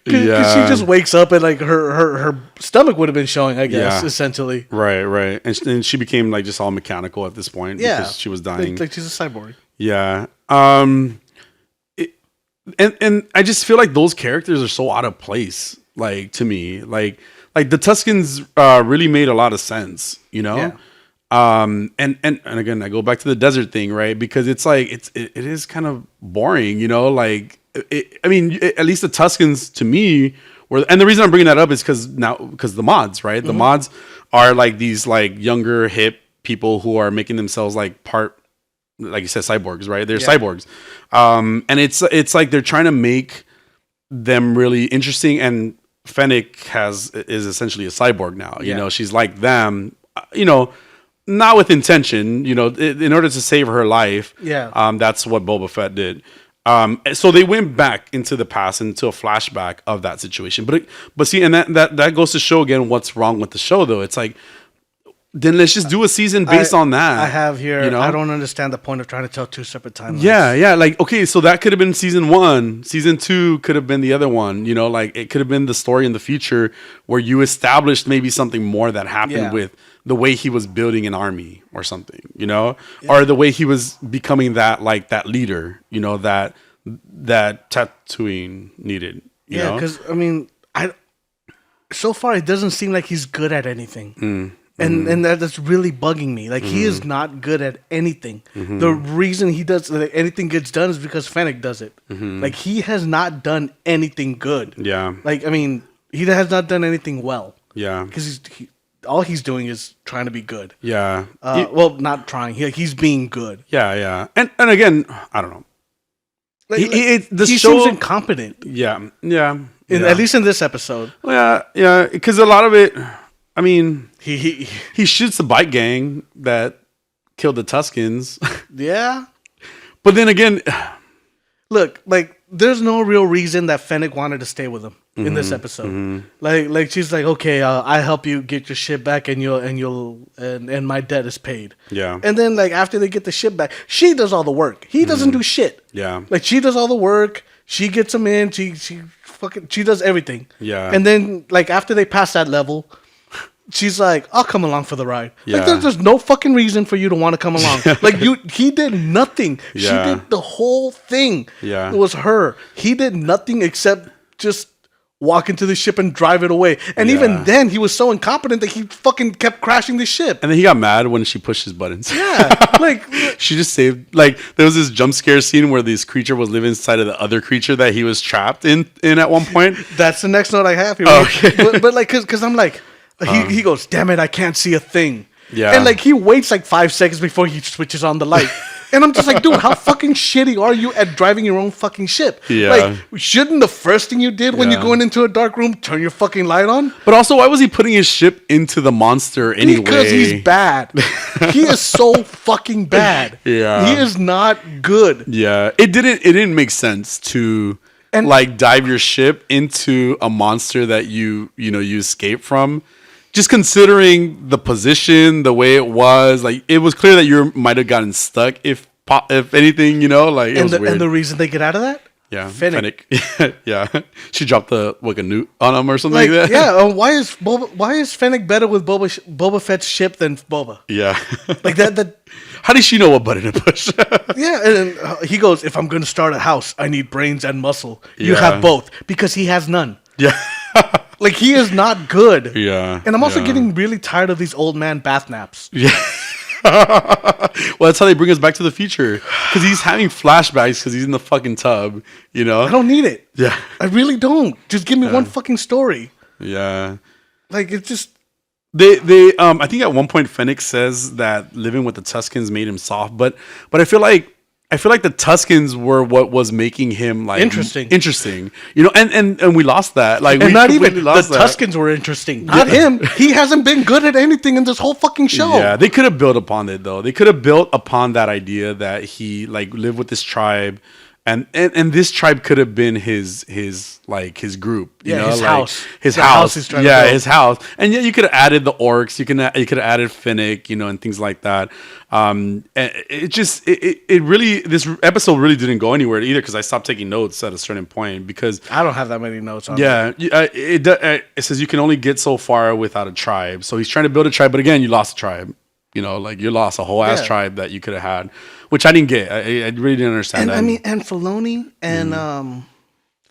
she just wakes up and like her stomach would have been showing, I guess, essentially. Right. And she became like just all mechanical at this point because she was dying. Like she's a cyborg. Yeah. And I just feel like those characters are so out of place, like, to me. Like the Tuskens really made a lot of sense, you know? Yeah. And again, I go back to the desert thing, right? Because it's like it is kind of boring, you know. Like, at least the Tuskens to me were, and the reason I'm bringing that up is because the mods, right? The mods are like these like younger hip people who are making themselves like part, like you said, cyborgs, right? They're cyborgs, and it's like they're trying to make them really interesting. And Fennec is essentially a cyborg now. You know, she's like them, you know. Not with intention, you know, in order to save her life. Yeah. That's what Boba Fett did. So they went back into the past, into a flashback of that situation. But see, and that goes to show again what's wrong with the show, though. It's like, then let's just do a season based on that. I have here, you know? I don't understand the point of trying to tell two separate timelines. Yeah. Like, okay, so that could have been season 1. Season 2 could have been the other one. You know, like it could have been the story in the future where you established maybe something more that happened with the way he was building an army or something, you know, or the way he was becoming that leader, you know, that Tatooine needed. You know? Because so far it doesn't seem like he's good at anything, and that's really bugging me. Like he is not good at anything. The reason he does anything gets done is because Fennec does it. Like he has not done anything good. Yeah. Like he has not done anything well. Yeah. Because all he's doing is trying to be good. Yeah. Well, not trying. He's being good. Yeah. And again, I don't know. Like, he seems incompetent. Yeah. At least in this episode. Yeah. Because a lot of it, I mean, he shoots the bike gang that killed the Tuskens. Yeah. But then again, look, like there's no real reason that Fennec wanted to stay with him in this episode. Like she's like, okay, I help you get your shit back, and my debt is paid. Yeah. And then like after they get the shit back, she does all the work. He doesn't do shit. Yeah. Like she does all the work. She gets him in. She does everything. Yeah. And then like after they pass that level, she's like, I'll come along for the ride. Yeah. Like there's no fucking reason for you to want to come along. Like he did nothing. Yeah. She did the whole thing. Yeah. It was her. He did nothing except just walk into the ship and drive it away. And even then, he was so incompetent that he fucking kept crashing the ship. And then he got mad when she pushed his buttons. Yeah. Like she just saved, like there was this jump scare scene where this creature was living inside of the other creature that he was trapped in at one point. That's the next note I have here. Okay. But like, cause I'm like, he goes, damn it, I can't see a thing. Yeah. And like he waits like 5 seconds before he switches on the light. And I'm just like, dude, how fucking shitty are you at driving your own fucking ship? Yeah. Like, shouldn't the first thing you did when you're going into a dark room, turn your fucking light on? But also, why was he putting his ship into the monster anyway? Because he's bad. He is so fucking bad. Yeah. He is not good. Yeah. It didn't make sense to like dive your ship into a monster that you escape from. Just considering the position, the way it was, like it was clear that you might have gotten stuck if anything, like it was weird. And the reason they get out of that? Yeah, Fennec. Yeah, she dropped a newt on him or something like that. Yeah, why is Fennec better with Boba Fett's ship than Boba? Yeah, Like that. How does she know what button to push? Yeah, and he goes, if I'm going to start a house, I need brains and muscle. You Yeah. have both, because he has none. Yeah, Like, he is not good. yeah. And I'm also yeah. getting really tired of these old man bath naps. Yeah. Well, that's how they bring us back to the future, because he's having flashbacks because he's in the fucking tub. You know. I don't need it. Yeah. I really don't. Just give me one fucking story. Yeah. Like, it's just... They I think at one point Fennec says that living with the Tuscans made him soft, but I feel like the Tuscans were what was making him like interesting, you know, and we lost that, like, And we not even the lost that. Tuscans were interesting. Not him. He hasn't been good at anything in this whole fucking show. Yeah, they could have built upon it though. They could have built upon that idea that he like lived with this tribe, and this tribe could have been his group. You know, his like, house. His The house. house he's trying to Yeah, build. his house. And yeah, you could have added the orcs. You could have added Finnick, you know, and things like that. And it really, this episode really didn't go anywhere either, because I stopped taking notes at a certain point, because I don't have that many notes on yeah, it says you can only get so far without a tribe. So he's trying to build a tribe, but again, you lost a tribe. You know, like, you lost a whole ass tribe that you could have had, which I didn't get. I really didn't understand And that. I mean, and Filoni and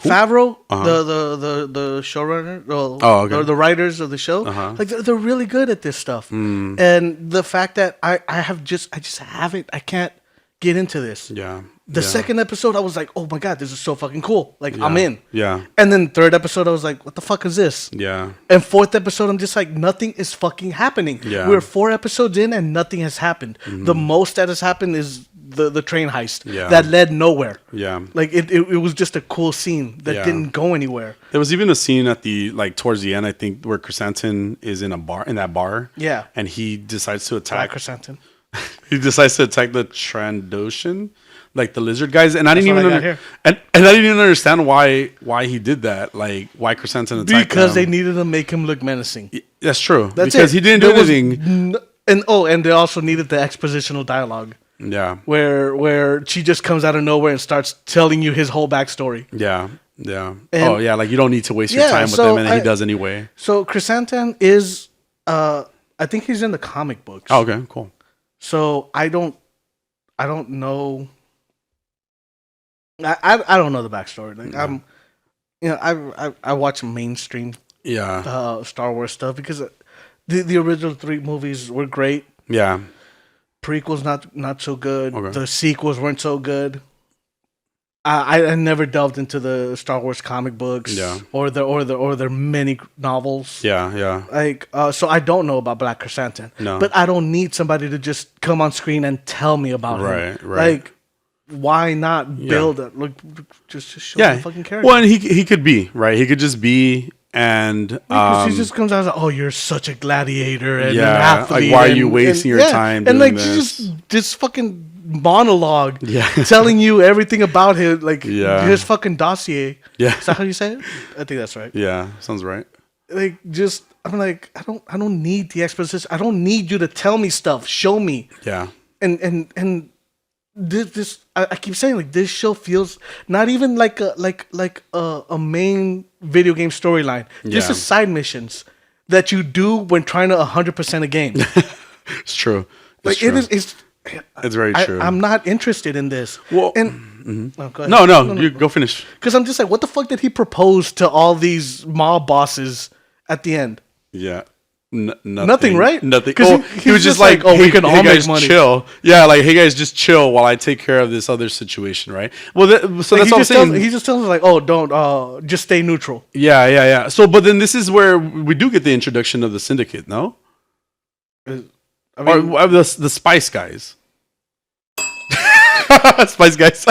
Favreau, the showrunner, okay. or the writers of the show, like they're really good at this stuff. And the fact that I just haven't, I can't get into this. Yeah. The second episode, I was like, oh my God, this is so fucking cool. Like, I'm in. Yeah. And then third episode, I was like, what the fuck is this? Yeah. And fourth episode, I'm just like, nothing is fucking happening. Yeah. We're 4 episodes in and nothing has happened. The most that has happened is the train heist that led nowhere. Yeah. Like, it was just a cool scene that didn't go anywhere. There was even a scene at towards the end, I think, where Chrysanthemum is in that bar. Yeah. And he decides to attack. Black Chrysanthemum. He decides to attack the Trandoshan, like the lizard guys, and I That's didn't what even I got here. and I didn't even understand why he did that. Like, why Chrysanthemum attacked Because they them. needed to make him look menacing. That's true. That's because it. he didn't do anything. And they also needed the expositional dialogue. Yeah. Where she just comes out of nowhere and starts telling you his whole backstory. Yeah. Yeah. And- like, you don't need to waste your time with him, and he does anyway. So Chrysanthemum is, I think he's in the comic books. Oh, okay, cool. So I don't know. I don't know the backstory. Like, I watch mainstream Star Wars stuff because the original 3 movies were great. Yeah. Prequels not so good. Okay. The sequels weren't so good. I never delved into the Star Wars comic books, or their many novels. Yeah. Like, so I don't know about Black Chrysanthemum. No. But I don't need somebody to just come on screen and tell me about him. Right. Like, why not build it? Look, just show the fucking character. Well, and he could be right. He could just be, and because he just comes out as, oh, you're such a gladiator and an yeah, athlete. like, why are you wasting your time and doing like this? just fucking monologue, Yeah. telling you everything about him, like his fucking dossier. Yeah. Is that how you say it? I think that's right. Yeah, sounds right. Like, just, I'm like, I don't need the exposition. I don't need you to tell me stuff. Show me. Yeah. And this I keep saying, like, this show feels not even like a main video game storyline. This is side missions that you do when trying to 100% a game. It's true. Like, true. It's very true. I'm not interested in this. Well, and go ahead. no, you go finish. Because I'm just like, what the fuck did he propose to all these mob bosses at the end? Yeah. Nothing, right? Nothing. 'Cause Oh, he he was was just just like, like, oh, we hey, can all guys, make money. chill. Yeah, like, hey guys, just chill while I take care of this other situation, right? Well, so Like, that's what I'm saying. He just tells us, like, oh, don't, just stay neutral. Yeah. So, but then this is where we do get the introduction of the Syndicate, no? I mean, Or the Spice Guys. Spice Guys.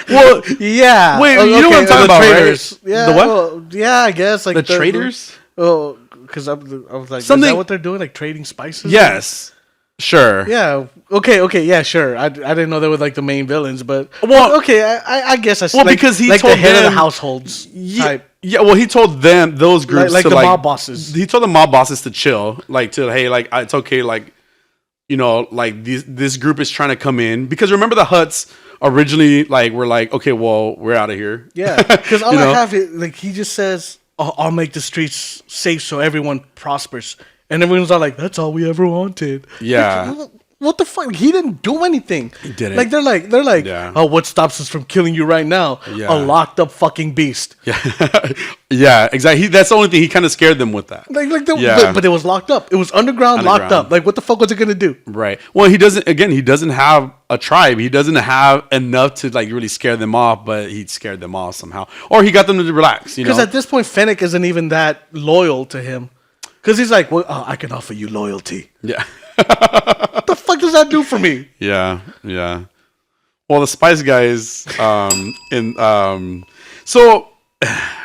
Well, yeah. wait, you know what I'm talking about, traders. right? Yeah, The what? well, yeah, I guess like the traders? Oh, because I was like, Something- is that what they're doing? Like trading spices? Yes. Sure. Yeah. Okay. Yeah. Sure. I didn't know they were like the main villains, but Well, okay. I guess I see. well, like, because he like told the head of the them- households type. Yeah, well, he told them, those groups, Like to the mob bosses. He told the mob bosses to chill, like, to, hey, like, it's okay, like, you know, like this group is trying to come in, because remember the Hutts originally were like, okay, well, we're out of here. Yeah, because all I have is like he just says, I'll make the streets safe so everyone prospers, and everyone's all like, that's all we ever wanted. Yeah. Like, what the fuck? He didn't do anything. He didn't. Like they're like, oh, what stops us from killing you right now? Yeah. A locked up fucking beast. Yeah, yeah, exactly. That's the only thing. He kind of scared them with that. But it was locked up. It was underground, locked up. Like, what the fuck was it gonna do? Right. Well, he doesn't have a tribe. He doesn't have enough to like really scare them off, but he scared them off somehow, or he got them to relax. You know, because at this point, Fennec isn't even that loyal to him. Because he's like, well, I can offer you loyalty. Yeah. What the fuck does that do for me? Yeah, yeah. Well, the Spice Guys, so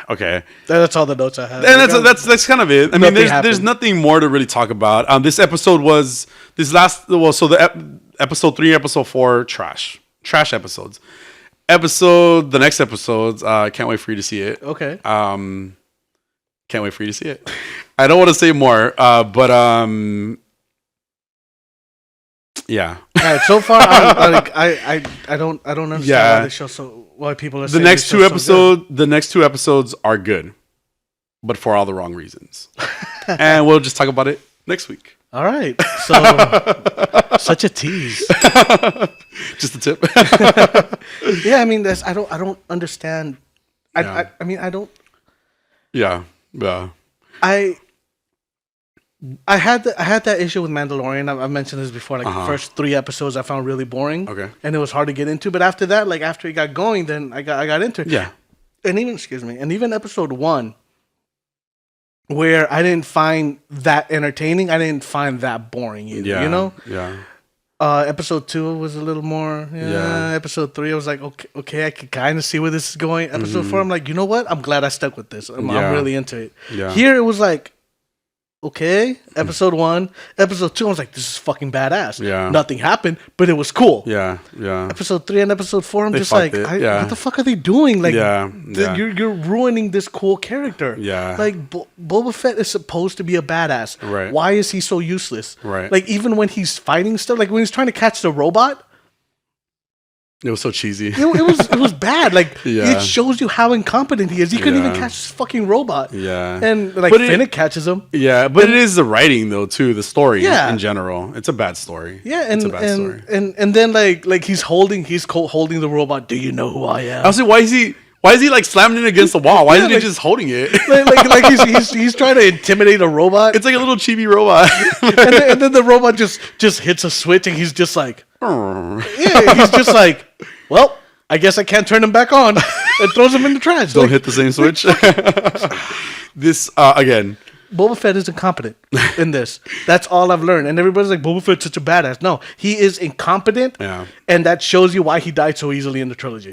okay, that's all the notes I have. And that's kind of it. I mean, there's nothing more to really talk about. This episode was episode 3, episode 4, trash episodes. The next episodes, can't wait for you to see it. Okay. Can't wait for you to see it. I don't want to say more, but yeah. All right. So far, I don't understand why the why people are saying the next two episodes are good, but for all the wrong reasons. And we'll just talk about it next week. All right. So such a tease. Just a tip. Yeah, I mean, I don't understand. Yeah. I mean, I don't. Yeah. Yeah. I had that issue with Mandalorian. I've mentioned this before. Like the first 3 episodes, I found really boring. Okay. And it was hard to get into. But after that, like after it got going, then I got into it. Yeah. And even episode 1, where I didn't find that entertaining, I didn't find that boring either. Yeah. You know. Yeah. Episode 2 was a little more. Yeah. Episode 3, I was like, okay, I could kind of see where this is going. Episode 4, I'm like, you know what? I'm glad I stuck with this. I'm really into it. Yeah. Here, it was like, okay, episode 1, episode 2, I was like, this is fucking badass. Yeah. Nothing happened, but it was cool. Yeah. Yeah. Episode 3 and episode 4, I'm just like, what the fuck are they doing? Like, you're ruining this cool character. Yeah. Like, Boba Fett is supposed to be a badass. Right. Why is he so useless? Right. Like, even when he's fighting stuff, like when he's trying to catch the robot, it was so cheesy. It was bad. Like, Yeah. it shows you how incompetent he is. He couldn't even catch this fucking robot. Yeah. And like Fennec catches him. Yeah, but it is the writing though too, the story Yeah. in general. It's a bad story. Yeah, it's a bad story. And then like he's holding the robot. Do you know who I am? I was like, why is he like slamming it against the wall? Why isn't he just holding it? like he's trying to intimidate a robot. It's like a little chibi robot. and then the robot just hits a switch and he's just like, yeah, he's just like, well, I guess I can't turn him back on. It throws him in the trash. Don't hit the same switch. This again. Boba Fett is incompetent in this. That's all I've learned. And everybody's like, Boba Fett's such a badass. No, he is incompetent. Yeah. And that shows you why he died so easily in the trilogy.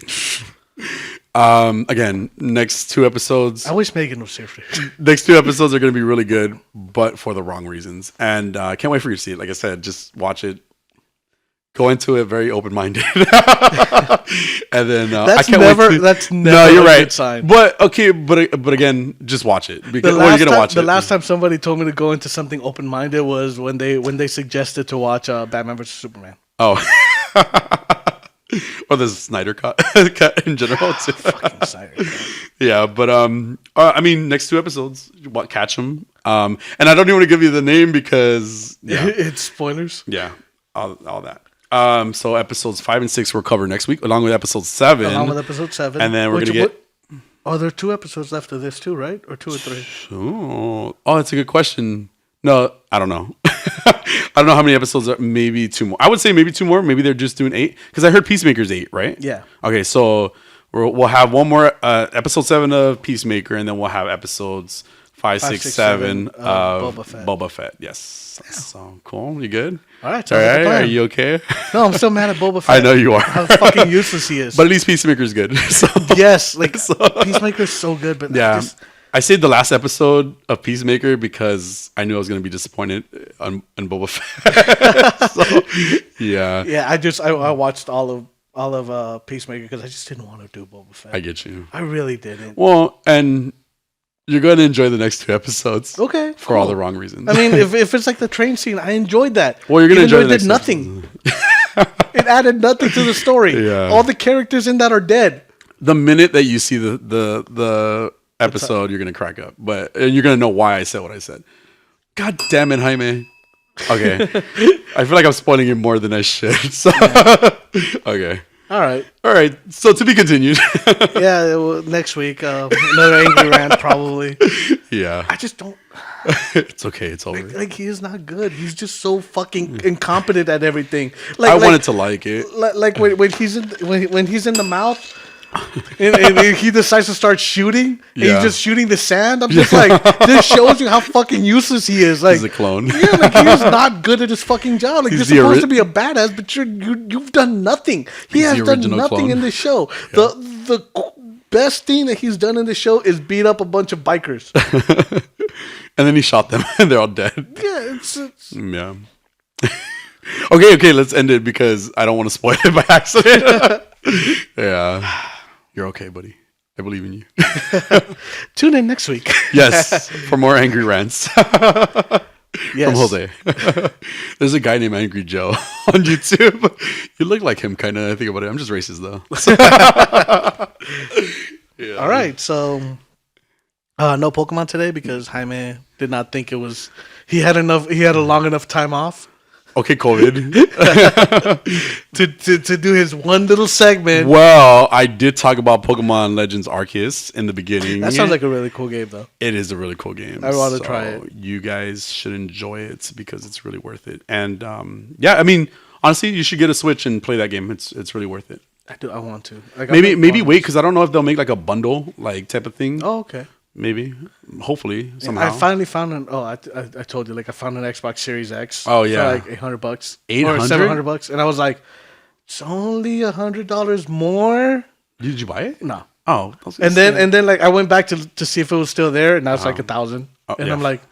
Again, next 2 episodes. I wish Megan was here for it. Next 2 episodes are going to be really good, but for the wrong reasons. And I can't wait for you to see it. Like I said, just watch it. Go into it very open-minded, and then that's never no, you're a right. good sign. But okay, but again, just watch it because you're gonna watch it. The last time somebody told me to go into something open-minded was when they suggested to watch Batman vs Superman. Oh, or the Snyder cut in general too. Fucking Snyder cut. Yeah, but I mean, next 2 episodes, catch them. And I don't even want to give you the name because it's spoilers. Yeah, all that. So episodes 5 and 6 we'll cover next week, along with episode 7. And then we're gonna get. Oh, there are 2 episodes left of this too, right? Or 2 or 3? Oh, that's a good question. No, I don't know. I don't know how many episodes are. Maybe 2 more. I would say maybe 2 more. Maybe they're just doing 8 because I heard Peacemaker's 8, right? Yeah. Okay, so we'll have one more episode 7 of Peacemaker, and then we'll have episodes 5, 6, 7 of Boba Fett. Yes. Yeah. So cool. You good? All right. Are you okay? No, I'm still mad at Boba Fett. I know you are. How fucking useless he is. But at least Peacemaker's good. So. Yes, Peacemaker's so good. But yeah, I saved the last episode of Peacemaker because I knew I was going to be disappointed in Boba Fett. So yeah. Yeah, I watched all of Peacemaker because I just didn't want to do Boba Fett. I get you. I really didn't. Well, and You're going to enjoy the next 2 episodes. Okay. For all the wrong reasons. I mean, if it's like the train scene, I enjoyed that. Well, you're going to enjoy it the did next nothing. It added nothing to the story. Yeah. All the characters in that are dead. The minute that you see the episode, you're going to crack up. And you're going to know why I said what I said. God damn it, Jaime. Okay. I feel like I'm spoiling it more than I should. So, okay. All right. So to be continued. Yeah. Well, next week, another angry rant probably. Yeah. I just don't. It's okay. It's over. Like he is not good. He's just so fucking incompetent at everything. Like I wanted to like it. Like when he's in the mouth. And he decides to start shooting. And he's just shooting the sand. I'm just like, this shows you how fucking useless he is. Like, he's a clone. Yeah, like he is not good at his fucking job. Like, you're supposed to be a badass, but you've done nothing. He has done nothing clone. In this show. Yeah. The best thing that he's done in this show is beat up a bunch of bikers. And then he shot them, and they're all dead. Yeah, it's yeah. Okay, let's end it because I don't want to spoil it by accident. Yeah. You're okay, buddy. I believe in you. Tune in next week. Yes, for more angry rants. Yes. From Jose. There's a guy named Angry Joe on YouTube. You look like him, kind of. I think about it. I'm just racist, though. Yeah. All right, so no Pokemon today because Jaime did not think it was. He had a long enough time off. Okay, COVID. to do his one little segment. Well, I did talk about Pokemon Legends Arceus in the beginning. That sounds like a really cool game, though. It is a really cool game. I want to try it. You guys should enjoy it because it's really worth it. And yeah, I mean, honestly, you should get a Switch and play that game. It's really worth it. I want to. Like, maybe wait because I don't know if they'll make like a bundle like type of thing. Oh, okay. Maybe, hopefully, somehow. I finally found I told you, I found an Xbox Series X. Oh yeah, for like $800. $800 or $700, and I was like, it's only $100 more. Did you buy it? No. Oh, and then like I went back to see if it was still there, and now it's like $1,000. And I'm like,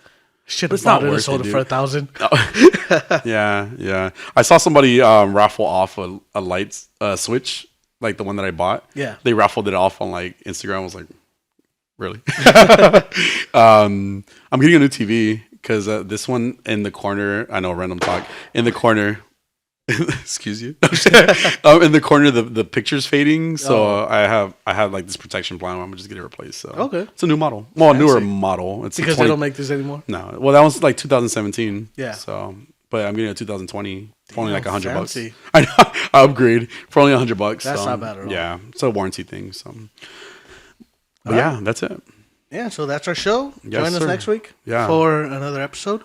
shit, it's not worth it. Sold it for $1,000. Oh. Yeah. I saw somebody raffle off a light Switch, like the one that I bought. Yeah, they raffled it off on like Instagram. I was like, really? I'm getting a new TV because this one in the corner. I know, random talk in the corner. Excuse you. In the corner, the picture's fading, so I have like this protection plan. I'm just gonna replace. So okay, it's a new model. Well, a newer model. It's because they don't make this anymore. No, well, that was like 2017. Yeah. So, but I'm getting a 2020 for only like $100. Fancy. I know. I upgrade for only $100. That's not bad at all. Yeah, it's a warranty thing. So. But yeah, that's it. Yeah, so that's our show. Yes, Join us next week for another episode.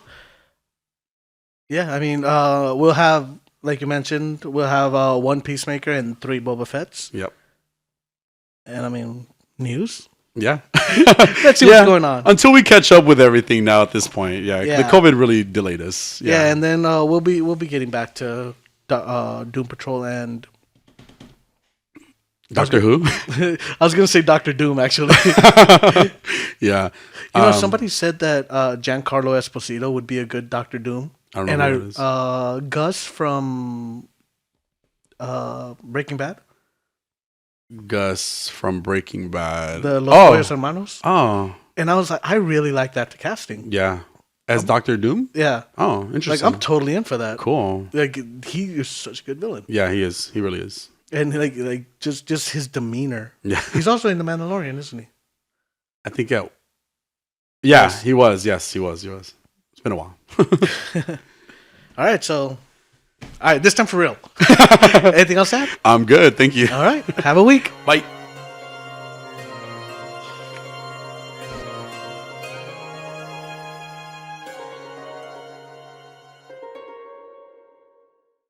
Yeah, I mean, we'll have, like you mentioned, we'll have 1 Peacemaker and 3 Boba Fetts. Yep. And I mean, news. Yeah. Let's see what's going on. Until we catch up with everything now at this point. Yeah. The COVID really delayed us. Yeah, and then we'll be getting back to Doom Patrol and Doctor Who? I was going to say Dr. Doom, actually. Yeah. You know, somebody said that Giancarlo Esposito would be a good Dr. Doom. I don't know who it is. Gus from Breaking Bad. Gus from Breaking Bad. The Los Pollos Hermanos. Oh. And I was like, I really like that casting. Yeah. As Dr. Doom? Yeah. Oh, interesting. Like, I'm totally in for that. Cool. Like, he is such a good villain. Yeah, he is. He really is. And like just his demeanor. Yeah. He's also in The Mandalorian, isn't he? I think yes. He was. Yes, he was. It's been a while. All right, this time for real. Anything else to add? I'm good. Thank you. All right. Have a week. Bye.